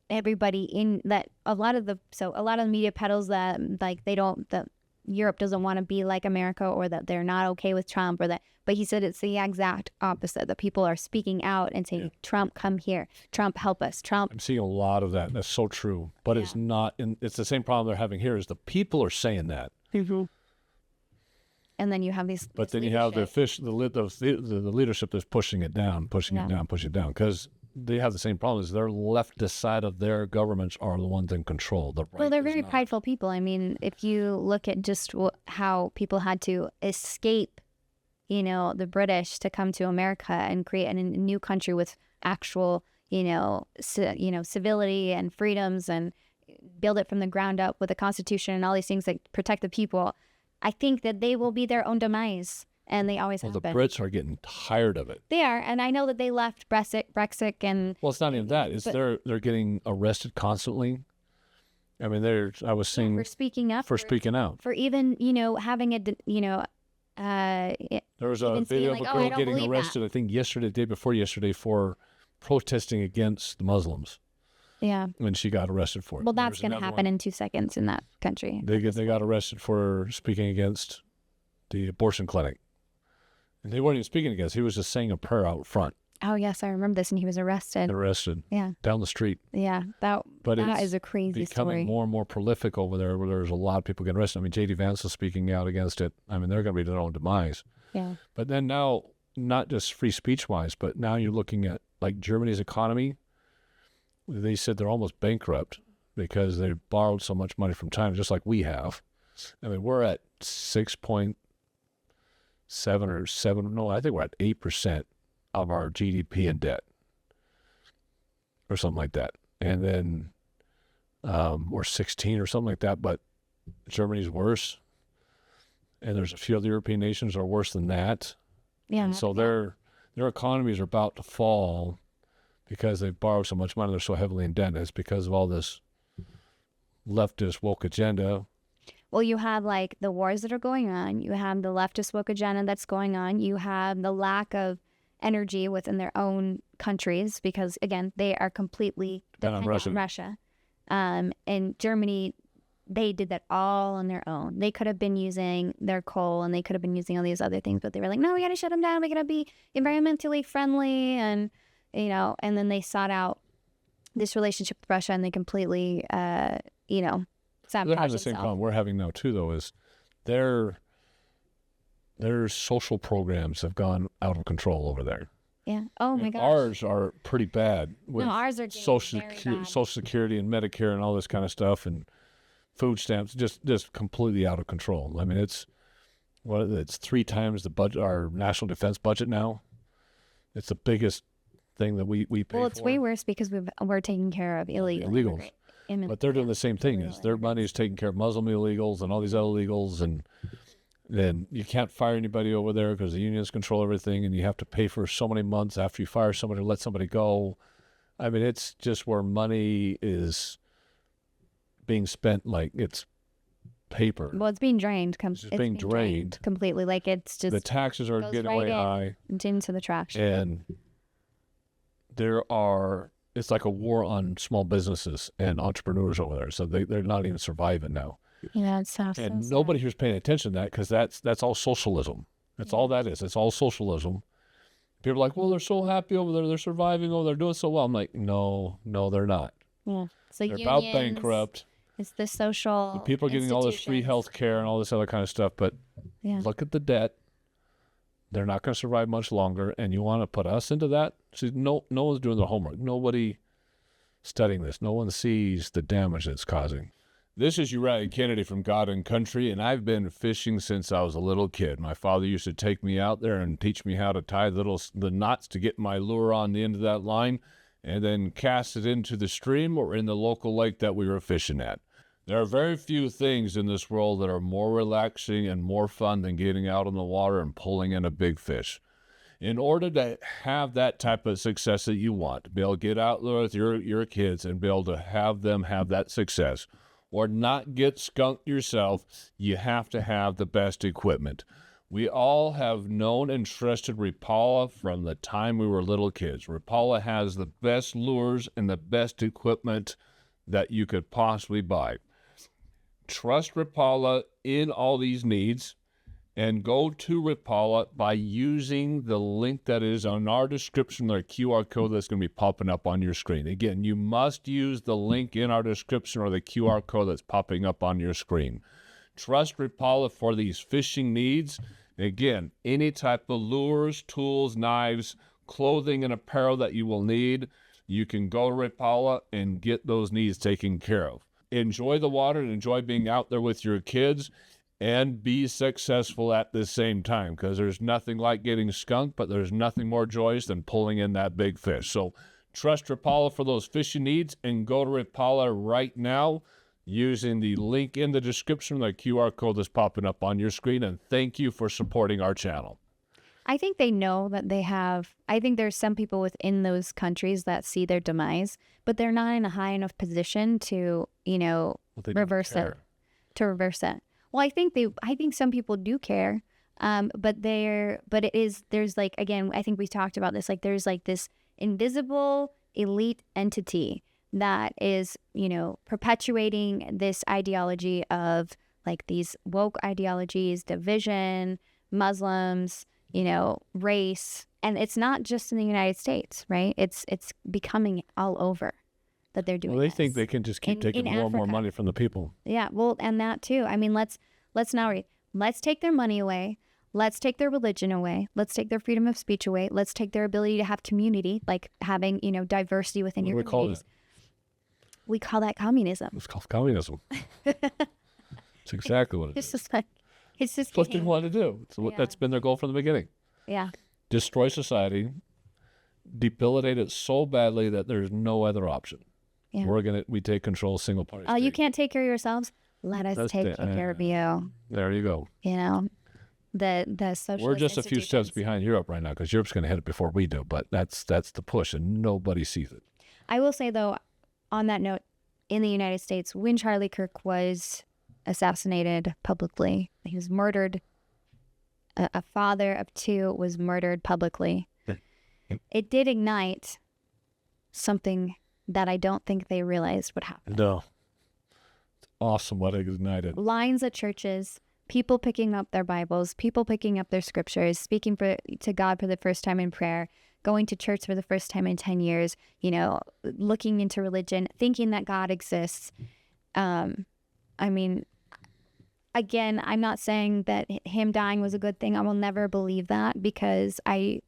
[SPEAKER 3] everybody a lot of the media peddles that like that Europe doesn't want to be like America, or that they're not okay with Trump, but he said it's the exact opposite, that people are speaking out and saying, Trump, come here, Trump, help us, Trump.
[SPEAKER 2] I'm seeing a lot of that. That's so true, but it's not, it's the same problem they're having here is the people are saying that.
[SPEAKER 3] And then you have these,
[SPEAKER 2] but then you have the leadership that's pushing it down, because they have the same problems. Their leftist side of their governments are the ones in control.
[SPEAKER 3] Well, they're very prideful people. I mean, if you look at just how people had to escape, the British to come to America and create a new country with actual, civility and freedoms, and build it from the ground up with a constitution and all these things that protect the people, I think that they will be their own demise. And they always have been.
[SPEAKER 2] The Brits are getting tired of it.
[SPEAKER 3] They are, and I know that they left Brexit, and
[SPEAKER 2] well, it's not even that. It's they're getting arrested constantly. I mean, I was seeing
[SPEAKER 3] for speaking up,
[SPEAKER 2] for speaking out,
[SPEAKER 3] for even having a
[SPEAKER 2] there was a video of a girl getting arrested. I think yesterday, the day before yesterday, for protesting against the Muslims.
[SPEAKER 3] Yeah.
[SPEAKER 2] When she got arrested for it.
[SPEAKER 3] Well, that's going to happen in 2 seconds in that country.
[SPEAKER 2] They got arrested for speaking against the abortion clinic. And they weren't even speaking against. He was just saying a prayer out front.
[SPEAKER 3] Oh, yes, I remember this. And he was arrested.
[SPEAKER 2] Yeah. Down the street.
[SPEAKER 3] Yeah. That is a crazy story.
[SPEAKER 2] Becoming more and more prolific over there, where there's a lot of people getting arrested. I mean, J.D. Vance is speaking out against it. I mean, they're going to be their own demise.
[SPEAKER 3] Yeah.
[SPEAKER 2] But then now, not just free speech-wise, but now you're looking at, like, Germany's economy. They said they're almost bankrupt because they borrowed so much money from China, just like we have. I mean, we're at 6.7 or 7, no, I think we're at 8% of our GDP in debt or something like that. And then or 16 or something like that, but Germany's worse. And there's a few other European nations that are worse than that.
[SPEAKER 3] Yeah.
[SPEAKER 2] And so their economies are about to fall because they've borrowed so much money. They're so heavily in debt. It's because of all this
[SPEAKER 1] leftist woke agenda.
[SPEAKER 3] Well, you have like the wars that are going on. You have the leftist woke agenda that's going on. You have the lack of energy within their own countries because, again, they are completely dependent on Russia. And Germany, they did that all on their own. They could have been using their coal and they could have been using all these other things, but they were like, no, we got to shut them down. We got to be environmentally friendly. And, you know, and then they sought out this relationship with Russia and they completely, you know,
[SPEAKER 1] they're having the same problem we're having now too, though, is their social programs have gone out of control over there.
[SPEAKER 3] Yeah. Oh my gosh.
[SPEAKER 1] Ours are pretty bad. With
[SPEAKER 3] ours are
[SPEAKER 1] Social Security and Medicare and all this kind of stuff and food stamps, just completely out of control. I mean, it's 3 times the budget, our national defense budget now. It's the biggest thing that we pay for.
[SPEAKER 3] Well, it's way worse because we're taking care of illegals.
[SPEAKER 1] But they're doing the same thing. Is their money is taking care of Muslim illegals and all these other illegals, and then you can't fire anybody over there because the unions control everything, and you have to pay for so many months after you fire somebody to let somebody go. I mean, it's just where money is being spent like it's paper.
[SPEAKER 3] Well, it's being drained.
[SPEAKER 1] It's being drained
[SPEAKER 3] completely. Like it's just
[SPEAKER 1] the taxes are getting way high
[SPEAKER 3] into the trash.
[SPEAKER 1] And it's like a war on small businesses and entrepreneurs over there. So they're not even surviving now.
[SPEAKER 3] Yeah, it's so
[SPEAKER 1] and nobody here's paying attention to that because that's all socialism. That's all that is. It's all socialism. People are like, well, they're so happy over there. They're surviving over there. They're doing so well. I'm like, no, they're not.
[SPEAKER 3] Yeah. So
[SPEAKER 1] they're about bankrupt.
[SPEAKER 3] It's the social
[SPEAKER 1] people are getting all this free health care and all this other kind of stuff. But look at the debt. They're not going to survive much longer. And you want to put us into that? See, no one's doing their homework. Nobody studying this. No one sees the damage it's causing. This is Uriah Kennedy from God and Country, and I've been fishing since I was a little kid. My father used to take me out there and teach me how to tie the knots to get my lure on the end of that line and then cast it into the stream or in the local lake that we were fishing at. There are very few things in this world that are more relaxing and more fun than getting out on the water and pulling in a big fish. In order to have that type of success that you want, to be able to get out there with your kids and be able to have them have that success, or not get skunked yourself, you have to have the best equipment. We all have known and trusted Rapala from the time we were little kids. Rapala has the best lures and the best equipment that you could possibly buy. Trust Rapala in all these needs and go to Rapala by using the link that is on our description, or QR code that's going to be popping up on your screen. Again, you must use the link in our description or the QR code that's popping up on your screen. Trust Rapala for these fishing needs. Again, any type of lures, tools, knives, clothing, and apparel that you will need, you can go to Rapala and get those needs taken care of. Enjoy the water and enjoy being out there with your kids and be successful at the same time, because there's nothing like getting skunked, but there's nothing more joyous than pulling in that big fish. So trust Rapala for those fishing needs and go to Rapala right now using the link in the description, the QR code that's popping up on your screen, and thank you for supporting our channel.
[SPEAKER 3] I think they know that they have, I think there's some people within those countries that see their demise, but they're not in a high enough position to, reverse it. Well, I think some people do care, but there's like, again, I think we talked about this, like there's like this invisible elite entity that is, perpetuating this ideology of like these woke ideologies, division, Muslims, race. And it's not just in the United States, right? It's becoming all over that they're doing.
[SPEAKER 1] Well, they think they can just keep taking more and more money from the people.
[SPEAKER 3] Yeah, well, and that too. I mean, let's take their money away. Let's take their religion away. Let's take their freedom of speech away. Let's take their ability to have community, like having, diversity within your communities. We call that communism.
[SPEAKER 1] It's called communism. It's exactly what it is.
[SPEAKER 3] It's just
[SPEAKER 1] what they want to do. That's been their goal from the beginning.
[SPEAKER 3] Yeah.
[SPEAKER 1] Destroy society, debilitate it so badly that there's no other option.
[SPEAKER 3] Yeah.
[SPEAKER 1] We take control of single party.
[SPEAKER 3] Oh, you can't take care of yourselves? Let us take care of you.
[SPEAKER 1] There you go.
[SPEAKER 3] The socialist
[SPEAKER 1] We're just a few steps behind Europe right now, because Europe's going to hit it before we do, but that's the push, and nobody sees it.
[SPEAKER 3] I will say, though, on that note, in the United States when Charlie Kirk was assassinated publicly. He was murdered. A father of two was murdered publicly. It did ignite something that I don't think they realized would happen.
[SPEAKER 2] No. It's awesome what it ignited.
[SPEAKER 3] Lines at churches, people picking up their Bibles, people picking up their scriptures, speaking to God for the first time in prayer, going to church for the first time in 10 years, looking into religion, thinking that God exists. Again, I'm not saying that him dying was a good thing. I will never believe that because a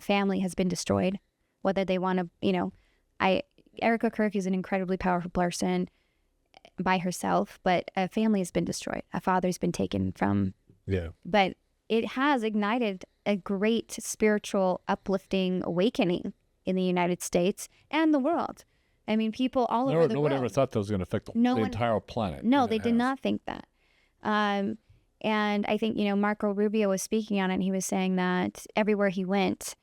[SPEAKER 3] family has been destroyed, whether they want to, Erika Kirk is an incredibly powerful person by herself, but a family has been destroyed. A father's been taken from.
[SPEAKER 2] Yeah.
[SPEAKER 3] But it has ignited a great spiritual uplifting awakening in the United States and the world. I mean, people all over the world.
[SPEAKER 2] No one ever thought that was going to affect the entire planet.
[SPEAKER 3] No, they did not think that. And I think, Marco Rubio was speaking on it, and he was saying that everywhere he went,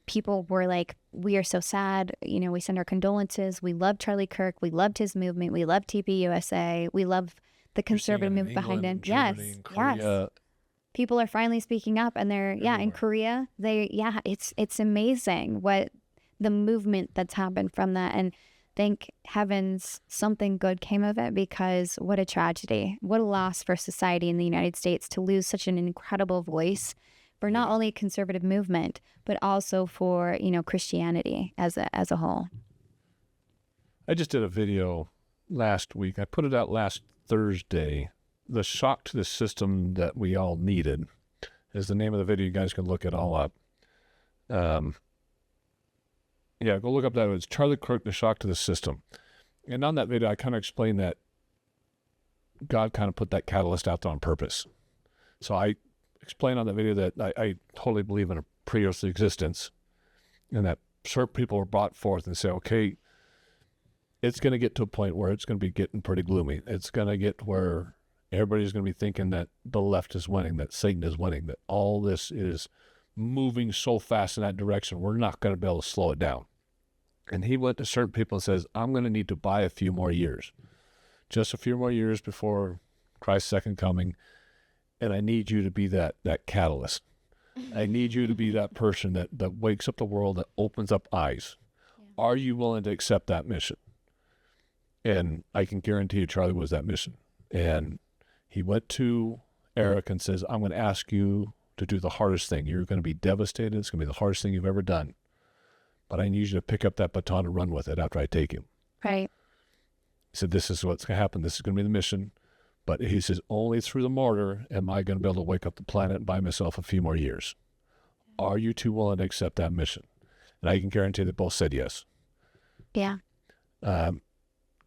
[SPEAKER 3] people were like, we are so sad. We send our condolences. We love Charlie Kirk. We loved his movement. We love TPUSA. We love the conservative movement behind him.
[SPEAKER 2] Germany,
[SPEAKER 3] Yes. People are finally speaking up, and they're, in Korea, it's amazing what the movement that's happened from that. And thank heavens something good came of it, because what a tragedy, what a loss for society in the United States to lose such an incredible voice for not only a conservative movement, but also for, Christianity as a whole.
[SPEAKER 2] I just did a video last week. I put it out last Thursday. The shock to the system that we all needed is the name of the video. You guys can look it all up. Go look up that. It's Charlie Kirk, the shock to the system. And on that video, I kind of explained that God kind of put that catalyst out there on purpose. So I explained on that video that I totally believe in a pre-earthly existence, and that certain people were brought forth and say, okay, it's going to get to a point where it's going to be getting pretty gloomy. It's going to get where everybody's going to be thinking that the left is winning, that Satan is winning, that all this is moving so fast in that direction, we're not going to be able to slow it down. And he went to certain people and says, I'm going to need to buy a few more years, just a few more years before Christ's second coming. And I need you to be that catalyst. I need you to be that person that wakes up the world, that opens up eyes. Yeah. Are you willing to accept that mission? And I can guarantee you Charlie was that mission. And he went to Eric and says, I'm going to ask you to do the hardest thing. You're going to be devastated. It's going to be the hardest thing you've ever done. But I need you to pick up that baton and run with it after I take you.
[SPEAKER 3] Right.
[SPEAKER 2] He said, this is what's going to happen. This is going to be the mission. But he says, only through the martyr am I going to be able to wake up the planet and buy myself a few more years. Are you two willing to accept that mission? And I can guarantee they both said yes.
[SPEAKER 3] Yeah.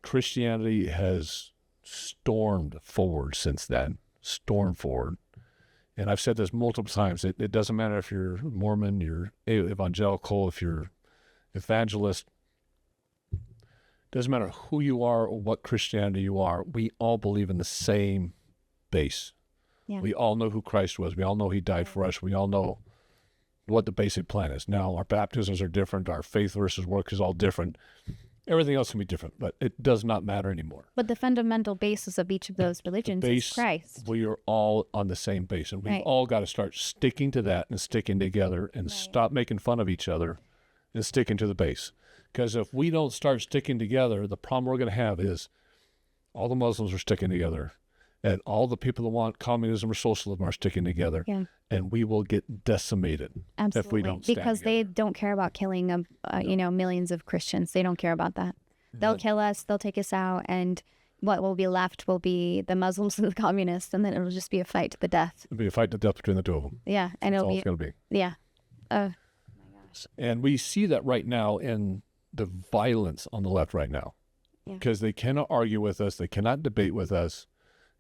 [SPEAKER 2] Christianity has stormed forward since then. Stormed forward. And I've said this multiple times. It doesn't matter if you're Mormon, you're evangelical, if you're evangelist. Doesn't matter who you are or what Christianity you are. We all believe in the same base. Yeah. We all know who Christ was. We all know he died for us. We all know what the basic plan is. Now, our baptisms are different. Our faith versus work is all different. Everything else can be different, but it does not matter anymore.
[SPEAKER 3] But the fundamental basis of each of those religions is Christ.
[SPEAKER 2] We are all on the same base, and we've all got to start sticking to that and sticking together and stop making fun of each other and sticking to the base. Because if we don't start sticking together, the problem we're going to have is all the Muslims are sticking together, and all the people that want communism or socialism are sticking together, and we will get decimated.
[SPEAKER 3] Absolutely.
[SPEAKER 2] If we don't stand
[SPEAKER 3] because
[SPEAKER 2] together.
[SPEAKER 3] They don't care about killing millions of Christians. They don't care about that. They'll kill us, they'll take us out, and what will be left will be the Muslims and the communists, and then it'll just be a fight to the death.
[SPEAKER 2] It'll be a fight to the death between the two of them.
[SPEAKER 3] Yeah, and
[SPEAKER 2] That's
[SPEAKER 3] it'll
[SPEAKER 2] all
[SPEAKER 3] be.
[SPEAKER 2] It's going to be.
[SPEAKER 3] Yeah. Oh my gosh.
[SPEAKER 2] And we see that right now in the violence on the left right now, because they cannot argue with us, they cannot debate with us,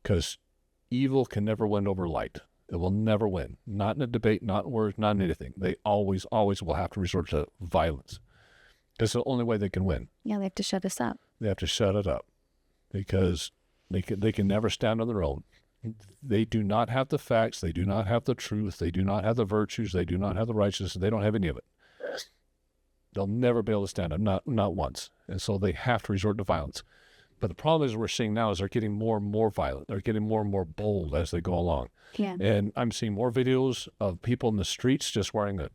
[SPEAKER 2] because evil can never win over light. It will never win. Not in a debate, not in words, not in anything. They always will have to resort to violence. That's the only way they can win.
[SPEAKER 3] Yeah, they have to shut us up.
[SPEAKER 2] They have to shut it up, because they can never stand on their own. They do not have the facts. They do not have the truth. They do not have the virtues. They do not have the righteousness. They don't have any of it. They'll never be able to stand up, not once. And so they have to resort to violence. But the problem is we're seeing now is they're getting more and more violent. They're getting more and more bold as they go along.
[SPEAKER 3] Yeah.
[SPEAKER 2] And I'm seeing more videos of people in the streets just wearing a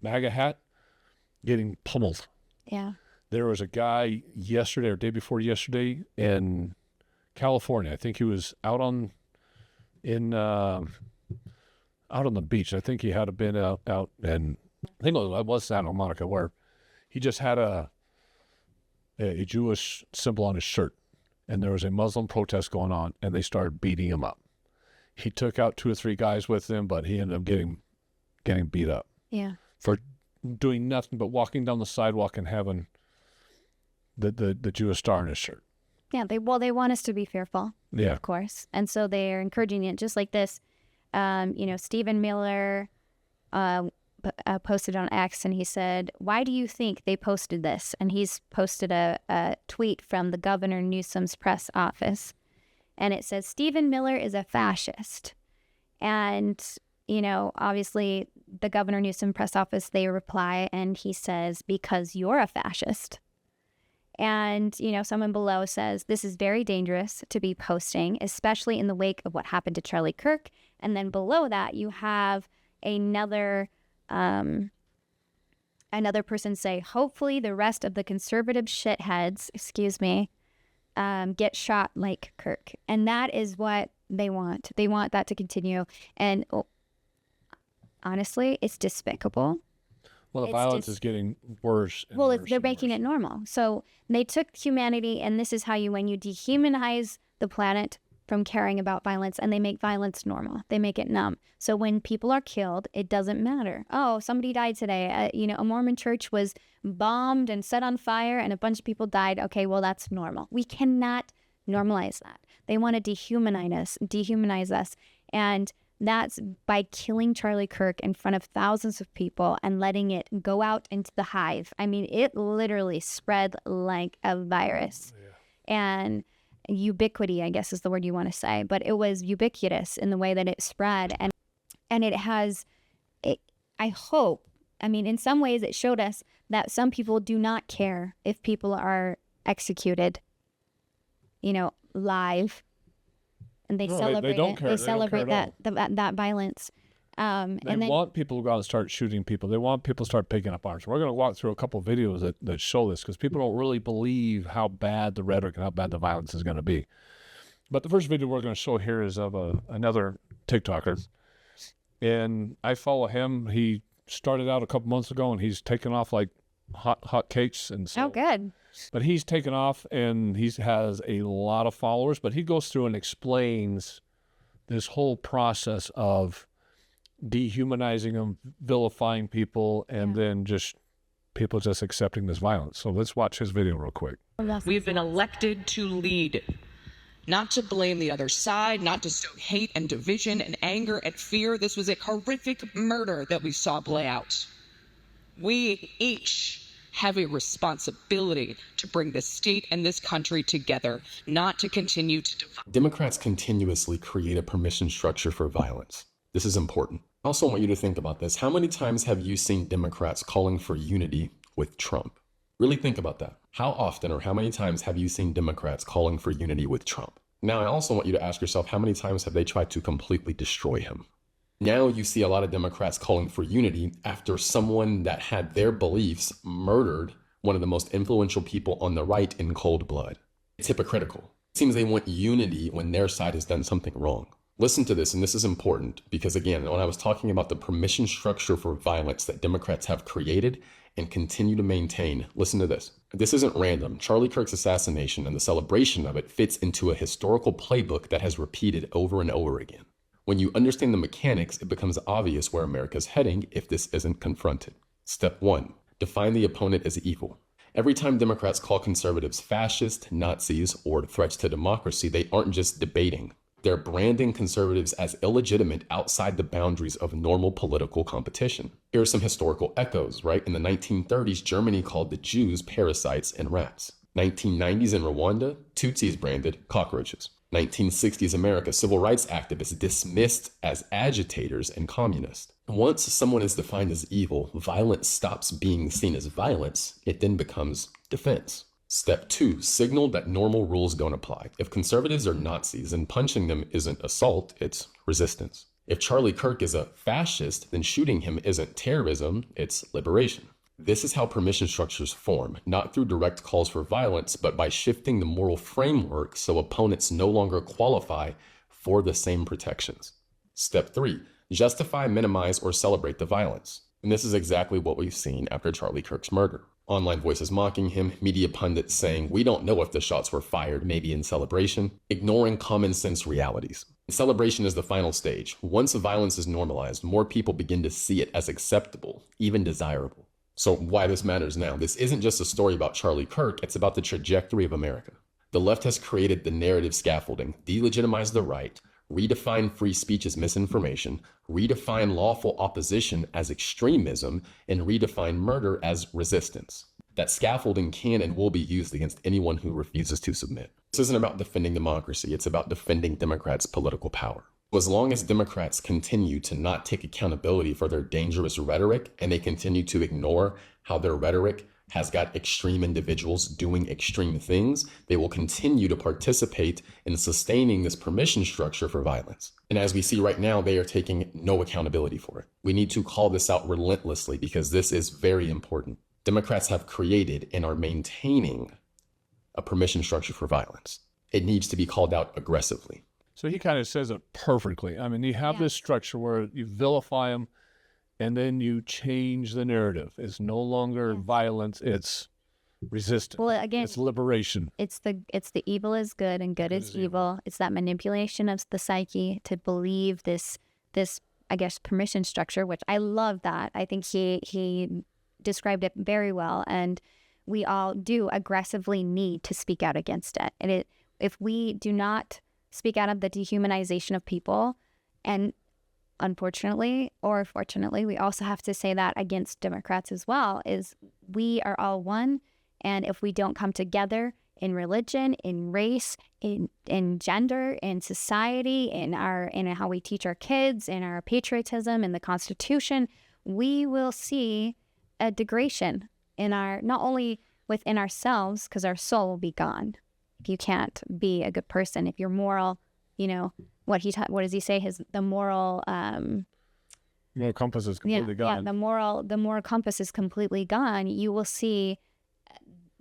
[SPEAKER 2] MAGA hat getting pummeled.
[SPEAKER 3] Yeah.
[SPEAKER 2] There was a guy yesterday or day before yesterday in California. I think he was out on the beach. I think he had been out and I think it was Santa Monica, where he just had a Jewish symbol on his shirt, and there was a Muslim protest going on, and they started beating him up. He took out 2 or 3 guys with him, but he ended up getting beat up.
[SPEAKER 3] Yeah.
[SPEAKER 2] For doing nothing but walking down the sidewalk and having the Jewish star on his shirt.
[SPEAKER 3] Yeah. They want us to be fearful.
[SPEAKER 2] Yeah.
[SPEAKER 3] Of course. And so they are encouraging it, just like this. Stephen Miller posted on X, and he said, "Why do you think they posted this?" And he's posted a tweet from the Governor Newsom's press office, and it says, "Stephen Miller is a fascist." And, obviously the Governor Newsom press office, they reply, and he says, "Because you're a fascist." And, someone below says, "This is very dangerous to be posting, especially in the wake of what happened to Charlie Kirk." And then below that, you have another person say, "Hopefully the rest of the conservative shitheads, get shot like Kirk." And that is what they want. They want that to continue. And honestly, it's despicable.
[SPEAKER 2] Well, the violence is getting worse.
[SPEAKER 3] They're making it normal. So they took humanity, and this is how when you dehumanize the planet from caring about violence, and they make violence normal. They make it numb. So when people are killed, it doesn't matter. Oh, somebody died today. A Mormon church was bombed and set on fire, and a bunch of people died. Okay, well, that's normal. We cannot normalize that. They want to dehumanize us. And that's by killing Charlie Kirk in front of thousands of people and letting it go out into the hive. I mean, it literally spread like a virus. Yeah. And ubiquity, I guess is the word you want to say, but it was ubiquitous in the way that it spread. And it has, I hope, in some ways it showed us that some people do not care if people are executed, live. And they celebrate it. They celebrate that violence.
[SPEAKER 2] They want people to go out and start shooting people. They want people to start picking up arms. We're going to walk through a couple of videos that show this, because people don't really believe how bad the rhetoric and how bad the violence is going to be. But the first video we're going to show here is of another TikToker. And I follow him. He started out a couple months ago, and he's taken off like hot cakes. And so,
[SPEAKER 3] oh, good.
[SPEAKER 2] But he's taken off, and he has a lot of followers. But he goes through and explains this whole process of dehumanizing them, vilifying people, and then people just accepting this violence. So let's watch his video real quick.
[SPEAKER 6] We've been elected to lead, not to blame the other side, not to stoke hate and division and anger and fear. This was a horrific murder that we saw play out. We each have a responsibility to bring this state and this country together, not to continue to divide.
[SPEAKER 7] Democrats continuously create a permission structure for violence. This is important. I also want you to think about this. How many times have you seen Democrats calling for unity with Trump? Really think about that. How often or how many times have you seen Democrats calling for unity with Trump? Now, I also want you to ask yourself, how many times have they tried to completely destroy him? Now you see a lot of Democrats calling for unity after someone that had their beliefs murdered one of the most influential people on the right in cold blood. It's hypocritical. It seems they want unity when their side has done something wrong. Listen to this, and this is important because, again, when I was talking about the permission structure for violence that Democrats have created and continue to maintain, listen to this. This isn't random. Charlie Kirk's assassination and the celebration of it fits into a historical playbook that has repeated over and over again. When you understand the mechanics, it becomes obvious where America's heading if this isn't confronted. Step 1, define the opponent as evil. Every time Democrats call conservatives fascist, Nazis, or threats to democracy, they aren't just debating. They're branding conservatives as illegitimate outside the boundaries of normal political competition. Here are some historical echoes, right? In the 1930s, Germany called the Jews parasites and rats. 1990s in Rwanda, Tutsis branded cockroaches. 1960s America, civil rights activists dismissed as agitators and communists. Once someone is defined as evil, violence stops being seen as violence. It then becomes defense. Step 2, signal that normal rules don't apply. If conservatives are Nazis, then punching them isn't assault, it's resistance. If Charlie Kirk is a fascist, then shooting him isn't terrorism, it's liberation. This is how permission structures form, not through direct calls for violence, but by shifting the moral framework so opponents no longer qualify for the same protections. Step 3, justify, minimize, or celebrate the violence. And this is exactly what we've seen after Charlie Kirk's murder. Online voices mocking him, media pundits saying, we don't know if the shots were fired, maybe in celebration, ignoring common sense realities. Celebration is the final stage. Once violence is normalized, more people begin to see it as acceptable, even desirable. So why this matters now? This isn't just a story about Charlie Kirk, it's about the trajectory of America. The left has created the narrative scaffolding, delegitimized the right, redefined free speech as misinformation, redefined lawful opposition as extremism, and redefined murder as resistance. That scaffolding can and will be used against anyone who refuses to submit. This isn't about defending democracy, it's about defending Democrats' political power. As long as Democrats continue to not take accountability for their dangerous rhetoric, and they continue to ignore how their rhetoric has got extreme individuals doing extreme things, they will continue to participate in sustaining this permission structure for violence. And as we see right now, they are taking no accountability for it. We need to call this out relentlessly because this is very important. Democrats have created and are maintaining a permission structure for violence. It needs to be called out aggressively.
[SPEAKER 2] So he kind of says it perfectly. I mean, you have this structure where you vilify them and then you change the narrative. It's no longer violence, it's resistance. Well, again, it's liberation.
[SPEAKER 3] It's the evil is good and good is evil. It's that manipulation of the psyche to believe this I guess permission structure, which I love that. I think he described it very well, and we all do aggressively need to speak out against it. And if we do not speak out of the dehumanization of people, and unfortunately or fortunately, we also have to say that against Democrats as well, is we are all one, and if we don't come together in religion, in race, in gender, in society, in how we teach our kids, in our patriotism, in the Constitution, we will see a degradation in our, not only within ourselves, because our soul will be gone. If you can't be a good person, if your moral, what does he say? The moral
[SPEAKER 2] compass is completely gone.
[SPEAKER 3] Yeah, the moral compass is completely gone. You will see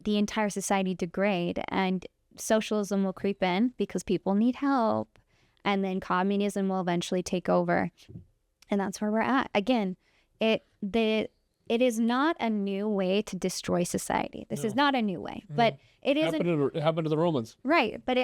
[SPEAKER 3] the entire society degrade, and socialism will creep in because people need help, and then communism will eventually take over, and that's where we're at. Again, it is not a new way to destroy society. This is not a new way, but it is.
[SPEAKER 2] It happened to the Romans.
[SPEAKER 3] Right, but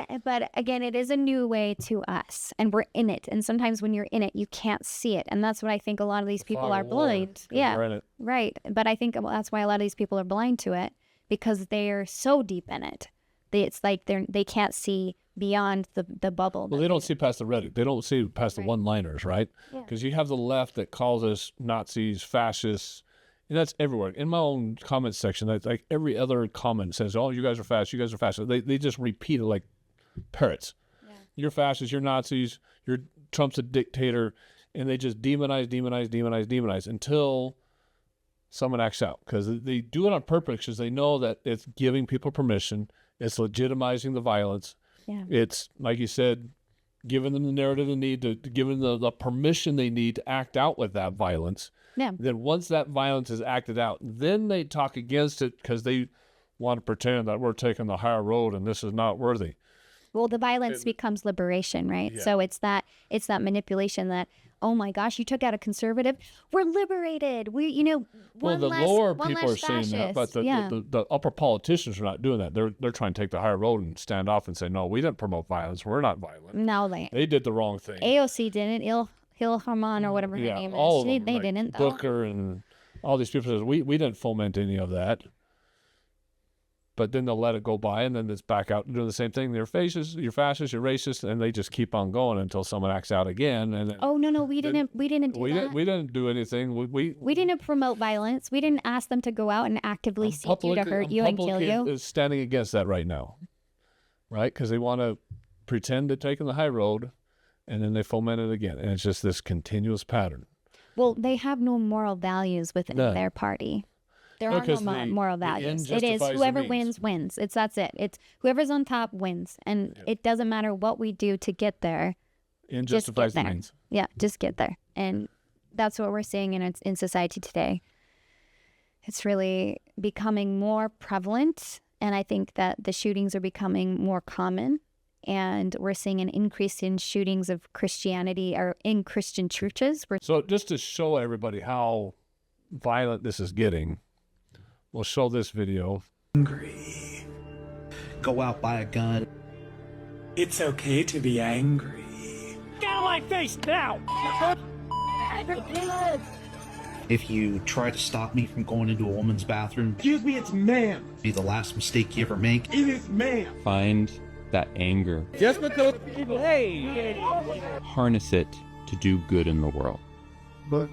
[SPEAKER 3] again, it is a new way to us, and we're in it. And sometimes when you're in it, you can't see it, and that's what I think a lot of these people are blind. Yeah, right. But I think that's why a lot of these people are blind to it, because they're so deep in it. It's like they can't see beyond the bubble.
[SPEAKER 2] Well, they don't see past the rhetoric. They don't see past the one-liners, right? Because you have the left that calls us Nazis, fascists. And that's everywhere. In my own comment section, that's like every other comment says, oh, you guys are fascists, you guys are fascists. They just repeat it like parrots. Yeah. You're fascists, you're Nazis, Trump's a dictator. And they just demonize until someone acts out. Because they do it on purpose because they know that it's giving people permission. It's legitimizing the violence. Yeah. It's, like you said, giving them the narrative they need, giving the permission they need to act out with that violence. Yeah. Then once that violence is acted out, then they talk against it because they want to pretend that we're taking the higher road and this is not worthy.
[SPEAKER 3] Well, the violence becomes liberation, right? Yeah. So it's that manipulation that, oh my gosh, you took out a conservative, we're liberated. The
[SPEAKER 2] lower people are saying that, but the upper politicians are not doing that. They're trying to take the higher road and stand off and say, no, we didn't promote violence. We're not violent.
[SPEAKER 3] No,
[SPEAKER 2] they did the wrong thing.
[SPEAKER 3] AOC didn't. Hil Harman or whatever her name is.
[SPEAKER 2] All of them,
[SPEAKER 3] they didn't. Though.
[SPEAKER 2] Booker and all these people says we didn't foment any of that. But then they'll let it go by, and then it's back out and doing the same thing. They're fascists, you're fascist, you're racist, and they just keep on going until someone acts out again. And then,
[SPEAKER 3] we didn't do that.
[SPEAKER 2] We didn't do anything.
[SPEAKER 3] We didn't promote violence. We didn't ask them to go out and actively seek you to hurt you and kill you.
[SPEAKER 2] Is standing against that right now, right? Because they want to pretend they're taking the high road, and then they foment it again. And it's just this continuous pattern.
[SPEAKER 3] Well, they have no moral values within their party. There are no moral values. It is whoever wins, wins. That's it. It's whoever's on top wins. And it doesn't matter what we do to get there.
[SPEAKER 2] End justifies the means.
[SPEAKER 3] Yeah, just get there. And that's what we're seeing in society today. It's really becoming more prevalent. And I think that the shootings are becoming more common. And we're seeing an increase in shootings of Christianity or in Christian churches.
[SPEAKER 2] So just to show everybody how violent this is getting, we'll show this video.
[SPEAKER 8] Angry. Go out, buy a gun. It's okay to be angry.
[SPEAKER 5] Get out of my face now!
[SPEAKER 8] If you try to stop me from going into a woman's bathroom,
[SPEAKER 5] Excuse me, it's ma'am.
[SPEAKER 8] be the last mistake you ever make.
[SPEAKER 5] It is ma'am.
[SPEAKER 9] Find that anger,
[SPEAKER 5] Just because people, hey!
[SPEAKER 9] harness it to do good in the world.
[SPEAKER 5] But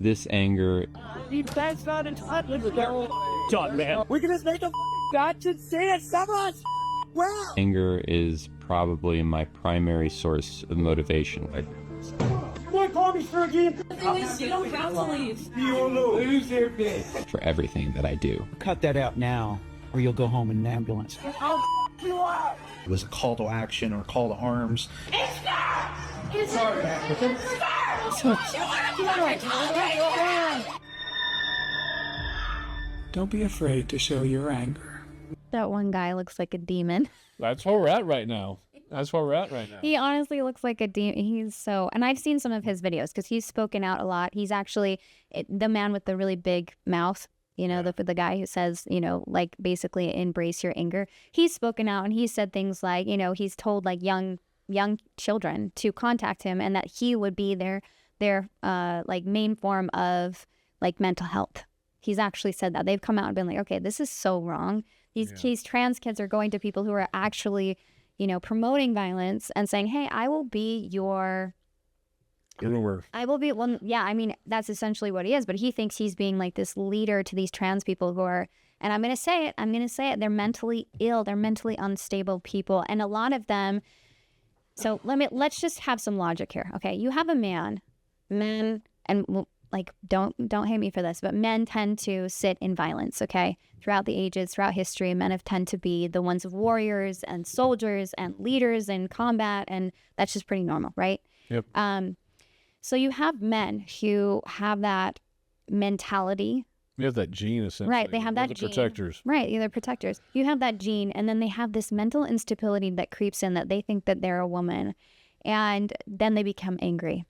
[SPEAKER 9] This anger
[SPEAKER 5] that's not entitled to their own John, man. We can just make a God to say it, stop us! Wow!
[SPEAKER 9] Anger is probably my primary source of motivation
[SPEAKER 5] Boy, call me sir again!
[SPEAKER 6] You don't have to leave.
[SPEAKER 5] You'll lose your bit.
[SPEAKER 9] for everything that I do.
[SPEAKER 10] Cut that out now, or you'll go home in an ambulance.
[SPEAKER 8] It was a call to action or a call to arms. Don't be afraid to show your anger.
[SPEAKER 3] That one guy looks like a demon.
[SPEAKER 2] That's where we're at right now.
[SPEAKER 3] He honestly looks like a demon. He's so, and I've seen some of his videos because he's spoken out a lot. He's actually the man with the really big mouth, the guy who says, like basically embrace your anger. He's spoken out and he said things like, he's told like young children to contact him and that he would be their like main form of like mental health. He's actually said that. They've come out and been like, okay, this is so wrong. These trans kids are going to people who are actually promoting violence and saying, hey, I will be your... I will be one. Yeah, I mean, that's essentially what he is. But he thinks he's being like this leader to these trans people who are, and I'm going to say it, they're mentally ill. They're mentally unstable people. And a lot of them, so let's just have some logic here. Okay, you have a men, and like, don't hate me for this, but men tend to sit in violence, okay? Throughout the ages, throughout history, men have tend to be the ones of warriors and soldiers and leaders in combat, and that's just pretty normal, right?
[SPEAKER 2] Yep.
[SPEAKER 3] So you have men who have that mentality.
[SPEAKER 2] We have that gene, essentially.
[SPEAKER 3] Right, they have that gene.
[SPEAKER 2] Protectors.
[SPEAKER 3] Right, they're protectors. You have that gene, and then they have this mental instability that creeps in that they think that they're a woman, and then they become angry.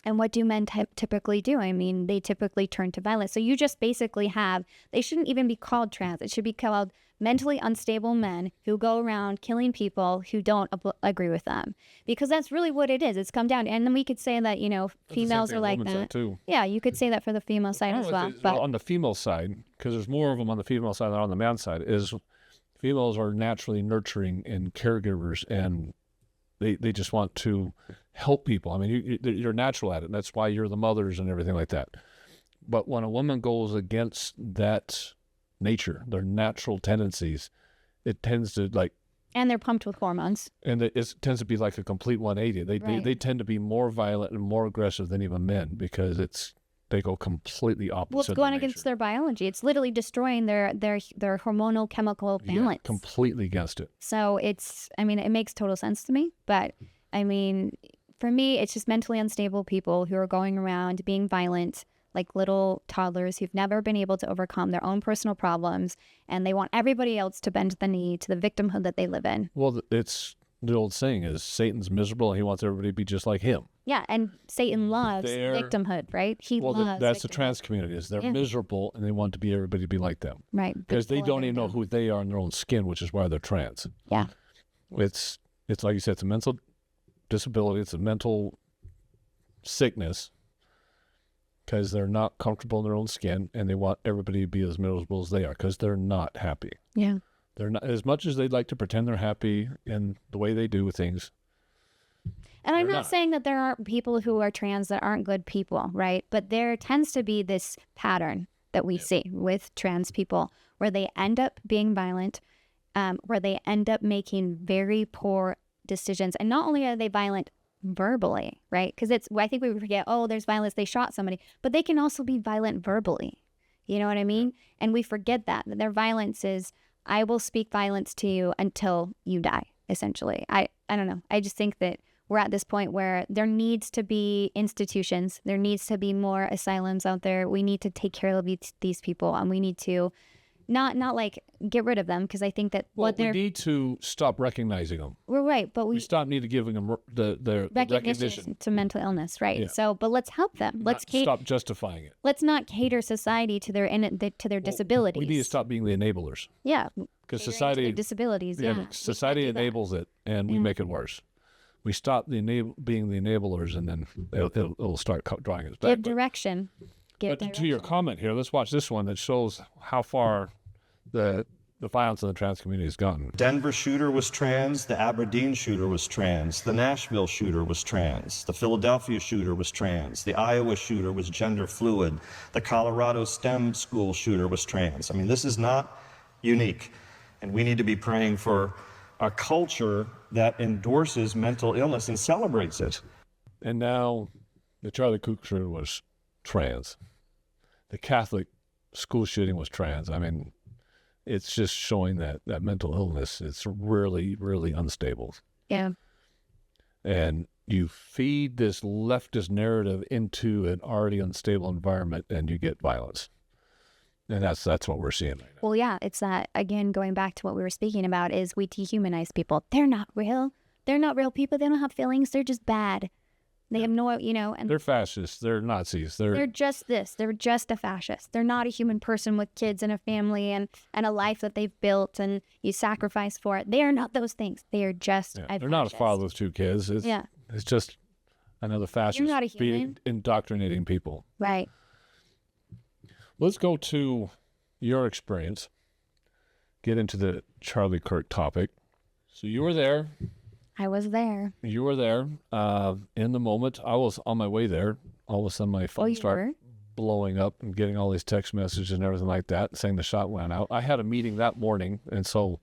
[SPEAKER 3] And what do men typically do? I mean, they typically turn to violence. So you just basically have, they shouldn't even be called trans. It should be called mentally unstable men who go around killing people who don't agree with them. Because that's really what it is. It's come down. And then we could say that, females are like that.
[SPEAKER 2] Too.
[SPEAKER 3] Yeah, you could say that for the female side as well. But
[SPEAKER 2] on the female side, because there's more of them on the female side than on the man side, is females are naturally nurturing and caregivers, and they just want to help people. I mean, you're natural at it. And that's why you're the mothers and everything like that. But when a woman goes against that nature, their natural tendencies, it tends to
[SPEAKER 3] and they're pumped with hormones.
[SPEAKER 2] And it tends to be like a complete 180. They tend to be more violent and more aggressive than even men because they go completely opposite.
[SPEAKER 3] Well, it's going against their biology. It's literally destroying their hormonal chemical balance.
[SPEAKER 2] Yeah, completely against it.
[SPEAKER 3] So it makes total sense to me. But I mean, for me, it's just mentally unstable people who are going around being violent like little toddlers who've never been able to overcome their own personal problems, and they want everybody else to bend the knee to the victimhood that they live in.
[SPEAKER 2] Well, it's the old saying is Satan's miserable and he wants everybody to be just like him.
[SPEAKER 3] Yeah, and Satan loves victimhood, right?
[SPEAKER 2] That's the trans community. Is they're miserable and they want everybody to be like them.
[SPEAKER 3] Right.
[SPEAKER 2] Because they don't even know who they are in their own skin, which is why they're trans.
[SPEAKER 3] Yeah.
[SPEAKER 2] It's like you said, it's a mental disability. It's a mental sickness because they're not comfortable in their own skin and they want everybody to be as miserable as they are because they're not happy.
[SPEAKER 3] Yeah.
[SPEAKER 2] They're not, as much as they'd like to pretend they're happy in the way they do things.
[SPEAKER 3] And I'm not saying that there aren't people who are trans that aren't good people, right? But there tends to be this pattern that we see with trans people, where they end up being violent, where they end up making very poor decisions. And not only are they violent verbally, right? Because I think we forget, oh, there's violence, they shot somebody, but they can also be violent verbally. You know what I mean? And we forget that their violence is, I will speak violence to you until you die, essentially. I don't know. I just think that we're at this point where there needs to be institutions. There needs to be more asylums out there. We need to take care of these people, and we need to not like get rid of them, because I think that
[SPEAKER 2] we need to stop recognizing them.
[SPEAKER 3] We're right, but we
[SPEAKER 2] stop need to giving them the recognition
[SPEAKER 3] to mental illness, right?
[SPEAKER 2] Yeah.
[SPEAKER 3] So, but let's help them. Let's
[SPEAKER 2] stop justifying it.
[SPEAKER 3] Let's not cater society to their disabilities.
[SPEAKER 2] We need to stop being the enablers.
[SPEAKER 3] Yeah,
[SPEAKER 2] because society
[SPEAKER 3] disabilities. Yeah,
[SPEAKER 2] society enables it, and we make it worse. We stop being the enablers, and then it'll start drawing us back.
[SPEAKER 3] Give direction.
[SPEAKER 2] To your comment here, let's watch this one that shows how far the violence in the trans community has gotten.
[SPEAKER 11] Denver shooter was trans, the Aberdeen shooter was trans, the Nashville shooter was trans, the Philadelphia shooter was trans, the Iowa shooter was gender fluid, the Colorado STEM school shooter was trans. I mean, this is not unique, and we need to be praying for a culture that endorses mental illness and celebrates it.
[SPEAKER 2] And now the Charlie Kirk shooter was trans. The Catholic school shooting was trans. I mean, it's just showing that mental illness is really, really unstable.
[SPEAKER 3] Yeah.
[SPEAKER 2] And you feed this leftist narrative into an already unstable environment, and you get violence. And that's what we're seeing right now.
[SPEAKER 3] Well, yeah, it's that, again, going back to what we were speaking about, is we dehumanize people. They're not real. They're not real people. They don't have feelings. They're just bad. They have no, and
[SPEAKER 2] they're fascists. They're Nazis.
[SPEAKER 3] They're just this. They're just a fascist. They're not a human person with kids and a family and a life that they've built and you sacrifice for it. They are not those things. They are just a
[SPEAKER 2] They're not a father with two kids. It's just another fascist.
[SPEAKER 3] You're not a human.
[SPEAKER 2] Indoctrinating people.
[SPEAKER 3] Right.
[SPEAKER 2] Let's go to your experience. Get into the Charlie Kirk topic. So you were there.
[SPEAKER 3] I was there.
[SPEAKER 2] You were there in the moment. I was on my way there. All of a sudden, my phone started blowing up and getting all these text messages and everything like that, saying the shot went out. I had a meeting that morning, and so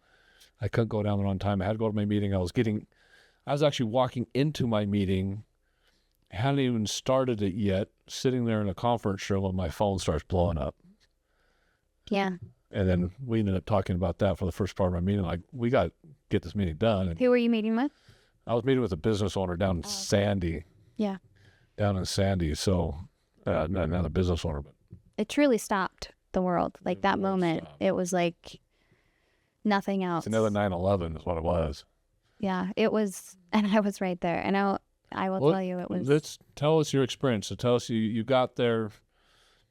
[SPEAKER 2] I couldn't go down there on time. I had to go to my meeting. I was actually walking into my meeting. I hadn't even started it yet, sitting there in a conference room when my phone starts blowing up.
[SPEAKER 3] Yeah.
[SPEAKER 2] And then we ended up talking about that for the first part of our meeting. Like, we got to get this meeting done. And
[SPEAKER 3] who were you meeting with?
[SPEAKER 2] I was meeting with a business owner down in Sandy.
[SPEAKER 3] Yeah.
[SPEAKER 2] Down in Sandy. So, not a business owner, but
[SPEAKER 3] it truly stopped the world. Like that moment, it was like nothing else.
[SPEAKER 2] It's another 9/11 is what it was.
[SPEAKER 3] Yeah, it was. And I was right there. And I will tell you, it was.
[SPEAKER 2] Let's tell us your experience. So tell us you got there,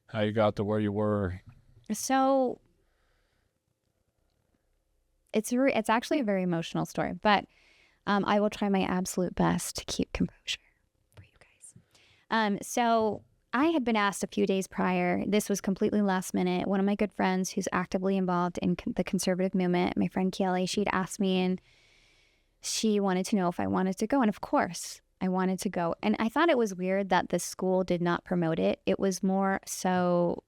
[SPEAKER 2] how you got to where you were.
[SPEAKER 3] So it's actually a very emotional story, but I will try my absolute best to keep composure for you guys. So I had been asked a few days prior. This was completely last minute. One of my good friends who's actively involved in the conservative movement, my friend Kelly, she'd asked me, and she wanted to know if I wanted to go. And of course, I wanted to go. And I thought it was weird that the school did not promote it. It was more so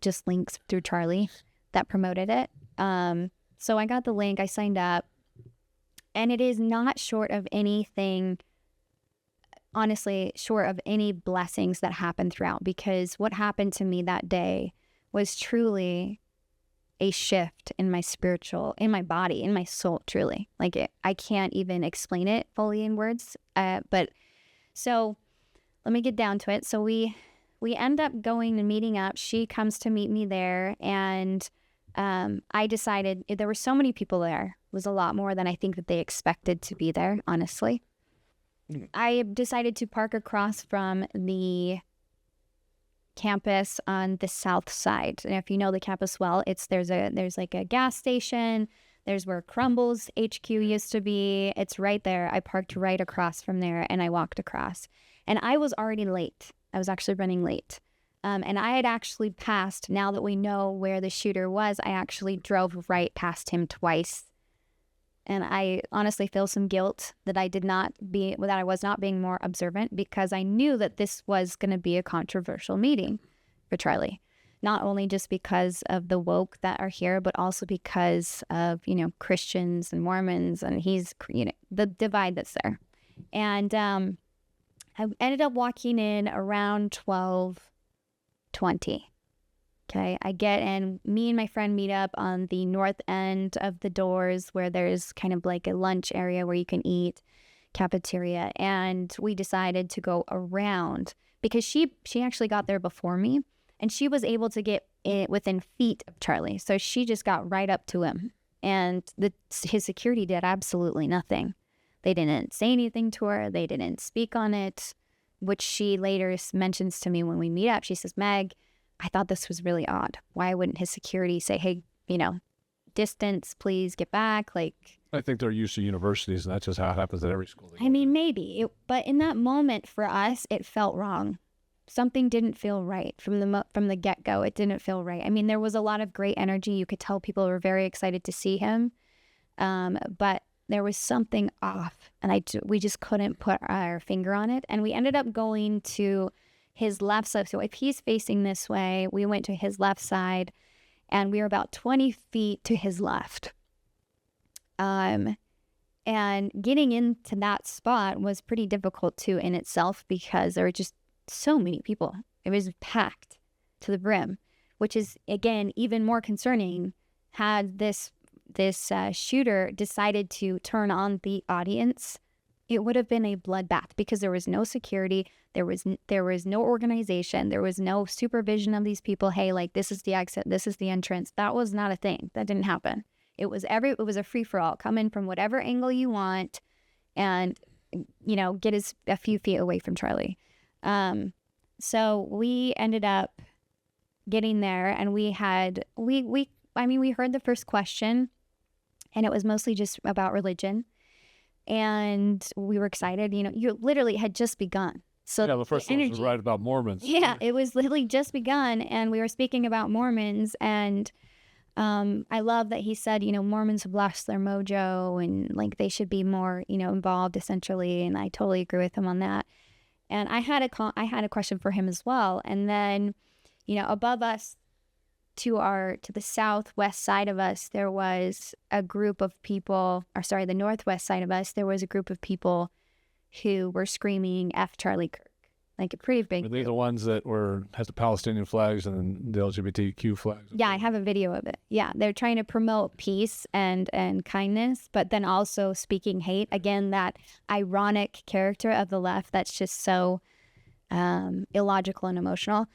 [SPEAKER 3] just links through Charlie that promoted it. So I got the link, I signed up, and it is not short of anything, honestly, short of any blessings that happened throughout, because what happened to me that day was truly a shift in my in my body, in my soul, truly. Like I can't even explain it fully in words. But so let me get down to it. So we end up going and meeting up. She comes to meet me there, and I decided there were so many people there. It was a lot more than I think that they expected to be there, honestly. I decided to park across from the campus on the south side. And if you know the campus well, there's like a gas station. There's where Crumbles HQ used to be. It's right there. I parked right across from there, and I walked across. And I was already late. I was actually running late. And I had actually passed, now that we know where the shooter was, I actually drove right past him twice. And I honestly feel some guilt that I was not being more observant, because I knew that this was going to be a controversial meeting for Charlie. not only just because of the woke that are here, but also because of, Christians and Mormons, and he's, the divide that's there. And I ended up walking in around 12:20. Okay, I get in, me and my friend meet up on the north end of the doors where there's kind of like a lunch area where you can eat, cafeteria. And we decided to go around because she actually got there before me, and she was able to get within feet of Charlie. So she just got right up to him, and his security did absolutely nothing. They didn't say anything to her. They didn't speak on it, which she later mentions to me when we meet up. She says, Meg, I thought this was really odd. Why wouldn't his security say, hey, distance, please get back? Like,
[SPEAKER 2] I think they're used to universities, and that's just how it happens at every school.
[SPEAKER 3] I mean, maybe. But in that moment, for us, it felt wrong. Something didn't feel right from the get-go. It didn't feel right. I mean, there was a lot of great energy. You could tell people were very excited to see him. But there was something off, and we just couldn't put our finger on it. And we ended up going to his left side. So if he's facing this way, we went to his left side, and we were about 20 feet to his left. And getting into that spot was pretty difficult too in itself, because there were just so many people. It was packed to the brim, which is, again, even more concerning. Had this shooter decided to turn on the audience, it would have been a bloodbath, because there was no security, there was no organization, there was no supervision of these people. Hey, like, this is the exit, this is the entrance. That was not a thing. That didn't happen. It was a free for all. Come in from whatever angle you want, and get a few feet away from Charlie. So we ended up getting there, and we heard the first question, and it was mostly just about religion. And we were excited. You literally had just begun. So
[SPEAKER 2] yeah, the first one was right about Mormons.
[SPEAKER 3] Yeah, it was literally just begun, and we were speaking about Mormons. And I love that he said, Mormons have lost their mojo, and like they should be more, involved, essentially. And I totally agree with him on that. And I had a question for him as well. And then, above us, to the southwest side of us, there was a group of people, the northwest side of us, there was a group of people who were screaming F Charlie Kirk, like a pretty big
[SPEAKER 2] Were they the ones that had the Palestinian flags and the LGBTQ flags?
[SPEAKER 3] Yeah, I have a video of it. Yeah, they're trying to promote peace and kindness, but then also speaking hate. Again, that ironic character of the left that's just so illogical and emotional.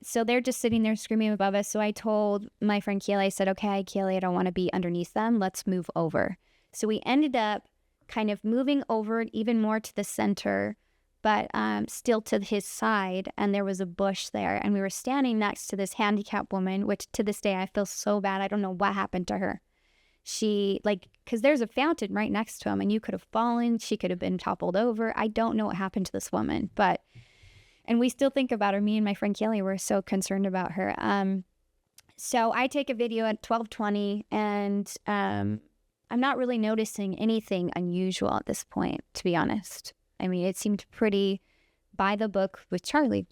[SPEAKER 3] So they're just sitting there screaming above us. So I told my friend Keely, I said, okay, Keely, I don't want to be underneath them. Let's move over. So we ended up kind of moving over even more to the center, but still to his side. And there was a bush there. And we were standing next to this handicapped woman, which to this day, I feel so bad. I don't know what happened to her. Because there's a fountain right next to him, and you could have fallen. She could have been toppled over. I don't know what happened to this woman, and we still think about her. Me and my friend Kelly were so concerned about her. So I take a video at 12:20, and I'm not really noticing anything unusual at this point, to be honest. I mean, it seemed pretty by the book with Charlie.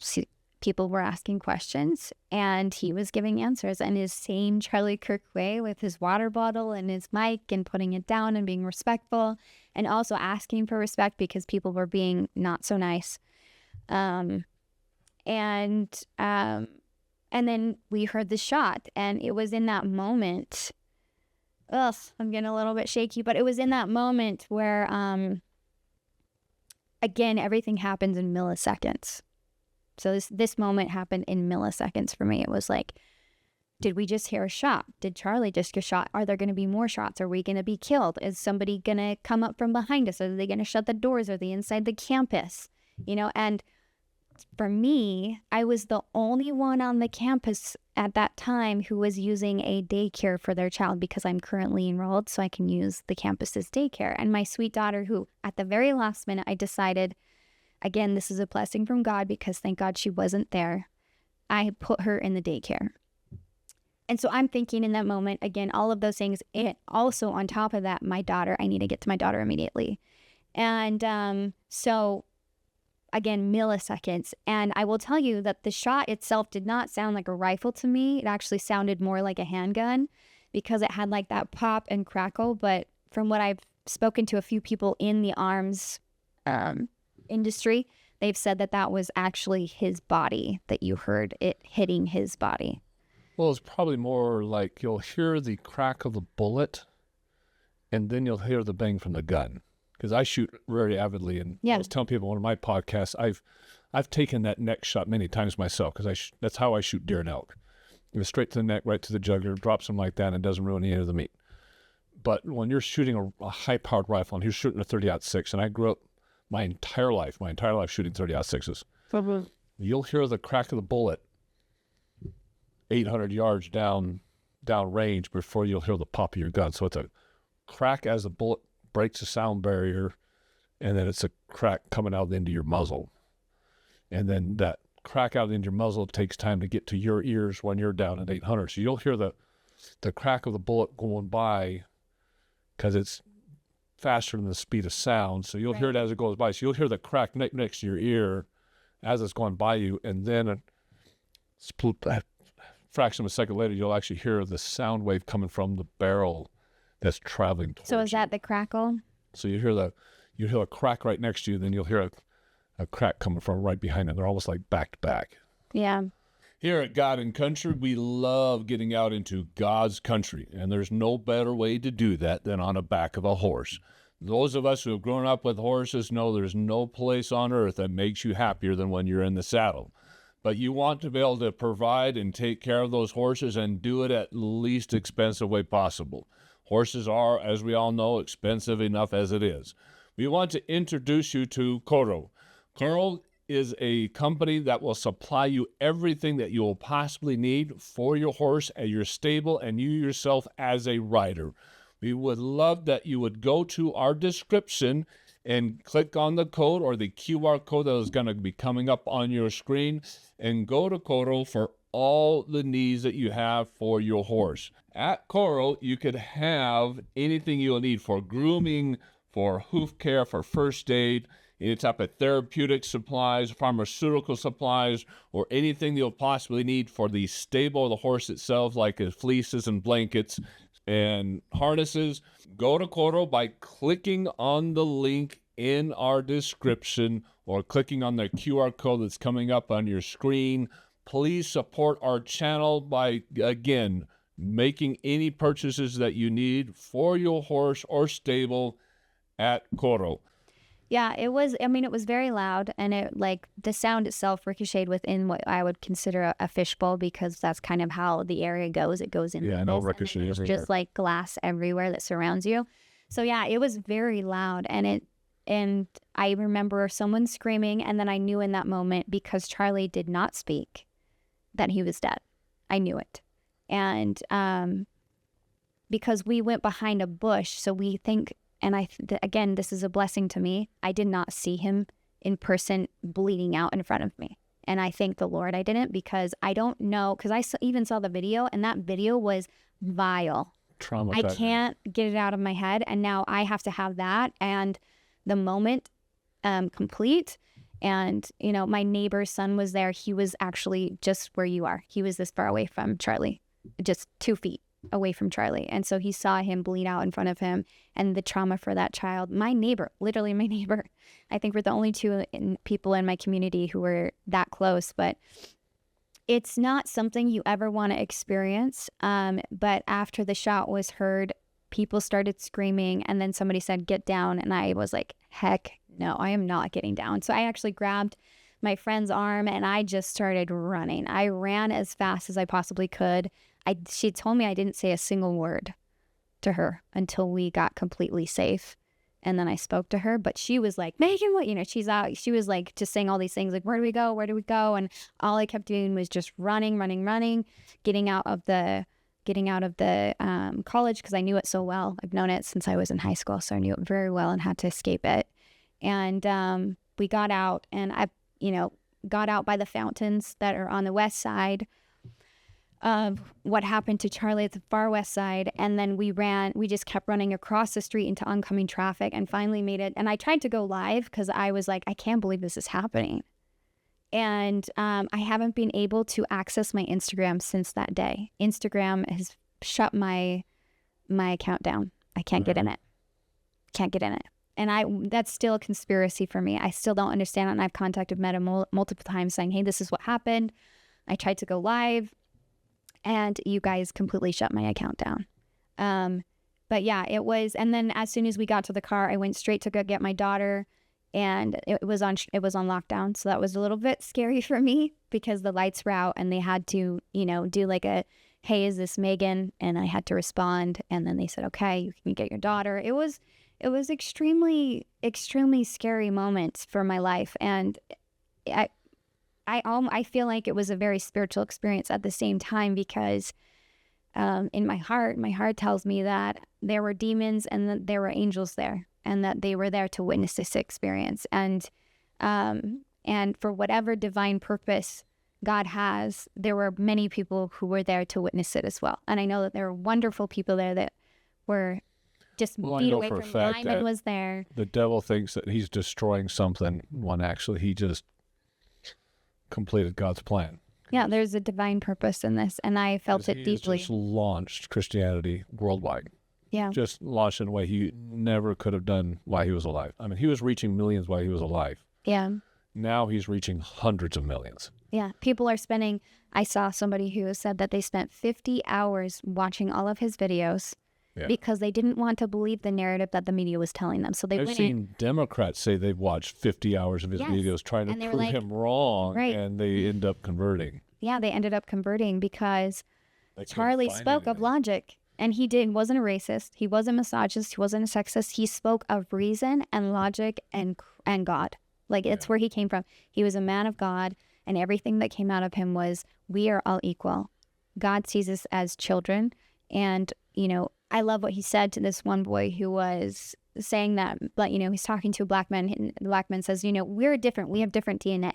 [SPEAKER 3] People were asking questions, and he was giving answers in his same Charlie Kirk way, with his water bottle and his mic, and putting it down and being respectful, and also asking for respect because people were being not so nice. And then we heard the shot, and it was in that moment. Ugh, I'm getting a little bit shaky, but it was in that moment where, again, everything happens in milliseconds. So this moment happened in milliseconds for me. It was like, did we just hear a shot? Did Charlie just get shot? Are there going to be more shots? Are we going to be killed? Is somebody going to come up from behind us? Are they going to shut the doors? Are they inside the campus? And for me, I was the only one on the campus at that time who was using a daycare for their child, because I'm currently enrolled, so I can use the campus's daycare. And my sweet daughter, who at the very last minute, I decided, again, this is a blessing from God, because thank God she wasn't there. I put her in the daycare. And so I'm thinking in that moment, again, all of those things. And also on top of that, my daughter, I need to get to my daughter immediately. And so again, milliseconds. And I will tell you that the shot itself did not sound like a rifle to me. It actually sounded more like a handgun because it had like that pop and crackle. But from what I've spoken to a few people in the arms industry, they've said that that was actually his body, that you heard it hitting his body.
[SPEAKER 2] Well, it's probably more like you'll hear the crack of the bullet and then you'll hear the bang from the gun. Because I shoot very avidly, and I was telling people on one of my podcasts, I've taken that neck shot many times myself because that's how I shoot deer and elk. It was straight to the neck, right to the jugular, drops them like that, and it doesn't ruin any of the meat. But when you're shooting a high-powered rifle, and you're shooting a 30-06, and I grew up my entire life shooting 30-06s, you'll hear the crack of the bullet 800 yards down range before you'll hear the pop of your gun. So it's a crack as the bullet breaks the sound barrier, and then it's a crack coming out into your muzzle. And then that crack out into your muzzle takes time to get to your ears when you're down at 800. So you'll hear the crack of the bullet going by because it's faster than the speed of sound. So you'll hear it as it goes by. So you'll hear the crack next to your ear as it's going by you, and then a fraction of a second later, you'll actually hear the sound wave coming from the barrel that's traveling towards
[SPEAKER 3] So is that the crackle?
[SPEAKER 2] So you hear a crack right next to you, then you'll hear a crack coming from right behind it. They're almost like back to back.
[SPEAKER 3] Yeah.
[SPEAKER 1] Here at God and Country, we love getting out into God's country, and there's no better way to do that than on the back of a horse. Those of us who have grown up with horses know there's no place on earth that makes you happier than when you're in the saddle. But you want to be able to provide and take care of those horses and do it at least expensive way possible. Horses are, as we all know, expensive enough as it is. We want to introduce you to Coro. Coro is a company that will supply you everything that you will possibly need for your horse and your stable and you yourself as a rider. We would love that you would go to our description and click on the code or the QR code that is going to be coming up on your screen and go to Coro for all the needs that you have for your horse. At Coro, you could have anything you'll need for grooming, for hoof care, for first aid, any type of therapeutic supplies, pharmaceutical supplies, or anything you'll possibly need for the stable of the horse itself, like fleeces and blankets and harnesses. Go to Coro by clicking on the link in our description or clicking on the QR code that's coming up on your screen. Please support our channel by, again, making any purchases that you need for your horse or stable at Coro.
[SPEAKER 3] Yeah, it was very loud, and it, like, the sound itself ricocheted within what I would consider a fishbowl, because that's kind of how the area goes. It goes in.
[SPEAKER 2] Yeah, I know, ricochet everywhere.
[SPEAKER 3] Just like glass everywhere that surrounds you. So yeah, it was very loud, and I remember someone screaming, and then I knew in that moment, because Charlie did not speak, that he was dead. I knew it. And because we went behind a bush, so we think, and again, this is a blessing to me, I did not see him in person bleeding out in front of me. And I thank the Lord I didn't, because I don't know, because I even saw the video, and that video was vile.
[SPEAKER 2] Traumatizing.
[SPEAKER 3] I can't get it out of my head, and now I have to have that and the moment complete. And, you know, my neighbor's son was there. He was actually just where you are. He was this far away from Charlie, just 2 feet away from Charlie. And so he saw him bleed out in front of him, and the trauma for that child. My neighbor, literally my neighbor, I think we're the only two people in my community who were that close, but it's not something you ever want to experience. But after the shot was heard, people started screaming, and then somebody said, "Get down." And I was like, heck no, I am not getting down. So I actually grabbed my friend's arm and I just started running. I ran as fast as I possibly could. She told me I didn't say a single word to her until we got completely safe. And then I spoke to her, but she was like, Megan, what? You know, she's out. She was like just saying all these things like, where do we go? Where do we go? And all I kept doing was just running, getting out of the college, because I knew it so well. I've known it since I was in high school, so I knew it very well and had to escape it. And we got out, and I got out by the fountains that are on the west side. of what happened to Charlie at the far west side. And then we just kept running across the street into oncoming traffic and finally made it. And I tried to go live because I was like, I can't believe this is happening. And I haven't been able to access my Instagram since that day. Instagram has shut my account down. I can't get in it. Can't get in it. And that's still a conspiracy for me. I still don't understand it. And I've contacted Meta multiple times saying, hey, this is what happened. I tried to go live and you guys completely shut my account down. But yeah, it was. And then as soon as we got to the car, I went straight to go get my daughter, and it was on lockdown. So that was a little bit scary for me because the lights were out and they had to, do like a, hey, is this Megan? And I had to respond. And then they said, okay, you can get your daughter. It was extremely, extremely scary moments for my life. And I feel like it was a very spiritual experience at the same time because in my heart tells me that there were demons and that there were angels there and that they were there to witness this experience. And for whatever divine purpose God has, there were many people who were there to witness it as well. And I know that there were wonderful people there that were just beat away from Lyman was there.
[SPEAKER 2] The devil thinks that he's destroying something when actually he just completed God's plan.
[SPEAKER 3] Yeah, there's a divine purpose in this, and I felt it deeply.
[SPEAKER 2] He just launched Christianity worldwide.
[SPEAKER 3] Yeah.
[SPEAKER 2] Just launched in a way he never could have done while he was alive. I mean, he was reaching millions while he was alive.
[SPEAKER 3] Yeah.
[SPEAKER 2] Now he's reaching hundreds of millions.
[SPEAKER 3] Yeah. People are spending, I saw somebody who said that they spent 50 hours watching all of his videos because they didn't want to believe the narrative that the media was telling them. So
[SPEAKER 2] I've seen Democrats say they've watched 50 hours of his videos trying to prove him wrong, and they end up converting.
[SPEAKER 3] Yeah, they ended up converting because Charlie spoke of logic, and he wasn't a racist, he wasn't a misogynist, he wasn't a sexist. He spoke of reason and logic and God. Like, it's where he came from. He was a man of God, and everything that came out of him was, we are all equal. God sees us as children, and, I love what he said to this one boy who was saying that, but, he's talking to a black man, and the black man says, we're different. We have different DNA.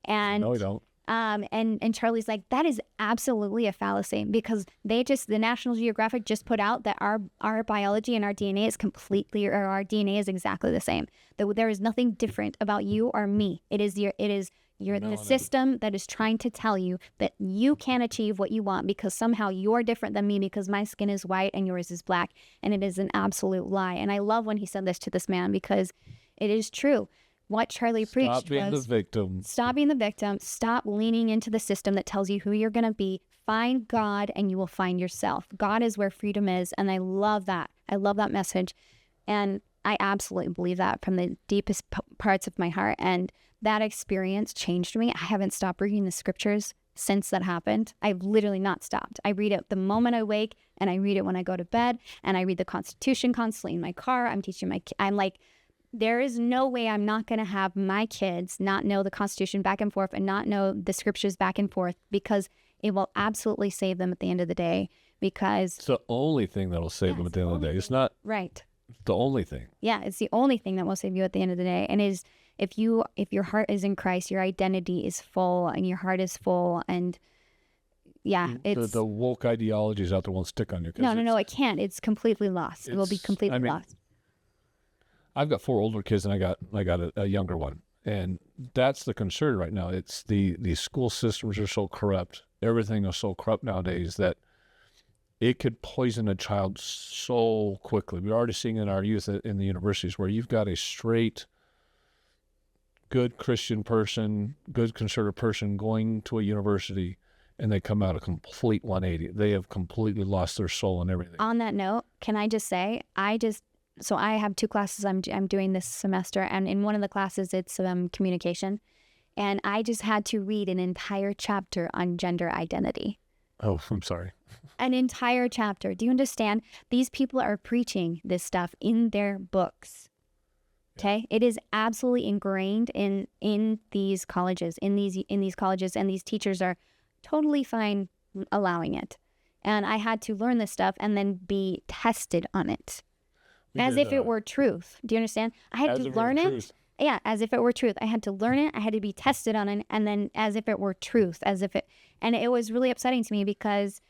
[SPEAKER 3] And
[SPEAKER 2] no, we don't.
[SPEAKER 3] And Charlie's like, that is absolutely a fallacy because the National Geographic just put out that our biology and our DNA is our DNA is exactly the same. That there is nothing different about you or me. It is the system that is trying to tell you that you can't achieve what you want because somehow you're different than me because my skin is white and yours is black. And it is an absolute lie. And I love when he said this to this man because it is true. What Charlie preached was,
[SPEAKER 2] stop being the victim.
[SPEAKER 3] Stop being the victim. Stop leaning into the system that tells you who you're going to be. Find God and you will find yourself. God is where freedom is. And I love that. I love that message. And I absolutely believe that from the deepest parts of my heart. And that experience changed me. I haven't stopped reading the scriptures since that happened. I've literally not stopped. I read it the moment I wake and I read it when I go to bed. And I read the Constitution constantly in my car. I'm teaching I'm like, there is no way I'm not going to have my kids not know the Constitution back and forth and not know the scriptures back and forth because it will absolutely save them at the end of the day because
[SPEAKER 2] it's the only thing that will save them at the end of the day. It's not the only thing.
[SPEAKER 3] Yeah, it's the only thing that will save you at the end of the day. And if your heart is in Christ, your identity is full and your heart is full and it's
[SPEAKER 2] the woke ideologies out there won't stick on you.
[SPEAKER 3] No, it can't. It's completely lost. It will be completely lost.
[SPEAKER 2] I've got 4 older kids and I got a younger one. And that's the concern right now. It's the school systems are so corrupt. Everything is so corrupt nowadays that it could poison a child so quickly. We're already seeing in our youth in the universities where you've got a straight, good Christian person, good conservative person going to a university and they come out a complete 180. They have completely lost their soul and everything.
[SPEAKER 3] On that note, can I just say, so I have 2 classes I'm doing this semester, and in one of the classes it's communication, and I just had to read an entire chapter on gender identity.
[SPEAKER 2] Oh, I'm sorry.
[SPEAKER 3] An entire chapter. Do you understand? These people are preaching this stuff in their books. Okay, it is absolutely ingrained in these colleges, in these colleges, and these teachers are totally fine allowing it. And I had to learn this stuff and then be tested on it. As if it were truth. Do you understand? I had to learn it. Yeah, as if it were truth. I had to learn it. I had to be tested on it, and then as if it were truth, and it was really upsetting to me because,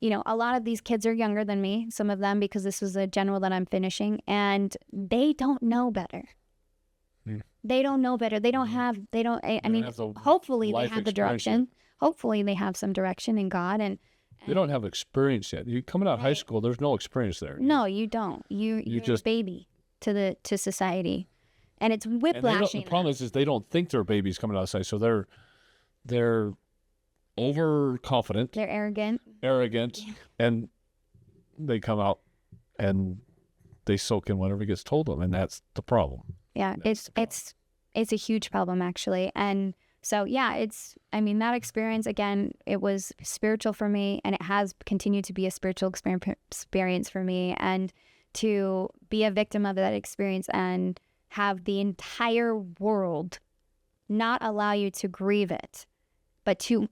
[SPEAKER 3] you know, a lot of these kids are younger than me, some of them, because this was a general that I'm finishing, and they don't know better. They don't know better. They don't have, I mean, hopefully they have the direction. Hopefully they have some direction in God, and
[SPEAKER 2] they don't have experience yet. You coming out of high school, there's no experience there.
[SPEAKER 3] No, you don't. You're just a baby to society. And it's whiplashing.
[SPEAKER 2] The problem is they don't think they're babies coming outside, so they're overconfident.
[SPEAKER 3] They're arrogant,
[SPEAKER 2] and they come out and they soak in whatever gets told them, and that's the problem.
[SPEAKER 3] Yeah, it's a huge problem actually, and so yeah, that experience again, it was spiritual for me, and it has continued to be a spiritual experience for me, and to be a victim of that experience and have the entire world not allow you to grieve it, but to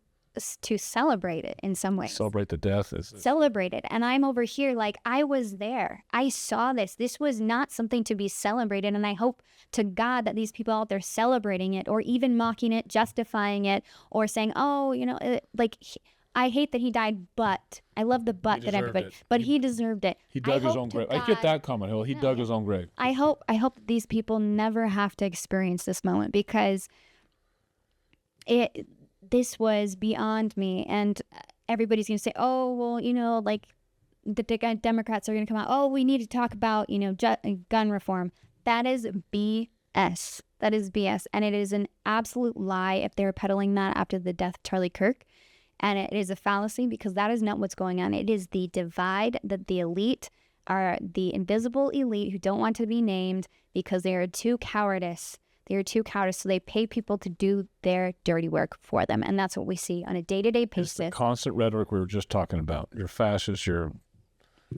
[SPEAKER 3] celebrate it in some ways.
[SPEAKER 2] Celebrate the death.
[SPEAKER 3] Celebrate it. And I'm over here like, I was there. I saw this. This was not something to be celebrated. And I hope to God that these people out there celebrating it, or even mocking it, justifying it, or saying, oh, you know, I hate that he died, but I love the but that everybody, but he deserved it.
[SPEAKER 2] He dug his own grave. I get that comment. He dug his own grave.
[SPEAKER 3] I hope that these people never have to experience this moment, because this was beyond me. And everybody's going to say, oh, well, you know, like the Democrats are going to come out. Oh, we need to talk about, you know, gun reform. That is BS. That is BS. And it is an absolute lie if they're peddling that after the death of Charlie Kirk. And it is a fallacy, because that is not what's going on. It is the divide that the elite are, the invisible elite who don't want to be named because they are too cowardice. They are too cowardice, so they pay people to do their dirty work for them. And that's what we see on a day-to-day basis.
[SPEAKER 2] It's the constant rhetoric we were just talking about. You're fascist, you're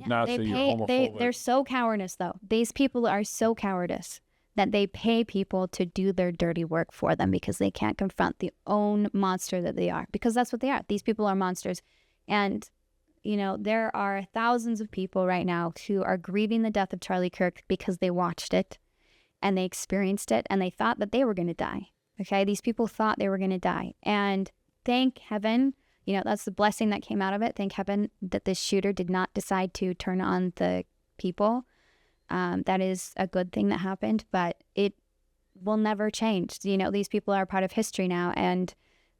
[SPEAKER 2] Nazi, you're homophobic.
[SPEAKER 3] They're so cowardice, though. These people are so cowardice that they pay people to do their dirty work for them because they can't confront the own monster that they are. Because that's what they are. These people are monsters. And, you know, there are thousands of people right now who are grieving the death of Charlie Kirk because they watched it and they experienced it and they thought that they were going to die. Okay? These people thought they were going to die. And thank heaven, you know, that's the blessing that came out of it. Thank heaven that this shooter did not decide to turn on the people. That is a good thing that happened, but it will never change. You know, these people are part of history now, and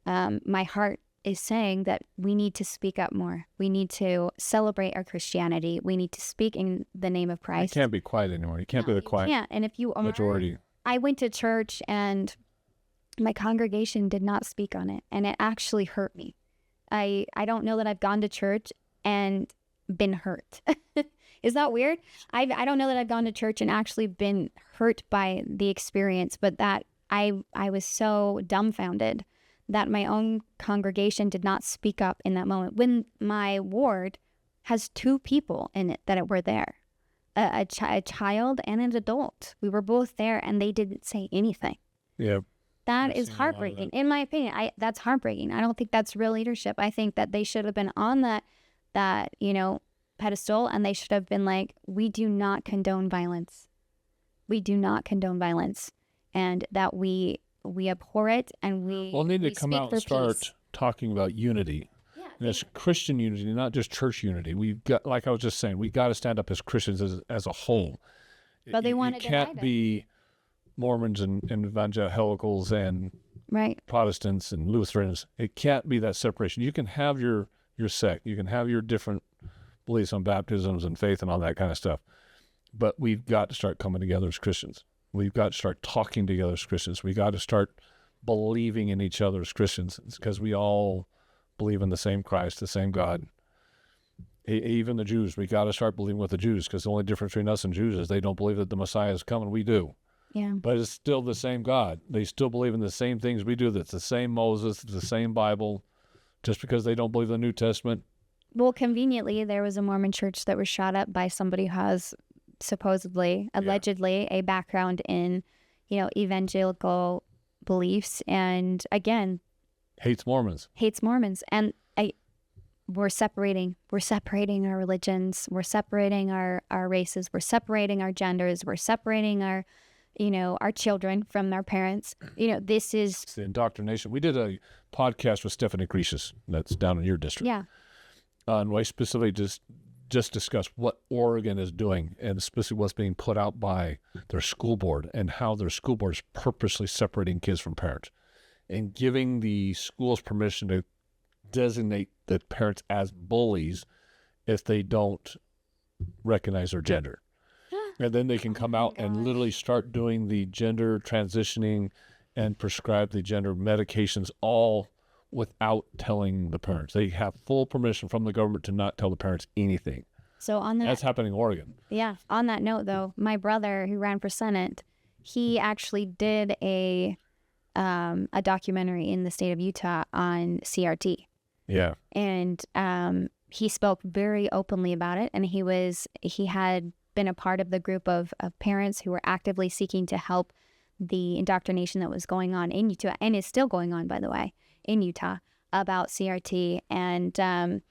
[SPEAKER 3] my heart is saying that we need to speak up more. We need to celebrate our Christianity. We need to speak in the name of Christ.
[SPEAKER 2] You can't be quiet anymore. You can't be the quiet
[SPEAKER 3] majority. And if you are,
[SPEAKER 2] majority.
[SPEAKER 3] I went to church and my congregation did not speak on it, and it actually hurt me. I don't know that I've gone to church and been hurt. Is that weird? I don't know that I've gone to church and actually been hurt by the experience, but that I was so dumbfounded that my own congregation did not speak up in that moment. When my ward has 2 people in it that were there, a child and an adult. We were both there and they didn't say anything.
[SPEAKER 2] Yeah.
[SPEAKER 3] That is heartbreaking. In my opinion, that's heartbreaking. I don't think that's real leadership. I think that they should have been on that, you know, pedestal, and they should have been like, we do not condone violence. We do not condone violence, and that we abhor it, and we
[SPEAKER 2] need to come out and start talking about unity.
[SPEAKER 3] Yeah,
[SPEAKER 2] and it's Christian unity, not just church unity. We've got, like I was just saying, we got to stand up as Christians as a whole.
[SPEAKER 3] But they want to divide
[SPEAKER 2] can't be Mormons and evangelicals and Protestants and Lutherans. It can't be that separation. You can have your sect. You can have your different beliefs on baptisms and faith and all that kind of stuff. But we've got to start coming together as Christians. We've got to start talking together as Christians. We got to start believing in each other as Christians. It's because we all believe in the same Christ, the same God. Even the Jews, we got to start believing with the Jews, because the only difference between us and Jews is they don't believe that the Messiah is coming. We do.
[SPEAKER 3] Yeah.
[SPEAKER 2] But it's still the same God. They still believe in the same things we do. That's the same Moses, it's the same Bible. Just because they don't believe the New Testament.
[SPEAKER 3] Well, conveniently, there was a Mormon church that was shot up by somebody who has supposedly, allegedly, a background in, you know, evangelical beliefs, and again,
[SPEAKER 2] hates Mormons.
[SPEAKER 3] And we're separating our religions, we're separating our races, we're separating our genders, we're separating our our children from our parents. This is
[SPEAKER 2] It's the indoctrination. We did a podcast with Stephanie Grecius, that's down in your district.
[SPEAKER 3] yeah.
[SPEAKER 2] And we specifically just discussed what Oregon is doing, and specifically what's being put out by their school board, and how their school board is purposely separating kids from parents and giving the schools permission to designate the parents as bullies if they don't recognize their gender. And then they can come out and literally start doing the gender transitioning and prescribe the gender medications all without telling the parents. They have full permission from the government to not tell the parents anything.
[SPEAKER 3] So on that,
[SPEAKER 2] That's happening in Oregon.
[SPEAKER 3] yeah. On that note, though, my brother who ran for Senate, he actually did a documentary in the state of Utah on CRT.
[SPEAKER 2] Yeah.
[SPEAKER 3] And he spoke very openly about it, and he had been a part of the group of parents who were actively seeking to help the indoctrination that was going on in Utah, and is still going on, by the way, in Utah, about CRT. And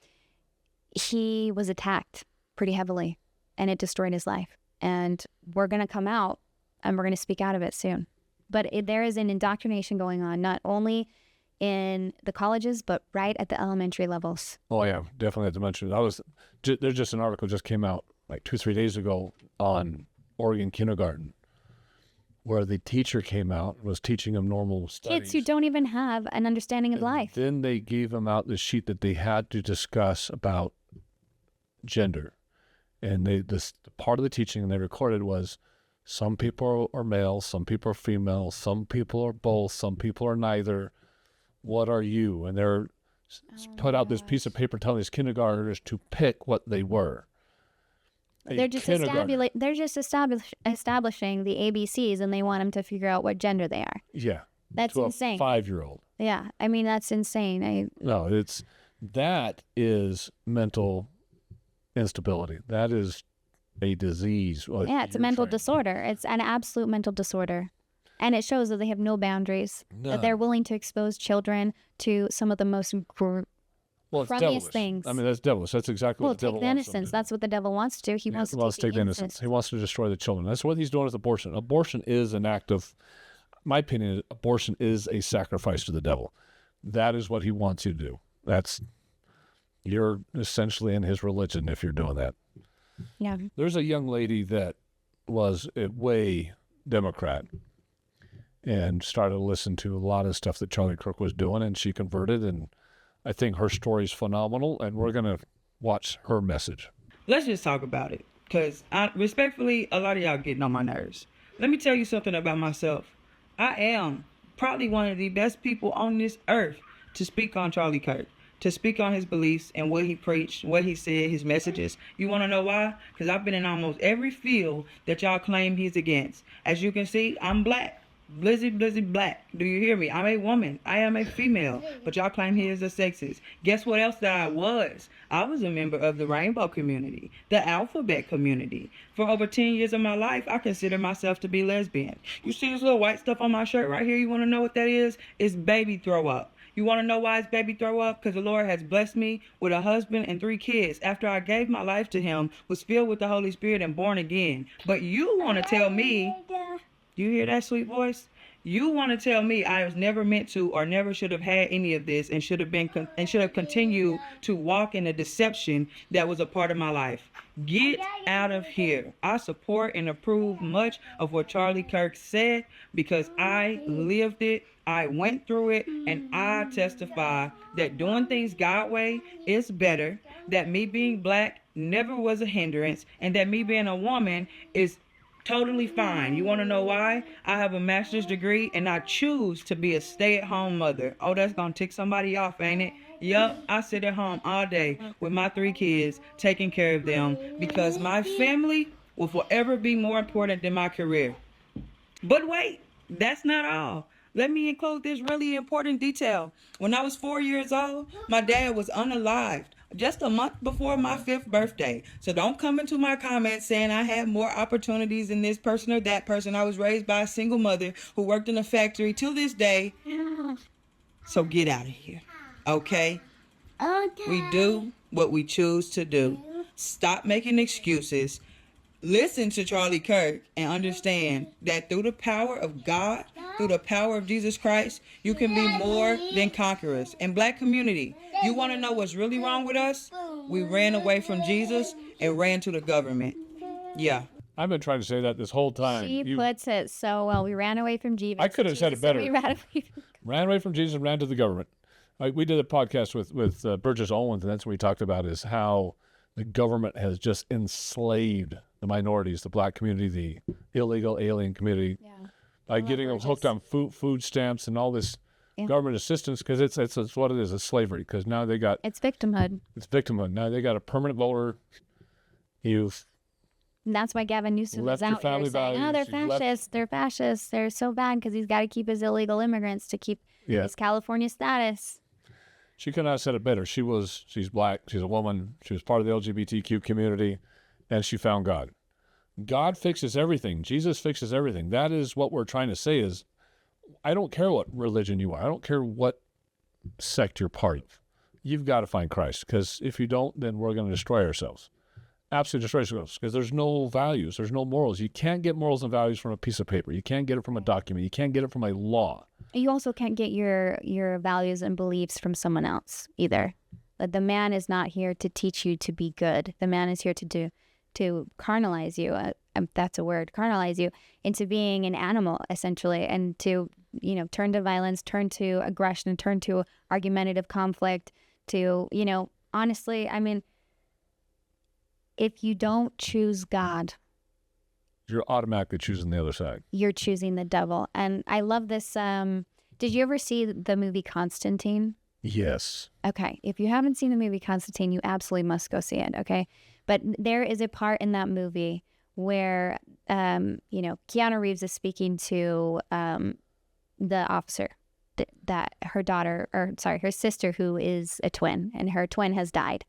[SPEAKER 3] he was attacked pretty heavily, and it destroyed his life. And we're going to come out, and we're going to speak out of it soon. But there is an indoctrination going on, not only in the colleges, but right at the elementary levels.
[SPEAKER 2] Oh, yeah, definitely at the mention. There's just an article just came out like 2-3 days ago on Oregon kindergarten, where the teacher came out, was teaching them normal studies.
[SPEAKER 3] Kids who don't even have an understanding of life.
[SPEAKER 2] Then they gave them out the sheet that they had to discuss about gender. And the part of the teaching they recorded was, some people are male, some people are female, some people are both, some people are neither. What are you? And they're put out this piece of paper telling these kindergartners to pick what they were.
[SPEAKER 3] They're just establishing the ABCs, and they want them to figure out what gender they are.
[SPEAKER 2] Yeah.
[SPEAKER 3] That's
[SPEAKER 2] to
[SPEAKER 3] insane.
[SPEAKER 2] A 5-year-old.
[SPEAKER 3] Yeah, I mean, that's insane.
[SPEAKER 2] That is mental instability. That is a disease.
[SPEAKER 3] Yeah, it's a mental disorder. It's an absolute mental disorder. And it shows that they have no boundaries, that they're willing to expose children to some of the most crummiest things.
[SPEAKER 2] I mean, that's devilish. That's exactly what the devil wants.
[SPEAKER 3] Innocence. That's what the devil wants to do. He wants to take the innocence.
[SPEAKER 2] He wants to destroy the children. That's what he's doing with abortion. Abortion is an act of, my opinion, abortion is a sacrifice to the devil. That is what he wants you to do. You're essentially in his religion if you're doing that.
[SPEAKER 3] Yeah.
[SPEAKER 2] There's a young lady that was a way Democrat and started to listen to a lot of stuff that Charlie Kirk was doing, and she converted, and I think her story is phenomenal, and we're going to watch her message.
[SPEAKER 12] Let's just talk about it, because respectfully, a lot of y'all getting on my nerves. Let me tell you something about myself. I am probably one of the best people on this earth to speak on Charlie Kirk, to speak on his beliefs and what he preached, what he said, his messages. You want to know why? Because I've been in almost every field that y'all claim he's against. As you can see, I'm black. Blizzy black. Do you hear me? I'm a woman. I am a female. But y'all claim he is a sexist. Guess what else that I was? I was a member of the rainbow community, the alphabet community. For over 10 years of my life, I consider myself to be lesbian. You see this little white stuff on my shirt right here? You want to know what that is? It's baby throw up. You want to know why it's baby throw up? Because the Lord has blessed me with a husband and 3 kids after I gave my life to him, was filled with the Holy Spirit and born again. But you want to tell me, you hear that sweet voice? You want to tell me I was never meant to or never should have had any of this and should have continued to walk in a deception that was a part of my life. Get out of here. I support and approve much of what Charlie Kirk said because I lived it, I went through it, and I testify that doing things God's way is better, that me being black never was a hindrance, and that me being a woman is totally fine. You want to know why? I have a master's degree and I choose to be a stay-at-home mother. Oh, that's gonna tick somebody off, ain't it? Yup, I sit at home all day with my 3 kids, taking care of them because my family will forever be more important than my career. But wait, that's not all. Let me include this really important detail. When I was 4 years old, my dad was unalived just a month before my 5th birthday. So don't come into my comments saying I had more opportunities than this person or that person. I was raised by a single mother who worked in a factory till this day. So get out of here, okay? We do what we choose to do. Stop making excuses. listen to Charlie Kirk and understand that through the power of God, through the power of Jesus Christ, you can be more than conquerors. And Black community, you want to know what's really wrong with us? We ran away from Jesus and ran to the government. Yeah.
[SPEAKER 2] I've been trying to say that this whole time.
[SPEAKER 3] She puts it so well. We ran away from Jesus.
[SPEAKER 2] I could have said it better.
[SPEAKER 3] We ran
[SPEAKER 2] away from Jesus and ran to the government. We did a podcast with Burgess Owens, and that's what we talked about is how the government has just enslaved the minorities, the Black community, the illegal alien community, by getting them hooked on food stamps and all this government assistance, because it's what it is, it's slavery, because now they got...
[SPEAKER 3] It's victimhood.
[SPEAKER 2] It's victimhood. Now they got a permanent voter.
[SPEAKER 3] And that's why Gavin Newsom was out here saying, oh, they're fascists. They're fascists. They're so bad because he's got to keep his illegal immigrants to keep his California status.
[SPEAKER 2] She could not have said it better. She's Black. She's a woman. She was part of the LGBTQ community, and she found God. God fixes everything. Jesus fixes everything. That is what we're trying to say is, I don't care what religion you are. I don't care what sect you're part of. You've got to find Christ, because if you don't, then we're going to destroy ourselves. Absolutely destroy ourselves, because there's no values. There's no morals. You can't get morals and values from a piece of paper. You can't get it from a document. You can't get it from a law.
[SPEAKER 3] You also can't get your values and beliefs from someone else either. But the man is not here to teach you to be good. The man is here to carnalize you, if that's a word, carnalize you into being an animal, essentially, and to, turn to violence, turn to aggression, turn to argumentative conflict, to, honestly, I mean, if you don't choose God,
[SPEAKER 2] you're automatically choosing the other side.
[SPEAKER 3] You're choosing the devil. And I love this. Did you ever see the movie Constantine?
[SPEAKER 2] Yes.
[SPEAKER 3] Okay. If you haven't seen the movie Constantine, you absolutely must go see it. Okay. But there is a part in that movie where, Keanu Reeves is speaking to the officer that her sister, who is a twin, and her twin has died.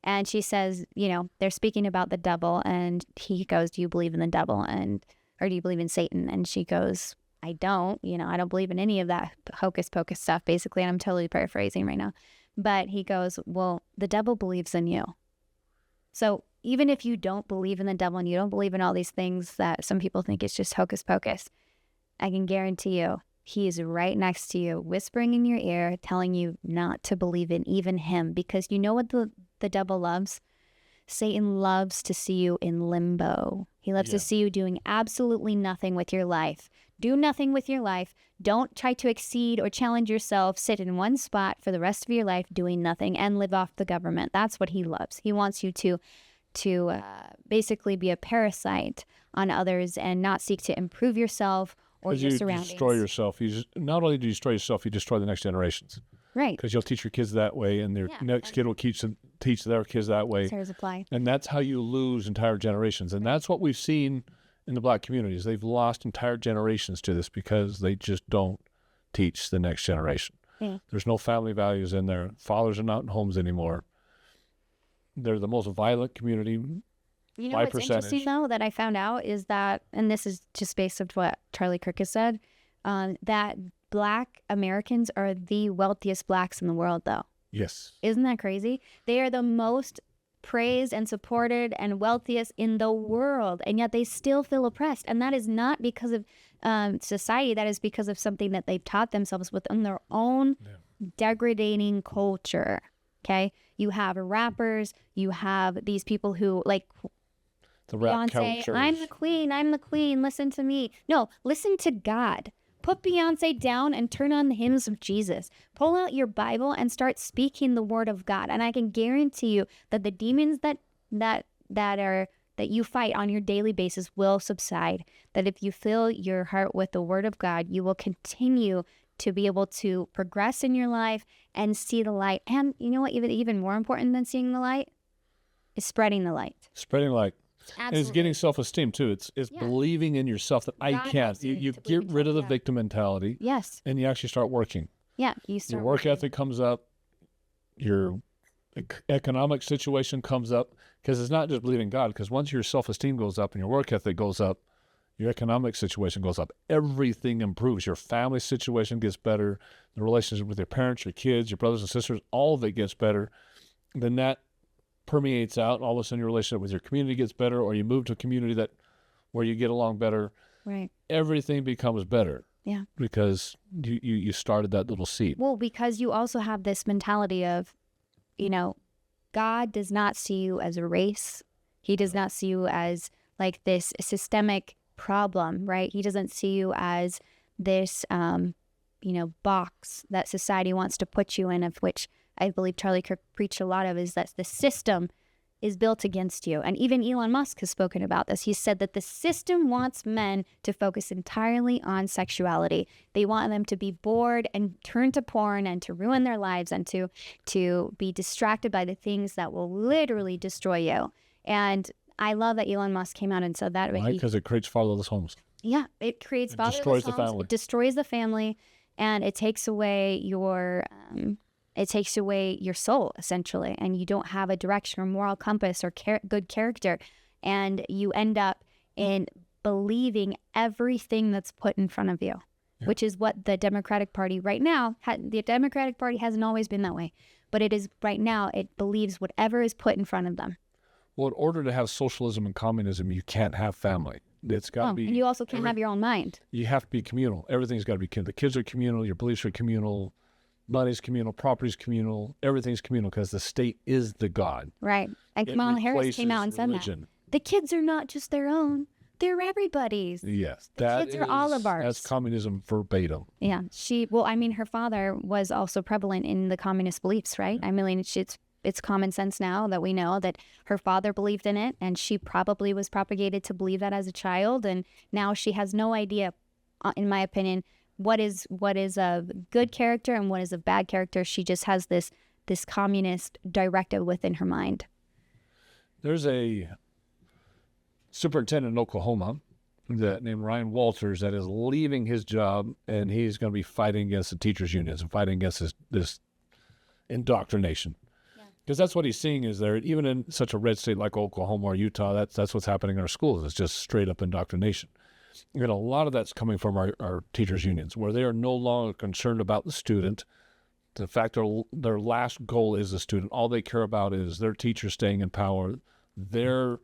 [SPEAKER 3] And she says, they're speaking about the devil, and he goes, do you believe in the devil, or do you believe in Satan? And she goes, I don't, I don't believe in any of that hocus pocus stuff, basically. And I'm totally paraphrasing right now. But he goes, well, the devil believes in you. So even if you don't believe in the devil and you don't believe in all these things that some people think is just hocus pocus, I can guarantee you, he is right next to you, whispering in your ear, telling you not to believe in even him, because you know what the devil loves? Satan loves to see you in limbo. He loves to see you doing absolutely nothing with your life. Do nothing with your life. Don't try to exceed or challenge yourself. Sit in one spot for the rest of your life doing nothing and live off the government. That's what he loves. He wants you to basically be a parasite on others and not seek to improve yourself or your surroundings.
[SPEAKER 2] You destroy yourself. Not only do you destroy yourself, you destroy the next generations.
[SPEAKER 3] Right.
[SPEAKER 2] Because you'll teach your kids that way, and their next kid will teach their kids that way.
[SPEAKER 3] Stars apply.
[SPEAKER 2] And that's how you lose entire generations. And that's what we've seen in the Black communities. They've lost entire generations to this because they just don't teach the next generation. Yeah. There's no family values in there. Fathers are not in homes anymore. They're the most violent community.
[SPEAKER 3] You know what's interesting, though, that I found out is that, and this is just based on what Charlie Kirk has said, that Black Americans are the wealthiest Blacks in the world, though.
[SPEAKER 2] Yes.
[SPEAKER 3] Isn't that crazy? They are the most praised and supported and wealthiest in the world, and yet they still feel oppressed. And that is not because of society. That is because of something that they've taught themselves within their own degrading culture. Okay? You have rappers. You have these people who, like,
[SPEAKER 2] the rap
[SPEAKER 3] Beyonce,
[SPEAKER 2] culture.
[SPEAKER 3] I'm the queen, listen to me. No, listen to God. Put Beyonce down and turn on the hymns of Jesus. Pull out your Bible and start speaking the word of God. And I can guarantee you that the demons that you fight on your daily basis will subside. That if you fill your heart with the word of God, you will continue to be able to progress in your life and see the light. And you know what, even more important than seeing the light is spreading the light.
[SPEAKER 2] Spreading light. And it's getting self-esteem too. It's believing in yourself that I can. You get rid of the victim mentality.
[SPEAKER 3] Yes.
[SPEAKER 2] And you actually start working.
[SPEAKER 3] Yeah.
[SPEAKER 2] Your work ethic comes up. Your economic situation comes up. Because it's not just believing God. Because once your self-esteem goes up and your work ethic goes up, your economic situation goes up. Everything improves. Your family situation gets better. The relationship with your parents, your kids, your brothers and sisters, all of it gets better. Then that permeates out, and all of a sudden your relationship with your community gets better, or you move to a community where you get along better.
[SPEAKER 3] Right.
[SPEAKER 2] Everything becomes better.
[SPEAKER 3] Yeah.
[SPEAKER 2] Because you started that little seed.
[SPEAKER 3] Well, because you also have this mentality of, God does not see you as a race. He does not see you as like this systemic problem, right? He doesn't see you as this, box that society wants to put you in, of which I believe Charlie Kirk preached a lot of, is that the system is built against you. And even Elon Musk has spoken about this. He said that the system wants men to focus entirely on sexuality. They want them to be bored and turn to porn and to ruin their lives and to be distracted by the things that will literally destroy you. And I love that Elon Musk came out and said that.
[SPEAKER 2] Right, because it creates fatherless homes.
[SPEAKER 3] Yeah, it creates fatherless
[SPEAKER 2] destroys
[SPEAKER 3] homes.
[SPEAKER 2] the family.
[SPEAKER 3] It destroys the family, and it takes away your soul, essentially, and you don't have a direction or moral compass or good character, and you end up in believing everything that's put in front of you, which is what the Democratic Party right now, the Democratic Party hasn't always been that way, but it is right now, it believes whatever is put in front of them.
[SPEAKER 2] Well, in order to have socialism and communism, you can't have family. It's got to be.
[SPEAKER 3] And you also can't have your own mind.
[SPEAKER 2] You have to be communal. Everything's got to be communal. The kids are communal. Your beliefs are communal. Money's communal. Property's communal. Everything's communal because the state is the God.
[SPEAKER 3] Right. And Kamala Harris came out and said that. The kids are not just their own. They're everybody's.
[SPEAKER 2] Yes.
[SPEAKER 3] The kids are all of ours.
[SPEAKER 2] That's communism verbatim.
[SPEAKER 3] Yeah. Her father was also prevalent in the communist beliefs, right? I mean, it's common sense now that we know that her father believed in it, and she probably was propagated to believe that as a child, and now she has no idea, in my opinion, what is a good character and what is a bad character. She just has this communist directive within her mind.
[SPEAKER 2] There's a superintendent in Oklahoma named Ryan Walters that is leaving his job, and he's going to be fighting against the teachers' unions and fighting against this indoctrination. Because that's what he's seeing is there, even in such a red state like Oklahoma or Utah, that's what's happening in our schools. It's just straight up indoctrination. And a lot of that's coming from our teachers' unions, where they are no longer concerned about the student. The fact their last goal is the student. All they care about is their teacher staying in power, their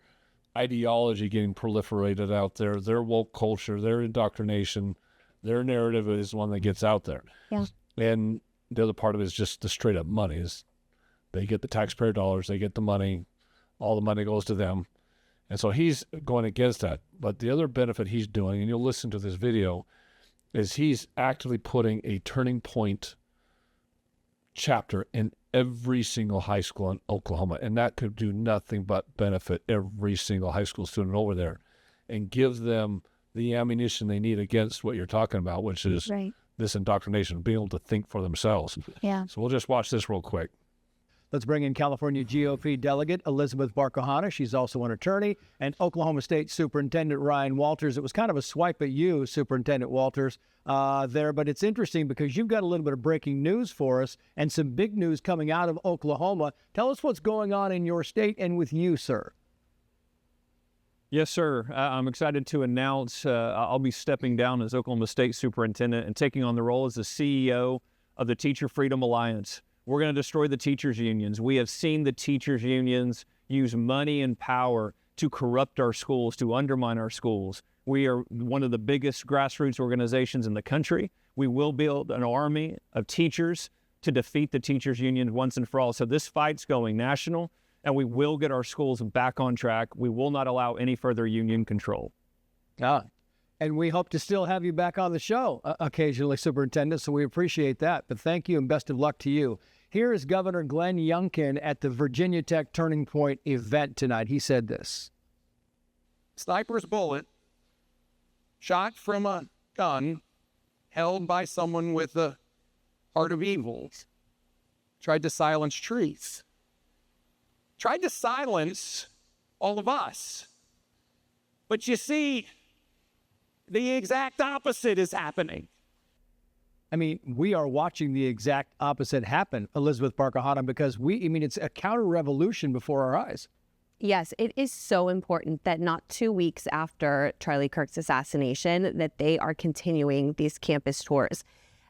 [SPEAKER 2] ideology getting proliferated out there, their woke culture, their indoctrination, their narrative is one that gets out there.
[SPEAKER 3] Yeah.
[SPEAKER 2] And the other part of it is just the straight up money. They get the taxpayer dollars, they get the money, all the money goes to them. And so he's going against that. But the other benefit he's doing, and you'll listen to this video, is he's actively putting a turning point chapter in every single high school in Oklahoma. And that could do nothing but benefit every single high school student over there and give them the ammunition they need against what you're talking about, which is this indoctrination, being able to think for themselves.
[SPEAKER 3] Yeah.
[SPEAKER 2] So we'll just watch this real quick.
[SPEAKER 13] Let's bring in California GOP delegate Elizabeth Barkahana. She's also an attorney, and Oklahoma State Superintendent Ryan Walters. It was kind of a swipe at you, Superintendent Walters, there, but it's interesting because you've got a little bit of breaking news for us and some big news coming out of Oklahoma. Tell us what's going on in your state and with you, sir.
[SPEAKER 14] Yes, sir. I'm excited to announce I'll be stepping down as Oklahoma State Superintendent and taking on the role as the CEO of the Teacher Freedom Alliance. We're going to destroy the teachers' unions. We have seen the teachers' unions use money and power to corrupt our schools, to undermine our schools. We are one of the biggest grassroots organizations in the country. We will build an army of teachers to defeat the teachers' unions once and for all. So this fight's going national, and we will get our schools back on track. We will not allow any further union control.
[SPEAKER 13] And we hope to still have you back on the show occasionally, Superintendent, so we appreciate that. But thank you and best of luck to you. Here is Governor Glenn Youngkin at the Virginia Tech Turning Point event tonight. He said this.
[SPEAKER 15] Sniper's bullet shot from a gun held by someone with a heart of evil tried to silence trees. Tried to silence all of us. But you see, the exact opposite is happening.
[SPEAKER 13] I mean, we are watching the exact opposite happen, Elizabeth Barkahana, because it's a counter-revolution before our eyes.
[SPEAKER 16] Yes, it is so important that not 2 weeks after Charlie Kirk's assassination, that they are continuing these campus tours.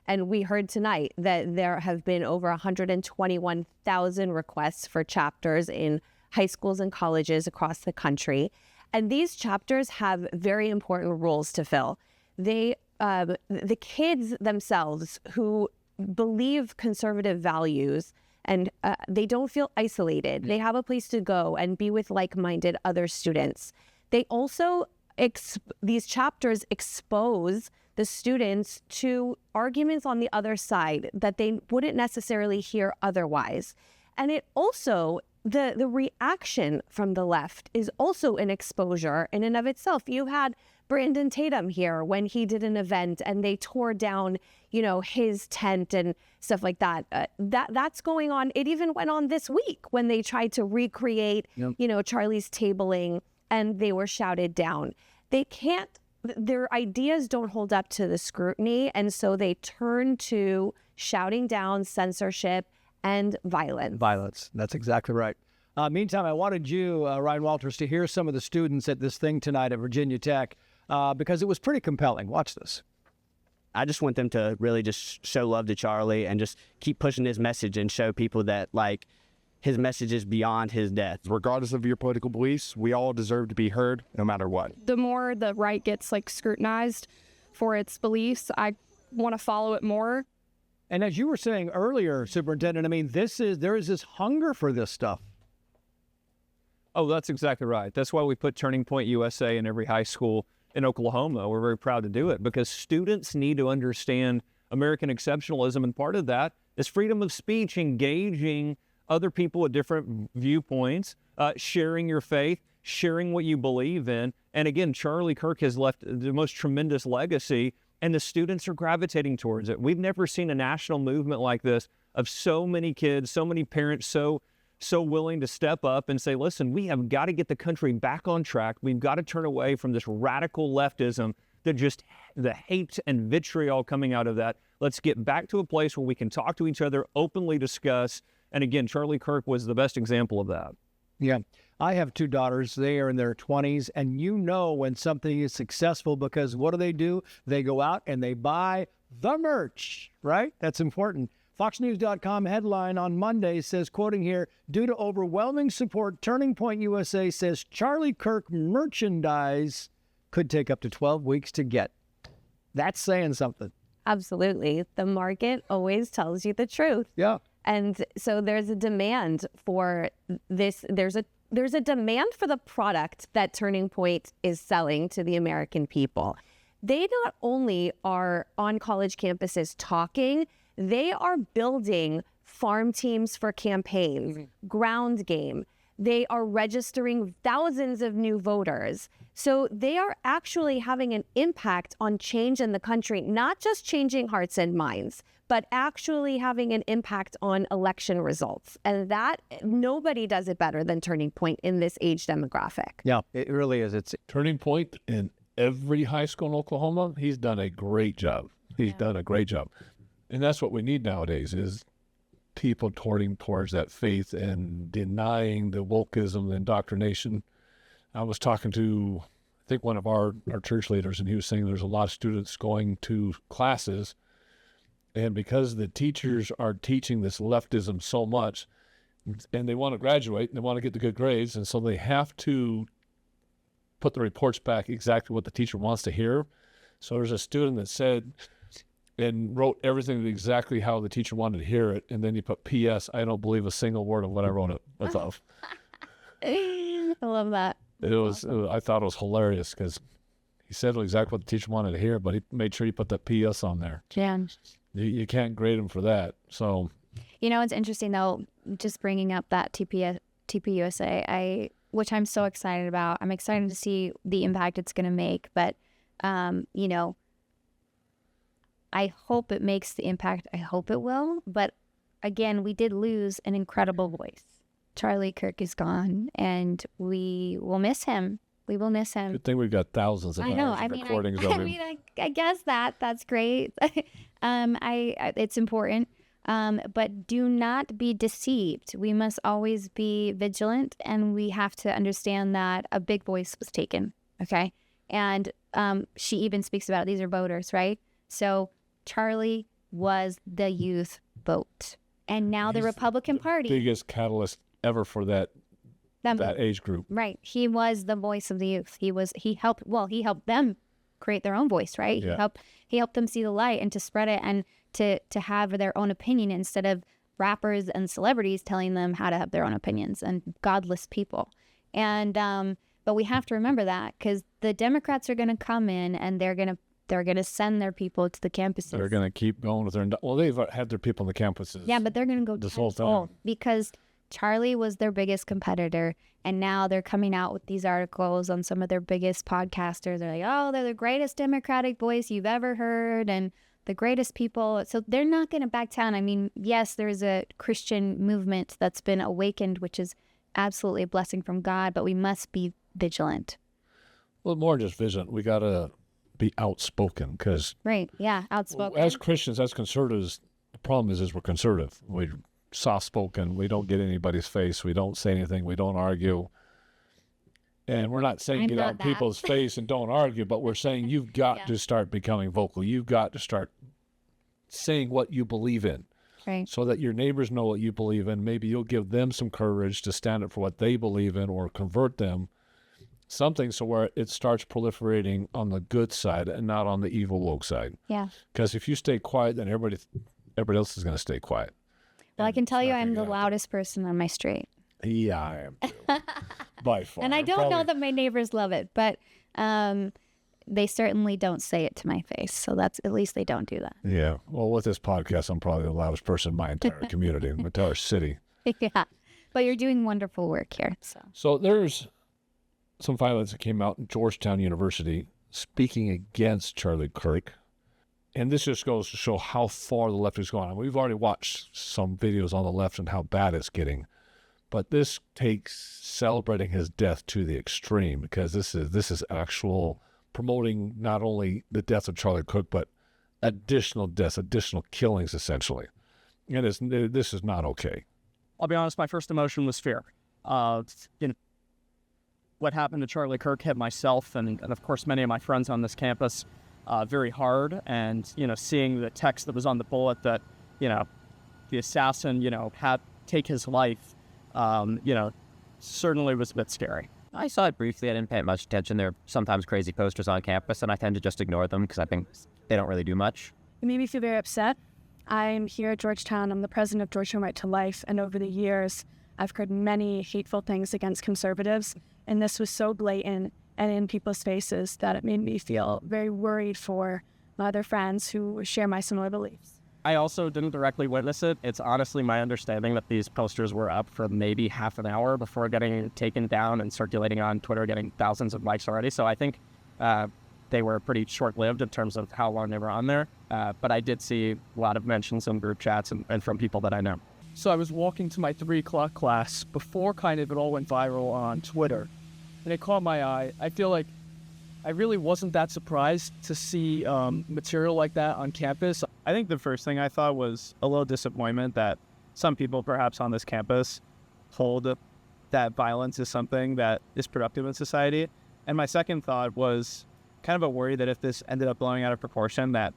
[SPEAKER 16] And we heard tonight that there have been over 121,000 requests for chapters in high schools and colleges across the country. And these chapters have very important roles to fill. They, the kids themselves who believe conservative values and they don't feel isolated. They have a place to go and be with like-minded other students. They also, these chapters expose the students to arguments on the other side that they wouldn't necessarily hear otherwise. And it also, the reaction from the left is also an exposure in and of itself. You had Brandon Tatum here when he did an event and they tore down, you know, his tent and stuff like that. That's going on. It even went on this week when they tried to recreate, you know, Charlie's tabling and they were shouted down. They can't, their ideas don't hold up to the scrutiny. And so they turn to shouting down, censorship, and violence.
[SPEAKER 13] Violence. That's exactly right. Meantime, I wanted you, Ryan Walters, to hear some of the students at this thing tonight at Virginia Tech because it was pretty compelling. Watch this.
[SPEAKER 17] I just want them to really just show love to Charlie and just keep pushing his message and show people that, like, his message is beyond his death.
[SPEAKER 18] Regardless of your political beliefs, we all deserve to be heard no matter what.
[SPEAKER 19] The more the right gets, like, scrutinized for its beliefs, I want to follow it more.
[SPEAKER 13] And as you were saying earlier, Superintendent, I mean, there is this hunger for this stuff.
[SPEAKER 14] Oh, that's exactly right. That's why we put Turning Point USA in every high school in Oklahoma. We're very proud to do it because students need to understand American exceptionalism, and part of that is freedom of speech, engaging other people with different viewpoints, sharing your faith, sharing what you believe in. And again, Charlie Kirk has left the most tremendous legacy, and the students are gravitating towards it. We've never seen a national movement like this of so many kids, so many parents, so willing to step up and say, listen, we have got to get the country back on track. We've got to turn away from this radical leftism, that just the hate and vitriol coming out of that. Let's get back to a place where we can talk to each other, openly discuss. And again, Charlie Kirk was the best example of that.
[SPEAKER 13] Yeah. I have two daughters. They are in their 20s, and you know when something is successful because what do? They go out and they buy the merch, right? That's important. FoxNews.com headline on Monday says, quoting here, due to overwhelming support, Turning Point USA says Charlie Kirk merchandise could take up to 12 weeks to get. That's saying something.
[SPEAKER 16] Absolutely. The market always tells you the truth.
[SPEAKER 13] Yeah.
[SPEAKER 16] And so there's a demand for this. There's a demand for the product that Turning Point is selling to the American people. They not only are on college campuses talking, they are building farm teams for campaigns, ground game. They are registering thousands of new voters. So they are actually having an impact on change in the country, not just changing hearts and minds, but actually having an impact on election results. And that, nobody does it better than Turning Point in this age demographic.
[SPEAKER 13] Yeah, it really is. It's
[SPEAKER 2] Turning Point in every high school in Oklahoma. He's done a great job. He's done a great job. And that's what we need nowadays is people turning towards that faith and denying the wokeism, the indoctrination. I was talking to, I think, one of our church leaders, and he was saying there's a lot of students going to classes, and because the teachers are teaching this leftism so much, and they want to graduate, and they want to get the good grades, and so they have to put the reports back exactly what the teacher wants to hear. So there's a student that said, and wrote everything exactly how the teacher wanted to hear it, and then you put P.S. I don't believe a single word of what I wrote it. That's all.
[SPEAKER 3] I love that.
[SPEAKER 2] I thought it was hilarious because he said exactly what the teacher wanted to hear, but he made sure he put that P.S. on there.
[SPEAKER 3] Yeah.
[SPEAKER 2] You can't grade him for that. So,
[SPEAKER 3] you know, it's interesting though, just bringing up that TPUSA, which I'm so excited about. I'm excited to see the impact it's going to make, but you know, I hope it makes the impact. I hope it will. But again, we did lose an incredible voice. Charlie Kirk is gone, and we will miss him. We will miss him.
[SPEAKER 2] Good thing we've got thousands of recordings of him.
[SPEAKER 3] I guess that's great. It's important. But do not be deceived. We must always be vigilant, and we have to understand that a big voice was taken. Okay, and she even speaks about it. These are voters, right? So Charlie was the youth vote. And now the Republican Party.
[SPEAKER 2] Biggest catalyst ever for that that age group.
[SPEAKER 3] Right. He was the voice of the youth. He helped them create their own voice, right?
[SPEAKER 2] Yeah.
[SPEAKER 3] He helped them see the light and to spread it and to have their own opinion instead of rappers and celebrities telling them how to have their own opinions and godless people. And but we have to remember that because the Democrats are going to come in and they're going to send their people to the campuses.
[SPEAKER 2] They're going to keep going with their, well, they've had their people on the campuses.
[SPEAKER 3] Yeah, but they're going to go
[SPEAKER 2] this whole time
[SPEAKER 3] because Charlie was their biggest competitor, and now they're coming out with these articles on some of their biggest podcasters. They're like, oh, they're the greatest Democratic voice you've ever heard and the greatest people. So they're not going to back down. I mean, yes, there's a Christian movement that's been awakened, which is absolutely a blessing from God, but we must be vigilant.
[SPEAKER 2] Well, more than just vigilant. We got to be outspoken because
[SPEAKER 3] right, yeah, outspoken.
[SPEAKER 2] As Christians, as conservatives, the problem is we're conservative. We're soft-spoken. We don't get in anybody's face. We don't say anything. We don't argue. And we're not saying get out in people's face and don't argue, but we're saying you've got to start becoming vocal. You've got to start saying what you believe in,
[SPEAKER 3] right?
[SPEAKER 2] So that your neighbors know what you believe in. Maybe you'll give them some courage to stand up for what they believe in or convert them. Something so where it starts proliferating on the good side and not on the evil woke side.
[SPEAKER 3] Yeah.
[SPEAKER 2] Because if you stay quiet, then everybody else is going to stay quiet.
[SPEAKER 3] Well, I can tell you I'm the loudest person on my street.
[SPEAKER 2] Yeah, I am too. By far.
[SPEAKER 3] And I don't know that my neighbors love it, but they certainly don't say it to my face. So that's, at least they don't do that.
[SPEAKER 2] Yeah. Well, with this podcast, I'm probably the loudest person in my entire community, my entire city.
[SPEAKER 3] Yeah. But you're doing wonderful work here.
[SPEAKER 2] So there's some violence that came out in Georgetown University speaking against Charlie Kirk. And this just goes to show how far the left is going. And we've already watched some videos on the left and how bad it's getting. But this takes celebrating his death to the extreme because this is actual promoting not only the death of Charlie Kirk, but additional deaths, additional killings, essentially. And this is not okay.
[SPEAKER 20] I'll be honest, my first emotion was fear. What happened to Charlie Kirk hit myself and of course many of my friends on this campus very hard. And, seeing the text that was on the bullet that, the assassin, had take his life, certainly was a bit scary.
[SPEAKER 21] I saw it briefly. I didn't pay much attention. There are sometimes crazy posters on campus, and I tend to just ignore them because I think they don't really do much.
[SPEAKER 19] It made me feel very upset. I'm here at Georgetown. I'm the president of Georgetown Right to Life, and over the years, I've heard many hateful things against conservatives, and this was so blatant and in people's faces that it made me feel very worried for my other friends who share my similar beliefs.
[SPEAKER 20] I also didn't directly witness it. It's honestly my understanding that these posters were up for maybe half an hour before getting taken down and circulating on Twitter, getting thousands of likes already. So I think they were pretty short-lived in terms of how long they were on there. But I did see a lot of mentions in group chats and from people that I know.
[SPEAKER 22] So I was walking to my 3 o'clock class before kind of it all went viral on Twitter. And it caught my eye. I feel like I really wasn't that surprised to see material like that on campus.
[SPEAKER 14] I think the first thing I thought was a little disappointment that some people perhaps on this campus hold that violence is something that is productive in society. And my second thought was kind of a worry that if this ended up blowing out of proportion, that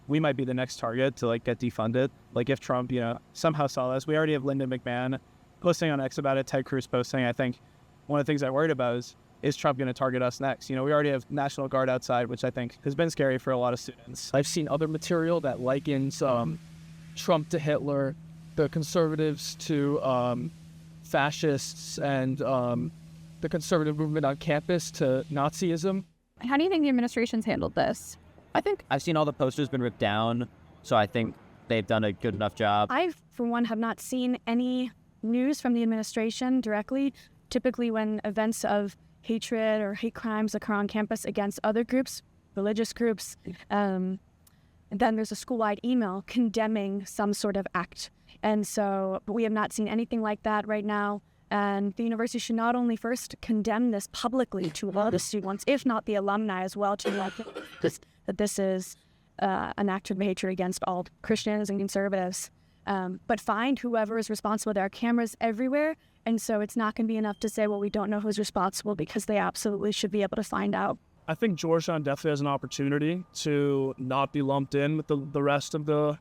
[SPEAKER 14] we might be the next target to get defunded. Like if Trump, somehow saw this. We already have Lyndon McMahon posting on X about it, Ted Cruz posting. I think one of the things I worried about is Trump going to target us next? We already have National Guard outside, which I think has been scary for a lot of students.
[SPEAKER 22] I've seen other material that likens Trump to Hitler, the conservatives to fascists, and the conservative movement on campus to Nazism.
[SPEAKER 19] How do you think the administration's handled this?
[SPEAKER 21] I think I've seen all the posters been ripped down, so I think they've done a good enough job.
[SPEAKER 19] I, for one, have not seen any news from the administration directly. Typically when events of hatred or hate crimes occur on campus against other groups, religious groups, and then there's a school-wide email condemning some sort of act. And so we have not seen anything like that right now. And the university should not only first condemn this publicly to all the students, if not the alumni as well, to that this is an act of hatred against all Christians and conservatives, but find whoever is responsible. There are cameras everywhere. And so it's not going to be enough to say, well, we don't know who's responsible, because they absolutely should be able to find out.
[SPEAKER 22] I think Georgetown definitely has an opportunity to not be lumped in with the rest of the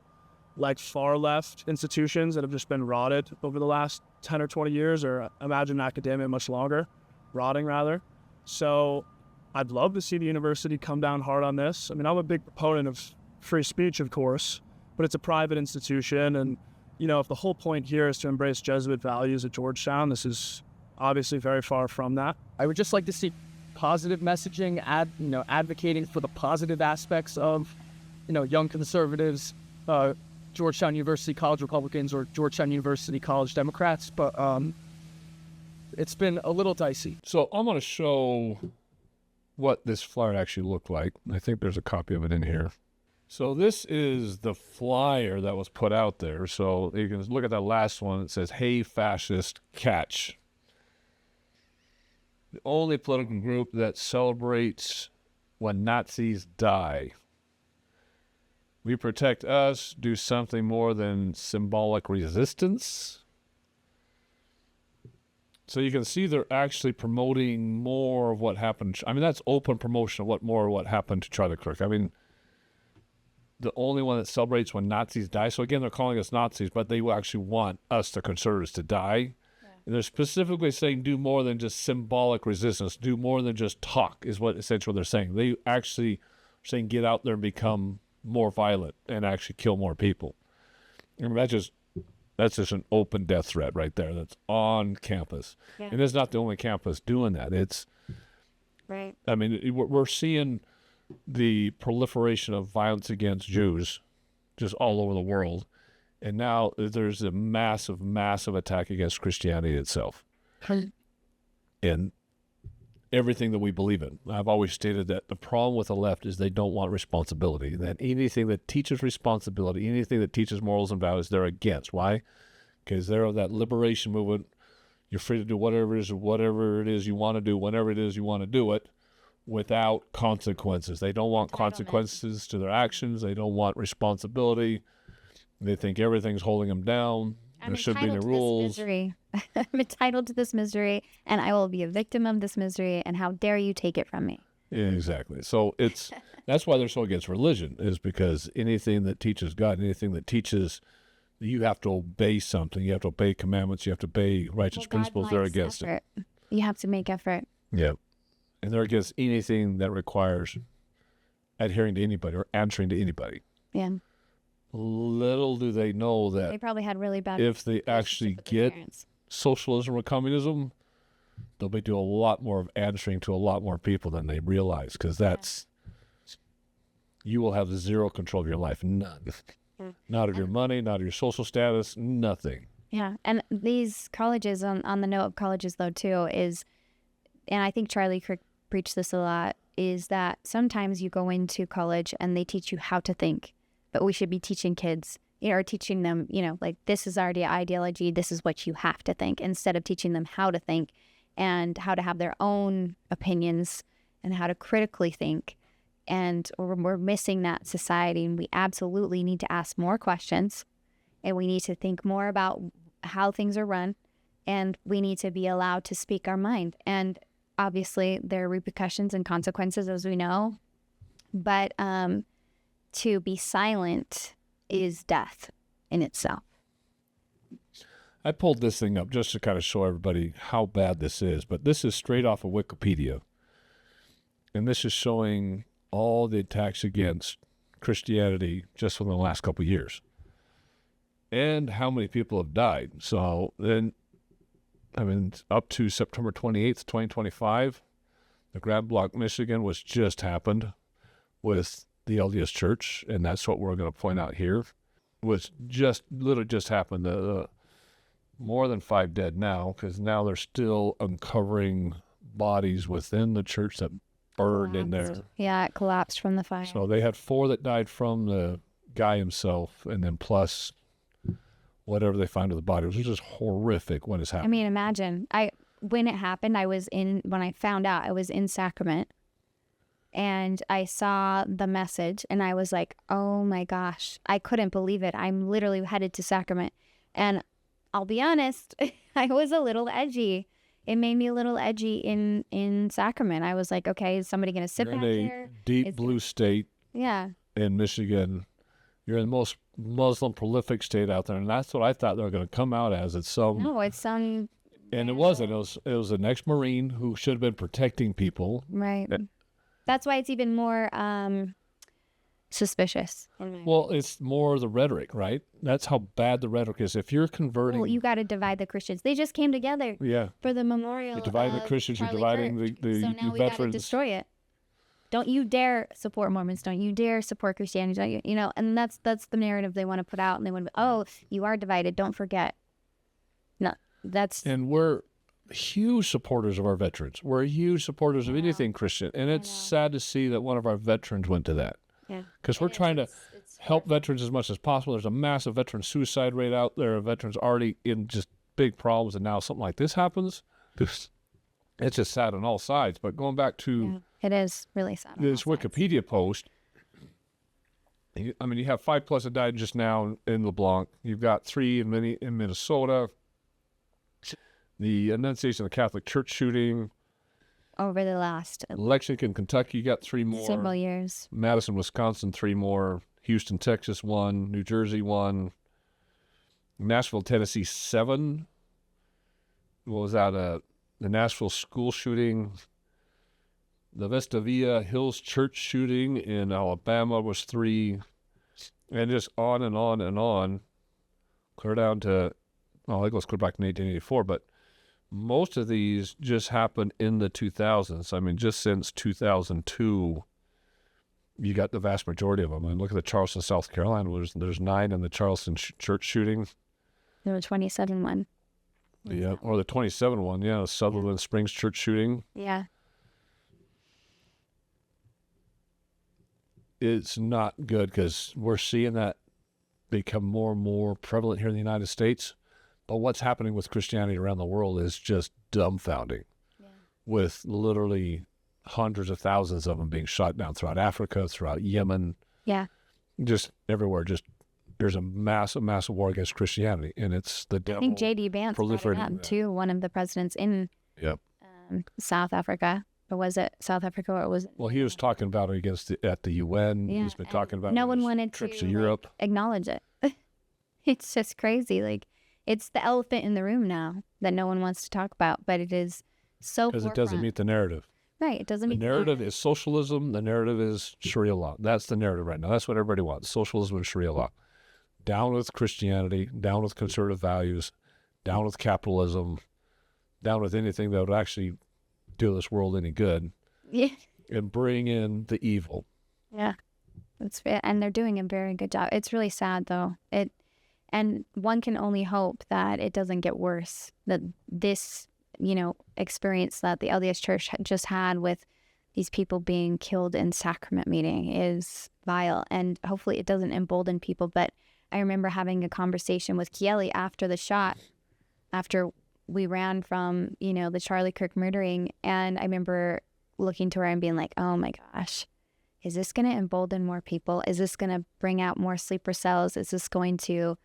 [SPEAKER 22] like far left institutions that have just been rotted over the last 10 or 20 years, or imagine academia much longer, rotting rather. So I'd love to see the university come down hard on this. I mean, I'm a big proponent of free speech, of course, but it's a private institution. And, you know, if the whole point here is to embrace Jesuit values at Georgetown, this is obviously very far from that. I would just like to see positive messaging, advocating for the positive aspects of, young conservatives, Georgetown University College Republicans or Georgetown University College Democrats, but it's been a little dicey.
[SPEAKER 1] So I'm going to show what this flyer actually looked like. I think there's a copy of it in here. So this is the flyer that was put out there. So you can look at that last one. It says, "Hey, fascist, catch." The only political group that celebrates when Nazis die. We protect us, do something more than symbolic resistance. So you can see they're actually promoting more of what happened. I mean, that's open promotion of what happened to Charlie Kirk. I mean, the only one that celebrates when Nazis die. So again, they're calling us Nazis, but they actually want us, the conservatives, to die. Yeah. And they're specifically saying do more than just symbolic resistance, do more than just talk is what essentially what they're saying. They actually are saying get out there and become more violent and actually kill more people. And that's just an open death threat right there. That's on campus. Yeah. And it's not the only campus doing that. It's right. I mean, we're seeing the proliferation of violence against Jews just all over the world. And now there's a massive, massive attack against Christianity itself. And everything that we believe in. I've always stated that the problem with the left is they don't want responsibility, that anything that teaches responsibility, anything that teaches morals and values, they're against. Why? Because they're of that liberation movement. You're free to do whatever it is you want to do, whenever it is you want to do it, without consequences. They don't want consequences to their actions. They don't want responsibility. They think everything's holding them down. There should be no rules.
[SPEAKER 3] I'm entitled to this misery, and I will be a victim of this misery, and how dare you take it from me?
[SPEAKER 1] Yeah, exactly. So that's why they're so against religion, is because anything that teaches God, anything that teaches that you have to obey something, you have to obey commandments, you have to obey righteous principles, they're against
[SPEAKER 3] it. You have to make effort.
[SPEAKER 1] Yeah. And they're against anything that requires adhering to anybody or answering to anybody.
[SPEAKER 3] Yeah.
[SPEAKER 1] Little do they know that
[SPEAKER 3] they probably had really bad
[SPEAKER 1] if they actually get socialism or communism, they'll be doing a lot more of answering to a lot more people than they realize, because you will have zero control of your life. None. Not of your money, not of your social status, nothing.
[SPEAKER 3] Yeah. And these colleges, on the note of colleges though too, is, and I think Charlie Kirk preached this a lot, is that sometimes you go into college and they teach you how to think. But we should be teaching kids, or teaching them, like, this is our ideology, this is what you have to think, instead of teaching them how to think and how to have their own opinions and how to critically think. And we're missing that society, and we absolutely need to ask more questions, and we need to think more about how things are run, and we need to be allowed to speak our mind. And obviously there are repercussions and consequences, as we know, but to be silent is death in itself.
[SPEAKER 1] I pulled this thing up just to kind of show everybody how bad this is, but this is straight off of Wikipedia. And this is showing all the attacks against Christianity just within the last couple of years. And how many people have died. So then, up to September 28th, 2025, the Grand Block, Michigan was just happened with the LDS Church, and that's what we're going to point out here, was literally just happened. More than 5 dead now, because now they're still uncovering bodies within the church that burned in there.
[SPEAKER 3] Yeah, it collapsed from the fire.
[SPEAKER 1] So they had 4 that died from the guy himself, and then plus whatever they find with the body. It was just horrific when it's happened.
[SPEAKER 3] I mean, imagine. When it happened, when I found out, I was in Sacrament. And I saw the message, and I was like, oh my gosh, I couldn't believe it. I'm literally headed to Sacrament. And I'll be honest, I was a little edgy. It made me a little edgy in Sacrament. I was like, okay, is somebody going to sit back here?
[SPEAKER 1] Deep blue state
[SPEAKER 3] in
[SPEAKER 1] Michigan,
[SPEAKER 2] You're in the most Muslim prolific state out there, and that's what I thought they were going to come out as. It's some.
[SPEAKER 3] No, it's some.
[SPEAKER 2] And it wasn't. It was an ex-Marine who should have been protecting people.
[SPEAKER 3] Right. That's why it's even more suspicious.
[SPEAKER 2] Well, it's more the rhetoric, right? That's how bad the rhetoric is. If you're converting,
[SPEAKER 3] Well, you got to divide the Christians. They just came together.
[SPEAKER 2] Yeah.
[SPEAKER 3] For the memorial.
[SPEAKER 2] You're dividing the Christians. You're dividing the
[SPEAKER 3] So now we got to
[SPEAKER 2] veterans.
[SPEAKER 3] destroy it. Don't you dare support Mormons. Don't you dare support Christianity. Don't you? You know, and that's the narrative they want to put out, and they want to. Oh, you are divided. Don't forget. No, that's.
[SPEAKER 2] And we're huge supporters of our veterans. We're huge supporters of anything Christian, and it's sad to see that one of our veterans went to that.
[SPEAKER 3] Yeah.
[SPEAKER 2] Because we're trying to help veterans as much as possible. There's a massive veteran suicide rate out there. Veterans already in just big problems, and now something like this happens. It's just sad on all sides. But going back to
[SPEAKER 3] it is really sad.
[SPEAKER 2] This Wikipedia post, I mean, you have 5+ that died just now in LeBlanc. You've got 3 in Minnesota. The Annunciation of the Catholic Church shooting.
[SPEAKER 3] Over the last
[SPEAKER 2] Lexington, Kentucky, you got 3 more.
[SPEAKER 3] several years.
[SPEAKER 2] Madison, Wisconsin, 3 more. Houston, Texas, 1. New Jersey, 1. Nashville, Tennessee, 7. What was that? The Nashville school shooting. The Vestavia Hills Church shooting in Alabama was 3. And just on and on and on. Clear down to, well, I think let's clear back to 1884, but most of these just happened in the 2000s. I mean, just since 2002, you got the vast majority of them. And look at the Charleston, South Carolina. There's 9 in the Charleston church shooting.
[SPEAKER 3] There were 27 one.
[SPEAKER 2] Yeah, or the 27 one. Yeah, the Sutherland Springs church shooting.
[SPEAKER 3] Yeah.
[SPEAKER 2] It's not good because we're seeing that become more and more prevalent here in the United States. But what's happening with Christianity around the world is just dumbfounding, with literally hundreds of thousands of them being shot down throughout Africa, throughout Yemen.
[SPEAKER 3] Yeah.
[SPEAKER 2] Just everywhere. Just there's a massive, massive war against Christianity, and it's the devil.
[SPEAKER 3] I think J.D. Vance brought it
[SPEAKER 2] proliferating
[SPEAKER 3] up too. One of the presidents in South Africa, or was it South Africa, or was it?
[SPEAKER 2] Well, he was talking about it at the UN.
[SPEAKER 3] Yeah,
[SPEAKER 2] He's been talking about
[SPEAKER 3] no one wanted
[SPEAKER 2] trips
[SPEAKER 3] to
[SPEAKER 2] to Europe.
[SPEAKER 3] acknowledge it. It's just crazy. Like, it's the elephant in the room now that no one wants to talk about, but it is so
[SPEAKER 2] Because it doesn't meet the narrative.
[SPEAKER 3] Right, it doesn't
[SPEAKER 2] The
[SPEAKER 3] meet
[SPEAKER 2] narrative is socialism. The narrative is Sharia law. That's the narrative right now. That's what everybody wants, socialism and Sharia law. Down with Christianity, down with conservative values, down with capitalism, down with anything that would actually do this world any good.
[SPEAKER 3] Yeah.
[SPEAKER 2] And bring in the evil.
[SPEAKER 3] Yeah, and they're doing a very good job. It's really sad though. And one can only hope that it doesn't get worse. That this, experience that the LDS Church just had with these people being killed in sacrament meeting is vile, and hopefully it doesn't embolden people. But I remember having a conversation with Kieli after the shot, after we ran from, the Charlie Kirk murdering, and I remember looking to her and being like, oh my gosh, is this going to embolden more people? Is this going to bring out more sleeper cells? Is this going to,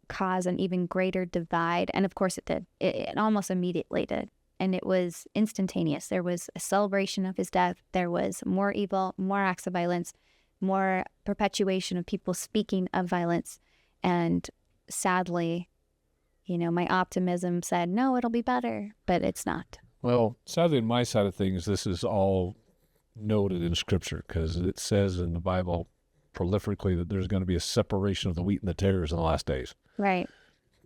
[SPEAKER 3] cause an even greater divide? And of course it did. It almost immediately did. And it was instantaneous. There was a celebration of his death. There was more evil, more acts of violence, more perpetuation of people speaking of violence. And sadly, my optimism said, no, it'll be better, but it's not.
[SPEAKER 2] Well, sadly, on my side of things, this is all noted in Scripture because it says in the Bible prolifically that there's going to be a separation of the wheat and the tares in the last days.
[SPEAKER 3] Right.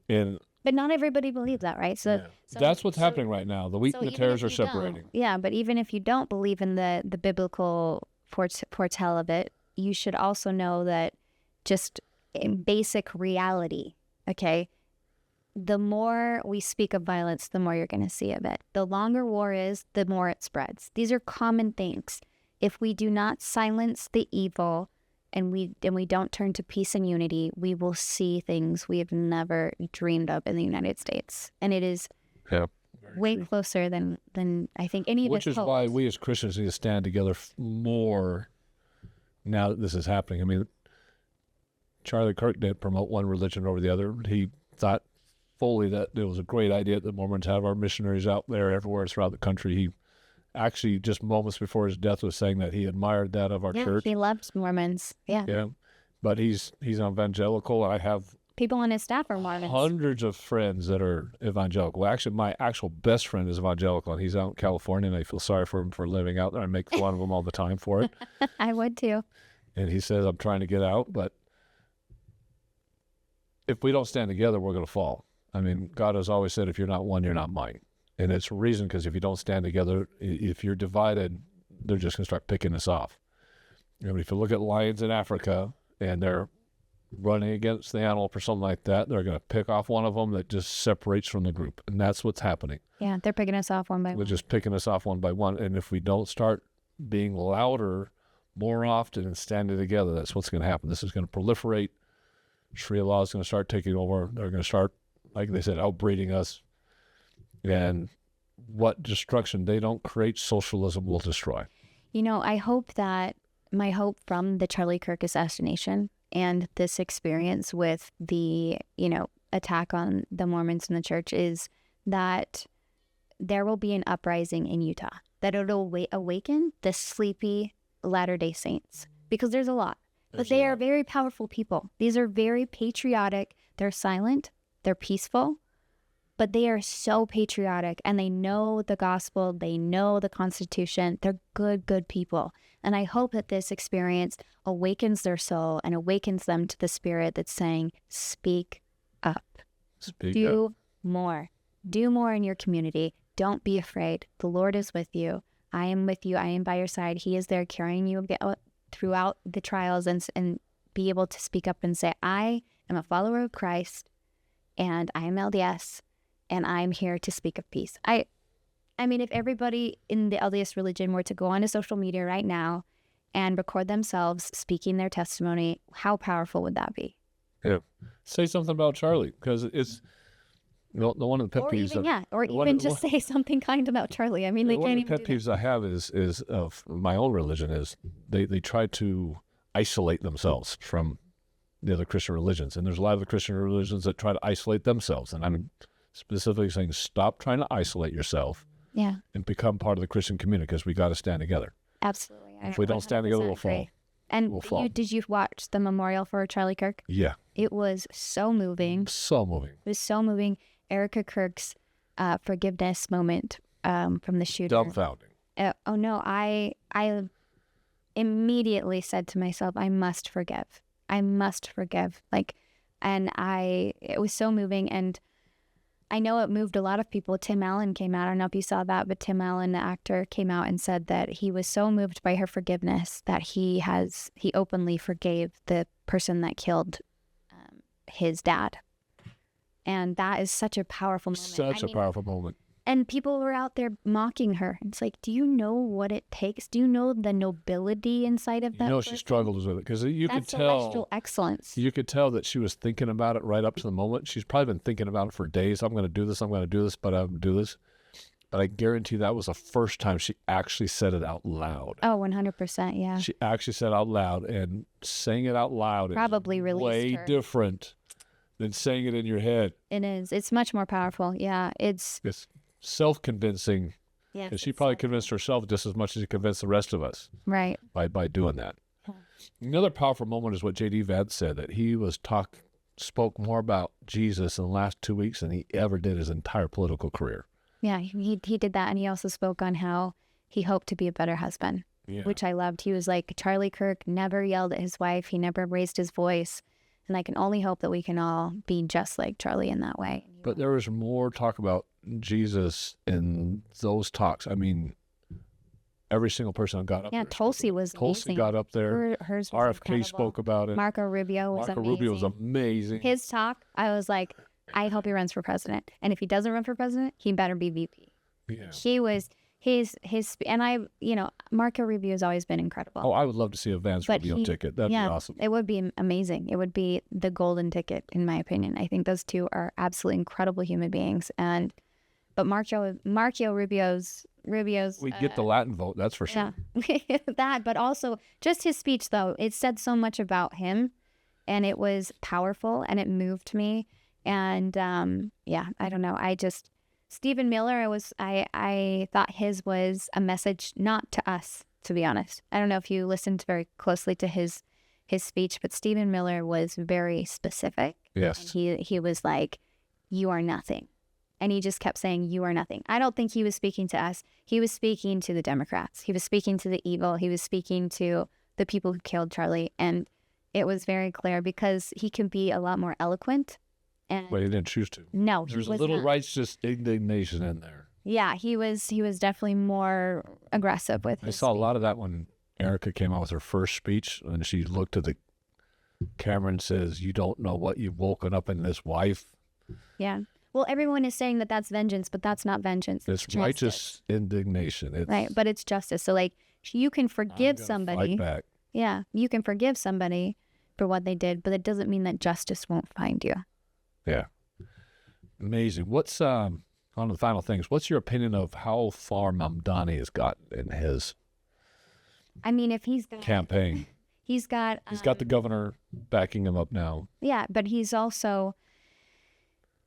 [SPEAKER 2] And
[SPEAKER 3] but not everybody believes that, right? So
[SPEAKER 2] that's what's happening right now. The wheat and the tares are separating.
[SPEAKER 3] Yeah, but even if you don't believe in the biblical foretell of it, you should also know that just in basic reality, okay, the more we speak of violence, the more you're going to see of it. The longer war is, the more it spreads. These are common things. If we do not silence the evil and we don't turn to peace and unity, we will see things we have never dreamed of in the United States. And it is way closer than I think any of us
[SPEAKER 2] Which is why we as Christians need to stand together more now that this is happening. I mean, Charlie Kirk didn't promote one religion over the other. He thought fully that it was a great idea that Mormons have our missionaries out there everywhere throughout the country. He actually, just moments before his death, was saying that he admired that of our church.
[SPEAKER 3] He loved Mormons. Yeah.
[SPEAKER 2] Yeah. but he's an evangelical. I have
[SPEAKER 3] People on his staff are Mormons.
[SPEAKER 2] hundreds of friends that are evangelical. Well, actually, my actual best friend is evangelical, and he's out in California, and I feel sorry for him for living out there. I make fun of him all the time for it.
[SPEAKER 3] I would too.
[SPEAKER 2] And he says, I'm trying to get out, but if we don't stand together, we're going to fall. I mean, God has always said, if you're not one, you're not mine. And it's a reason, because if you don't stand together, if you're divided, they're just going to start picking us off. I mean, if you look at lions in Africa and they're running against the antelope or something like that, they're going to pick off one of them that just separates from the group. And that's what's happening.
[SPEAKER 3] Yeah, they're picking us off one by
[SPEAKER 2] They're
[SPEAKER 3] one.
[SPEAKER 2] just picking us off one by one. And if we don't start being louder more often and standing together, that's what's going to happen. This is going to proliferate. Sharia law is going to start taking over. They're going to start, like they said, outbreeding us. And what destruction they don't create, socialism will destroy.
[SPEAKER 3] You know, I hope that my hope from the Charlie Kirk assassination and this experience with the, attack on the Mormons in the church is that there will be an uprising in Utah, that it'll awaken the sleepy Latter-day Saints, because there's a lot. But they are very powerful people. These are very patriotic. They're silent. They're peaceful. But they are so patriotic, and they know the gospel. They know the Constitution. They're good people. And I hope that this experience awakens their soul and awakens them to the spirit that's saying, speak up. Do more. Do more in your community. Don't be afraid. The Lord is with you. I am with you. I am by your side. He is there carrying you throughout the trials, and be able to speak up and say, I am a follower of Christ, and I am LDS, and I'm here to speak of peace. I mean, if everybody in the LDS religion were to go onto social media right now and record themselves speaking their testimony, how powerful would that be?
[SPEAKER 2] Yeah. Say something about Charlie, because it's the one of the pet peeves.
[SPEAKER 3] Or even just say something kind about Charlie. I mean, they can't even
[SPEAKER 2] One of the pet peeves I have is of my own religion is they try to isolate themselves from the other Christian religions. And there's a lot of the Christian religions that try to isolate themselves. And I'm specifically saying, stop trying to isolate yourself.
[SPEAKER 3] Yeah.
[SPEAKER 2] And become part of the Christian community, because we got to stand together.
[SPEAKER 3] Absolutely.
[SPEAKER 2] If we don't stand together, we'll fall.
[SPEAKER 3] And
[SPEAKER 2] we'll fall.
[SPEAKER 3] Did you watch the memorial for Charlie Kirk?
[SPEAKER 2] Yeah.
[SPEAKER 3] It was so moving.
[SPEAKER 2] So moving.
[SPEAKER 3] It was so moving. Erika Kirk's forgiveness moment from the shooter.
[SPEAKER 2] Dumbfounding.
[SPEAKER 3] Oh no, I immediately said to myself, I must forgive. I must forgive. It was so moving, and I know it moved a lot of people. Tim Allen came out. I don't know if you saw that, but Tim Allen, the actor, came out and said that he was so moved by her forgiveness that he openly forgave the person that killed his dad. And that is such a powerful moment.
[SPEAKER 2] A powerful moment.
[SPEAKER 3] And people were out there mocking her. It's like, do you know what it takes? Do you know the nobility inside of that?
[SPEAKER 2] She struggled with it, because you could tell.
[SPEAKER 3] Celestial excellence.
[SPEAKER 2] You could tell that she was thinking about it right up to the moment. She's probably been thinking about it for days. I'm going to do this. I'm going to do this, but I'm going to do this. But I guarantee that was the first time she actually said it out loud.
[SPEAKER 3] Oh, 100%, yeah.
[SPEAKER 2] She actually said it out loud, and saying it out loud
[SPEAKER 3] probably
[SPEAKER 2] is
[SPEAKER 3] released
[SPEAKER 2] way
[SPEAKER 3] her.
[SPEAKER 2] Different than saying it in your head.
[SPEAKER 3] It is. It's much more powerful. Yeah, it's
[SPEAKER 2] self-convincing.
[SPEAKER 3] Yeah,
[SPEAKER 2] and she probably convinced herself just as much as she convinced the rest of us.
[SPEAKER 3] Right.
[SPEAKER 2] By doing that. Another powerful moment is what J.D. Vance said, that he spoke more about Jesus in the last 2 weeks than he ever did his entire political career.
[SPEAKER 3] Yeah, he did that, and he also spoke on how he hoped to be a better husband, which I loved. He was like, Charlie Kirk never yelled at his wife. He never raised his voice. And I can only hope that we can all be just like Charlie in that way.
[SPEAKER 2] But there was more talk about Jesus in those talks. I mean, every single person that got up there.
[SPEAKER 3] Tulsi was
[SPEAKER 2] Tulsi
[SPEAKER 3] amazing.
[SPEAKER 2] got up there.
[SPEAKER 3] Hers was
[SPEAKER 2] RFK
[SPEAKER 3] incredible.
[SPEAKER 2] spoke about it.
[SPEAKER 3] Marco Rubio was amazing.
[SPEAKER 2] Rubio was amazing.
[SPEAKER 3] His talk, I was like, I hope he runs for president. And if he doesn't run for president, he better be VP.
[SPEAKER 2] Yeah.
[SPEAKER 3] He was and Marco Rubio has always been incredible.
[SPEAKER 2] Oh, I would love to see a Vance Rubio ticket. That'd be awesome.
[SPEAKER 3] It would be amazing. It would be the golden ticket, in my opinion. I think those two are absolutely incredible human beings. But Marco Rubio's
[SPEAKER 2] We'd get the Latin vote, that's for sure.
[SPEAKER 3] Yeah. That, but also just his speech, though, it said so much about him, and it was powerful, and it moved me. And I don't know. Stephen Miller, I thought his was a message not to us, to be honest. I don't know if you listened very closely to his his speech, but Stephen Miller was very specific.
[SPEAKER 2] Yes.
[SPEAKER 3] And he was like, you are nothing. And he just kept saying, you are nothing. I don't think he was speaking to us. He was speaking to the Democrats. He was speaking to the evil. He was speaking to the people who killed Charlie. And it was very clear because he can be a lot more eloquent. And
[SPEAKER 2] Well, he didn't choose to.
[SPEAKER 3] No,
[SPEAKER 2] There's
[SPEAKER 3] he
[SPEAKER 2] a
[SPEAKER 3] was
[SPEAKER 2] little
[SPEAKER 3] not.
[SPEAKER 2] righteous indignation in there.
[SPEAKER 3] Yeah, he was definitely more aggressive with
[SPEAKER 2] I
[SPEAKER 3] his
[SPEAKER 2] saw a lot of that when Erika came out with her first speech, and she looked to the camera and says, "You don't know what you've woken up in this wife."
[SPEAKER 3] Yeah. Well, everyone is saying that that's vengeance, but that's not vengeance.
[SPEAKER 2] It's
[SPEAKER 3] justice.
[SPEAKER 2] righteous indignation. It's,
[SPEAKER 3] Right, but it's justice. So, like, you can forgive
[SPEAKER 2] gonna
[SPEAKER 3] somebody.
[SPEAKER 2] fight back.
[SPEAKER 3] Yeah, you can forgive somebody for what they did, but it doesn't mean that justice won't find you.
[SPEAKER 2] Yeah. Amazing. What's on the final things? What's your opinion of how far Mamdani has gotten in his
[SPEAKER 3] I mean, if he's got
[SPEAKER 2] campaign?
[SPEAKER 3] he's got
[SPEAKER 2] He's got the governor backing him up now.
[SPEAKER 3] yeah, but he's also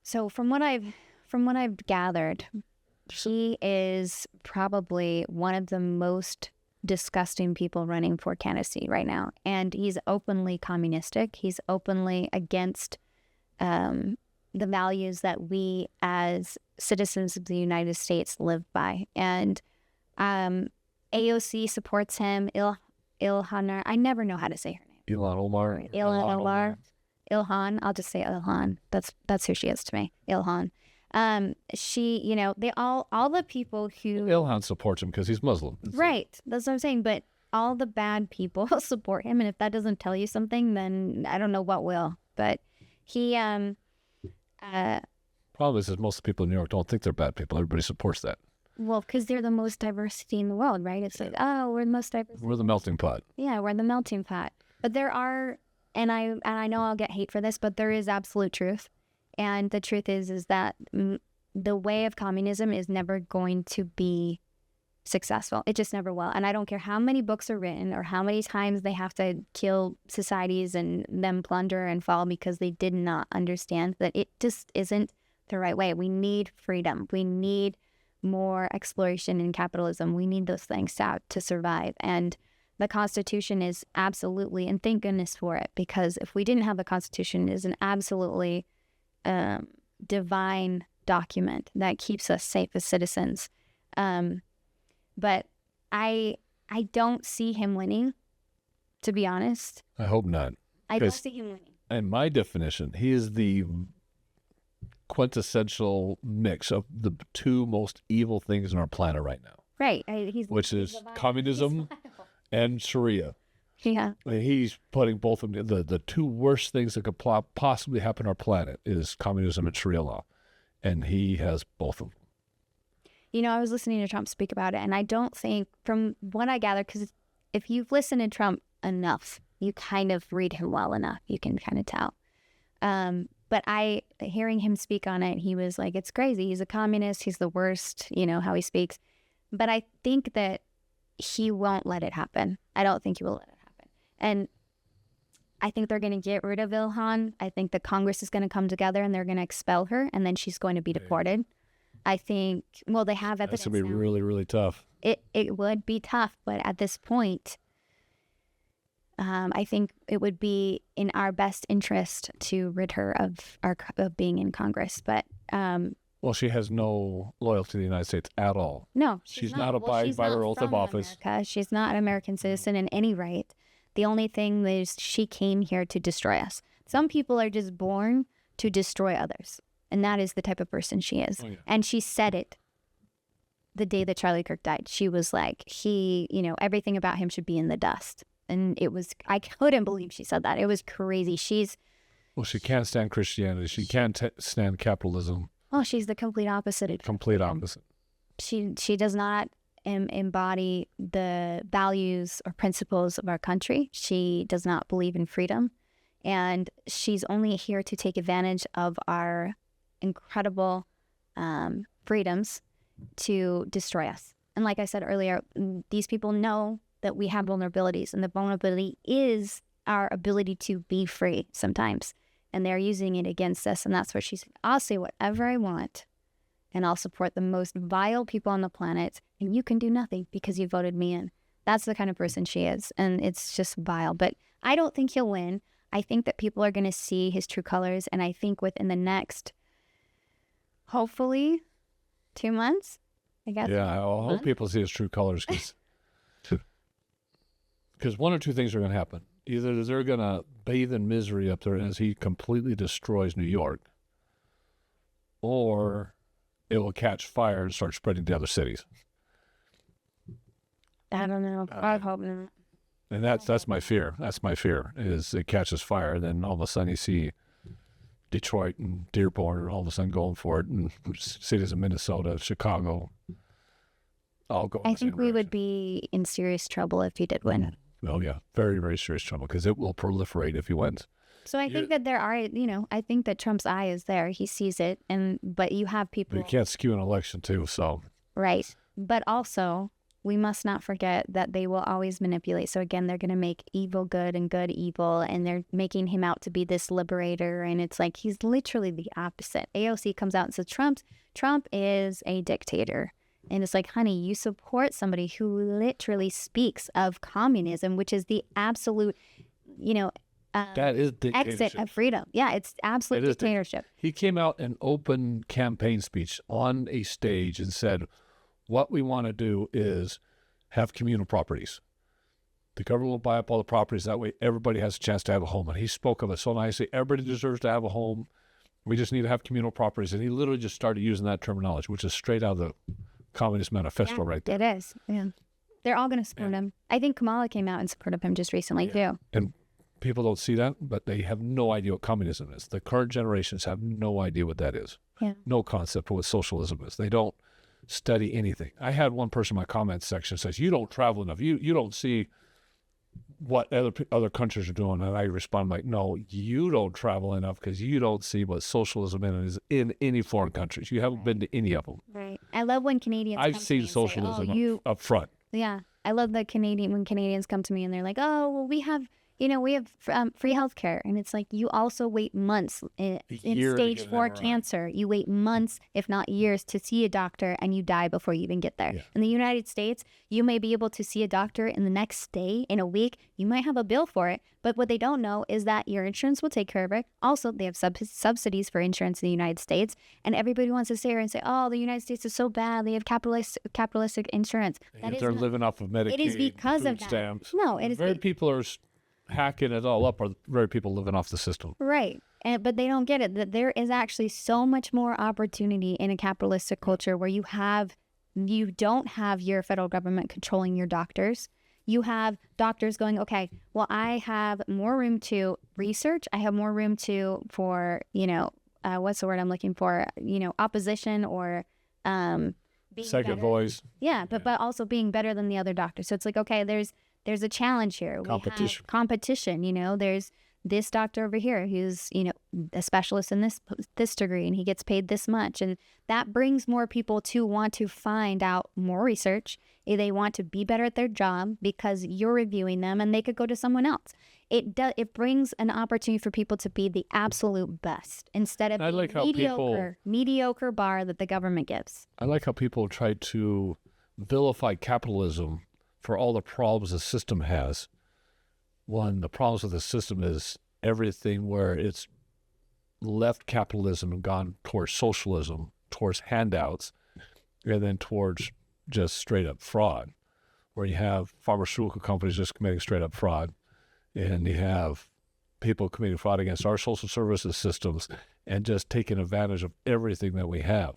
[SPEAKER 3] so from what I've gathered, he is probably one of the most disgusting people running for candidacy right now, and he's openly communistic. He's openly against the values that we as citizens of the United States live by, and AOC supports him. Ilhan, I never know how to say her name.
[SPEAKER 2] Ilhan Omar.
[SPEAKER 3] Ilhan, I'll just say Ilhan. That's who she is to me. Ilhan. She, they all the people who
[SPEAKER 2] Ilhan supports him because he's Muslim.
[SPEAKER 3] right. That's what I'm saying. But all the bad people support him, and if that doesn't tell you something, then I don't know what will. But he,
[SPEAKER 2] Problem is most of the people in New York don't think they're bad people. Everybody supports that.
[SPEAKER 3] well, because they're the most diversity in the world, right? It's like, oh, we're the most diverse.
[SPEAKER 2] We're the melting pot.
[SPEAKER 3] Yeah, we're the melting pot. But there are, and I know I'll get hate for this, but there is absolute truth. And the truth is that the way of communism is never going to be successful. It just never will. And I don't care how many books are written or how many times they have to kill societies and them plunder and fall because they did not understand that it just isn't the right way. We need freedom. We need more exploration in capitalism. We need those things to survive. And the Constitution is absolutely, and thank goodness for it, because if we didn't have the Constitution, it is an absolutely divine document that keeps us safe as citizens. But I don't see him winning, to be honest.
[SPEAKER 2] I hope not.
[SPEAKER 3] I don't see him winning.
[SPEAKER 2] In my definition, he is the quintessential mix of the two most evil things on our planet right now.
[SPEAKER 3] Right.
[SPEAKER 2] Which is communism and Sharia.
[SPEAKER 3] Yeah.
[SPEAKER 2] I mean, he's putting both of them, the two worst things that could possibly happen on our planet is communism and Sharia law. And he has both of them.
[SPEAKER 3] I was listening to Trump speak about it, and I don't think, from what I gather, because if you've listened to Trump enough, you kind of read him well enough. You can kind of tell. But hearing him speak on it, he was like, it's crazy. He's a communist. He's the worst, how he speaks. But I think that he won't let it happen. I don't think he will let it happen. And I think they're going to get rid of Ilhan. I think the Congress is going to come together and they're going to expel her, and then she's going to be deported. I think, well, they have evidence.
[SPEAKER 2] That's going to be really, really tough.
[SPEAKER 3] It would be tough, but at this point, I think it would be in our best interest to rid her of being in Congress. But
[SPEAKER 2] well, she has no loyalty to the United States at all.
[SPEAKER 3] No,
[SPEAKER 2] she's not abiding by her oath of office.
[SPEAKER 3] America. She's not an American citizen in any right. The only thing is she came here to destroy us. Some people are just born to destroy others, and that is the type of person she is. Oh, yeah. And she said it the day that Charlie Kirk died. She was like, everything about him should be in the dust. And I couldn't believe she said that. It was crazy. She
[SPEAKER 2] can't stand Christianity. She can't stand capitalism.
[SPEAKER 3] Oh, she's the complete opposite of
[SPEAKER 2] complete opposite.
[SPEAKER 3] She does not embody the values or principles of our country. She does not believe in freedom. And she's only here to take advantage of our incredible freedoms to destroy us. And like I said earlier, these people know that we have vulnerabilities, and the vulnerability is our ability to be free sometimes. And they're using it against us. And that's where she's, I'll say whatever I want, and I'll support the most vile people on the planet, and you can do nothing because you voted me in. That's the kind of person she is. And it's just vile. But I don't think he'll win. I think that people are going to see his true colors. And I think within the next, hopefully, 2 months, I guess.
[SPEAKER 2] Yeah, I hope people see his true colors because one or two things are going to happen. Either they're going to bathe in misery up there as he completely destroys New York, or it will catch fire and start spreading to other cities.
[SPEAKER 3] I don't know. I hope not.
[SPEAKER 2] And that's my fear. That's my fear, is it catches fire, and then all of a sudden you see Detroit and Dearborn all of a sudden going for it, and cities of Minnesota, Chicago, all going.
[SPEAKER 3] I think we would be in serious trouble if he did win.
[SPEAKER 2] Oh, yeah. Very, very serious trouble, because it will proliferate if he wins.
[SPEAKER 3] So I think that there are, I think that Trump's eye is there. He sees it, but you have people.
[SPEAKER 2] But you can't skew an election, too, so.
[SPEAKER 3] Right. But also, we must not forget that they will always manipulate. So again, they're going to make evil good and good evil, and they're making him out to be this liberator. And it's like, he's literally the opposite. AOC comes out and says, Trump is a dictator. And it's like, honey, you support somebody who literally speaks of communism, which is the absolute,
[SPEAKER 2] that is dictatorship.
[SPEAKER 3] Exit of freedom. Yeah, it's absolute dictatorship.
[SPEAKER 2] He came out in open campaign speech on a stage and said, what we want to do is have communal properties. The government will buy up all the properties. That way everybody has a chance to have a home. And he spoke of it so nicely. Everybody deserves to have a home. We just need to have communal properties. And he literally just started using that terminology, which is straight out of the Communist Manifesto right there.
[SPEAKER 3] It is. Yeah. They're all going to support him. I think Kamala came out and supported him just recently, too.
[SPEAKER 2] And people don't see that, but they have no idea what communism is. The current generations have no idea what that is.
[SPEAKER 3] Yeah.
[SPEAKER 2] No concept of what socialism is. They don't study anything. I had one person in my comments section says, you don't travel enough. You don't see what other countries are doing. And I respond like, no, you don't travel enough because you don't see what socialism is in any foreign countries. You haven't been to any of them.
[SPEAKER 3] Right. I love when Canadians
[SPEAKER 2] I've seen socialism up front.
[SPEAKER 3] Yeah. I love when Canadians come to me and they're like, oh, well, we have free health care. And it's like, you also wait months in stage 4 cancer. You wait months, if not years, to see a doctor, and you die before you even get there. Yeah. In the United States, you may be able to see a doctor in the next day, in a week. You might have a bill for it. But what they don't know is that your insurance will take care of it. Also, they have subsidies for insurance in the United States. And everybody wants to sit here and say, oh, the United States is so bad. They have capitalistic insurance.
[SPEAKER 2] They're living off of Medicaid.
[SPEAKER 3] It is because of that.
[SPEAKER 2] Stamps.
[SPEAKER 3] No, it is.
[SPEAKER 2] Very people are hacking it all up, are very people living off the system.
[SPEAKER 3] Right. But they don't get it, that there is actually so much more opportunity in a capitalistic culture where you don't have your federal government controlling your doctors. You have doctors going, okay, well, I have more room to research. I have more room for what's the word I'm looking for? Opposition or being
[SPEAKER 2] second voice.
[SPEAKER 3] Yeah, but also being better than the other doctors. So it's like, okay, there's a challenge here.
[SPEAKER 2] Competition.
[SPEAKER 3] We have competition, there's this doctor over here who's, a specialist in this degree, and he gets paid this much. And that brings more people to want to find out more research. They want to be better at their job because you're reviewing them, and they could go to someone else. It brings an opportunity for people to be the absolute best instead of the mediocre bar that the government gives.
[SPEAKER 2] I like how people try to vilify capitalism for all the problems the system has. One, the problems with the system is everything where it's left capitalism and gone towards socialism, towards handouts, and then towards just straight up fraud, where you have pharmaceutical companies just committing straight up fraud, and you have people committing fraud against our social services systems and just taking advantage of everything that we have.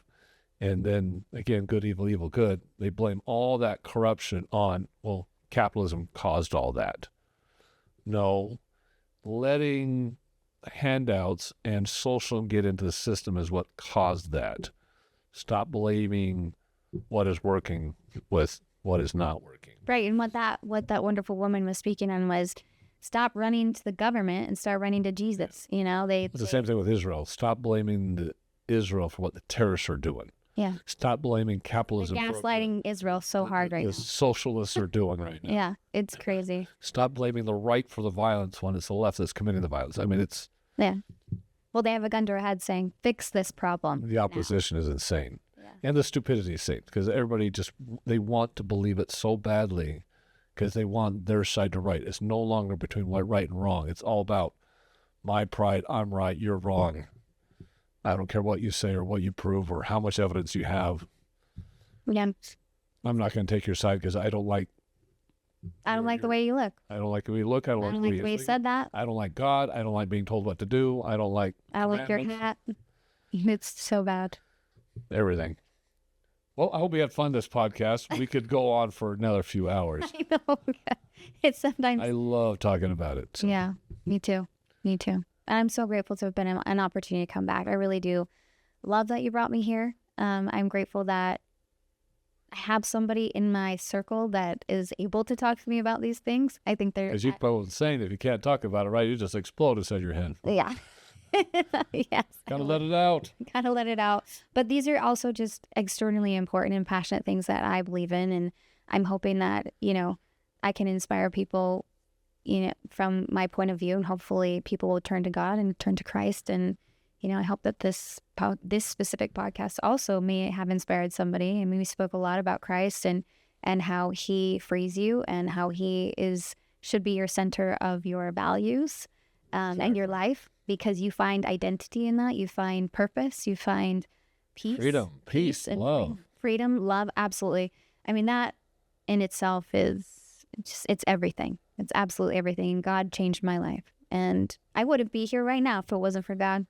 [SPEAKER 2] And then, again, good, evil, evil, good. They blame all that corruption on, well, capitalism caused all that. No, letting handouts and socialism get into the system is what caused that. Stop blaming what is working with what is not working.
[SPEAKER 3] Right, and what that wonderful woman was speaking on was, stop running to the government and start running to Jesus.
[SPEAKER 2] It's the same thing with Israel. Stop blaming Israel for what the terrorists are doing.
[SPEAKER 3] Yeah.
[SPEAKER 2] Stop blaming capitalism.
[SPEAKER 3] They're gaslighting Israel so hard right now.
[SPEAKER 2] The socialists are doing right now.
[SPEAKER 3] Yeah, it's crazy.
[SPEAKER 2] Stop blaming the right for the violence when it's the left that's committing the violence. I mean, it's...
[SPEAKER 3] Yeah. Well, they have a gun to our head saying, fix this problem.
[SPEAKER 2] The opposition is insane. Yeah. And the stupidity is insane because everybody they want to believe it so badly because they want their side to right. It's no longer between right and wrong. It's all about my pride. I'm right. You're wrong. I don't care what you say or what you prove or how much evidence you have.
[SPEAKER 3] Yeah.
[SPEAKER 2] I'm not going to take your side because I don't like
[SPEAKER 3] the way you look.
[SPEAKER 2] I don't like the way you look. I don't like
[SPEAKER 3] the way you said that.
[SPEAKER 2] I don't like God. I don't like being told what to do. I don't like
[SPEAKER 3] your hat. It's so bad.
[SPEAKER 2] Everything. Well, I hope you had fun this podcast. We could go on for another few hours.
[SPEAKER 3] I know. It's sometimes.
[SPEAKER 2] I love talking about it. So.
[SPEAKER 3] Yeah, me too. Me too. And I'm so grateful to have been an opportunity to come back. I really do love that you brought me here. I'm grateful that I have somebody in my circle that is able to talk to me about these things. I think they're...
[SPEAKER 2] As you both saying, if you can't talk about it, right, you just explode inside your head.
[SPEAKER 3] Yeah. Yes.
[SPEAKER 2] Gotta let it out.
[SPEAKER 3] Gotta let it out. But these are also just extraordinarily important and passionate things that I believe in. And I'm hoping that, I can inspire people, from my point of view. And hopefully people will turn to God and turn to Christ. And, I hope that this specific podcast also may have inspired somebody. I mean, we spoke a lot about Christ and how he frees you and how he should be your center of your values and your life, because you find identity in that. You find purpose. You find peace.
[SPEAKER 2] Freedom, peace, love.
[SPEAKER 3] Freedom, love, absolutely. I mean, that in itself it's everything. It's absolutely everything. God changed my life. And I wouldn't be here right now if it wasn't for God.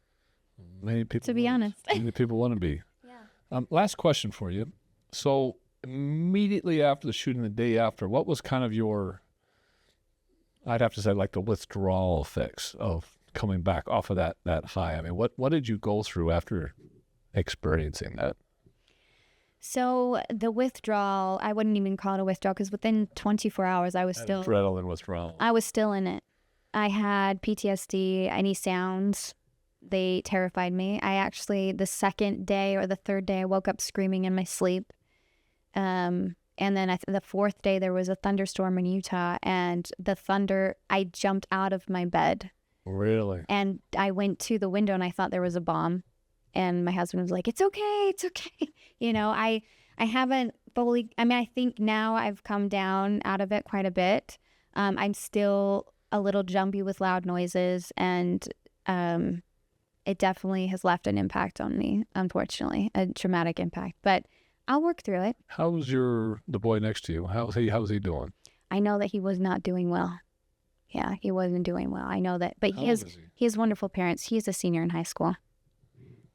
[SPEAKER 2] Many people,
[SPEAKER 3] to be honest.
[SPEAKER 2] Many people want to be. Yeah. Last question for you. So immediately after the shooting, the day after, what was kind of your, I'd have to say, like the withdrawal effects of coming back off of that high? I mean, what did you go through after experiencing that?
[SPEAKER 3] So the withdrawal, I wouldn't even call it a withdrawal, because within 24 hours, I was still...
[SPEAKER 2] Adrenaline withdrawal.
[SPEAKER 3] I was still in it. I had PTSD, any sounds, they terrified me. I actually, the second day or the third day, I woke up screaming in my sleep. And then the fourth day, there was a thunderstorm in Utah, and the thunder, I jumped out of my bed.
[SPEAKER 2] Really?
[SPEAKER 3] And I went to the window, and I thought there was a bomb. And my husband was like, it's okay. I haven't fully, I think now I've come down out of it quite a bit. I'm still a little jumpy with loud noises, and it definitely has left an impact on me, unfortunately, a traumatic impact. But I'll work through it.
[SPEAKER 2] How's the boy next to you? How's he doing?
[SPEAKER 3] I know that he was not doing well. Yeah, he wasn't doing well. I know that. But he has wonderful parents. He's a senior in high school.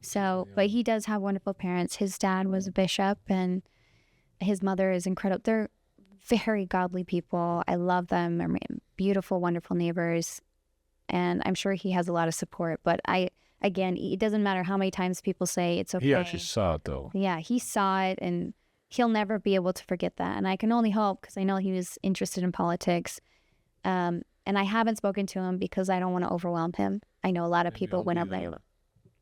[SPEAKER 3] So, but he does have wonderful parents. His dad was a bishop, and his mother is incredible. They're very godly people. I love them. They're beautiful, wonderful neighbors. And I'm sure he has a lot of support. But again, it doesn't matter how many times people say it's okay.
[SPEAKER 2] He actually saw it, though.
[SPEAKER 3] Yeah, he saw it, and he'll never be able to forget that. And I can only hope, because I know he was interested in politics. And I haven't spoken to him because I don't want to overwhelm him. I know a lot of people went up there.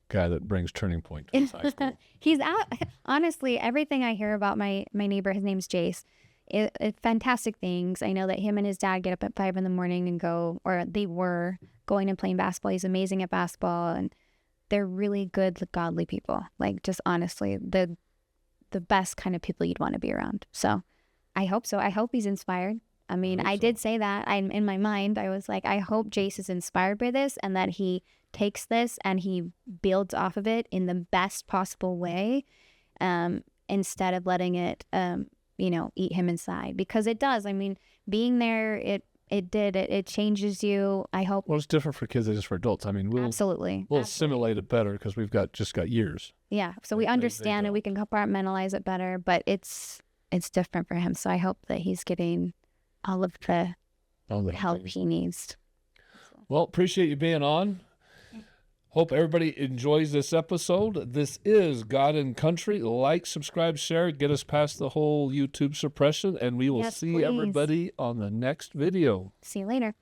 [SPEAKER 2] Guy that brings Turning Point to his high school.
[SPEAKER 3] He's out. Honestly, everything I hear about my neighbor, his name's Jace, fantastic things. I know that him and his dad get up at 5 a.m. and go, or they were going and playing basketball. He's amazing at basketball, and they're really good, godly people. Like, just honestly, the best kind of people you'd want to be around. So I hope so. I hope he's inspired. I mean, I did say that. In my mind, I was like, I hope Jace is inspired by this, and that he takes this and he builds off of it in the best possible way, instead of letting it, eat him inside. Because it does. I mean, being there, it changes you. I hope.
[SPEAKER 2] Well, it's different for kids than just for adults. I mean,
[SPEAKER 3] absolutely.
[SPEAKER 2] We'll assimilate it better because we've just got years.
[SPEAKER 3] Yeah. So we understand it. We can compartmentalize it better, but it's different for him. So I hope that he's getting all of the help he needs.
[SPEAKER 2] Well, appreciate you being on. Hope everybody enjoys this episode. This is God and Country. Like, subscribe, share, get us past the whole YouTube suppression, and we will see everybody on the next video.
[SPEAKER 3] See you later.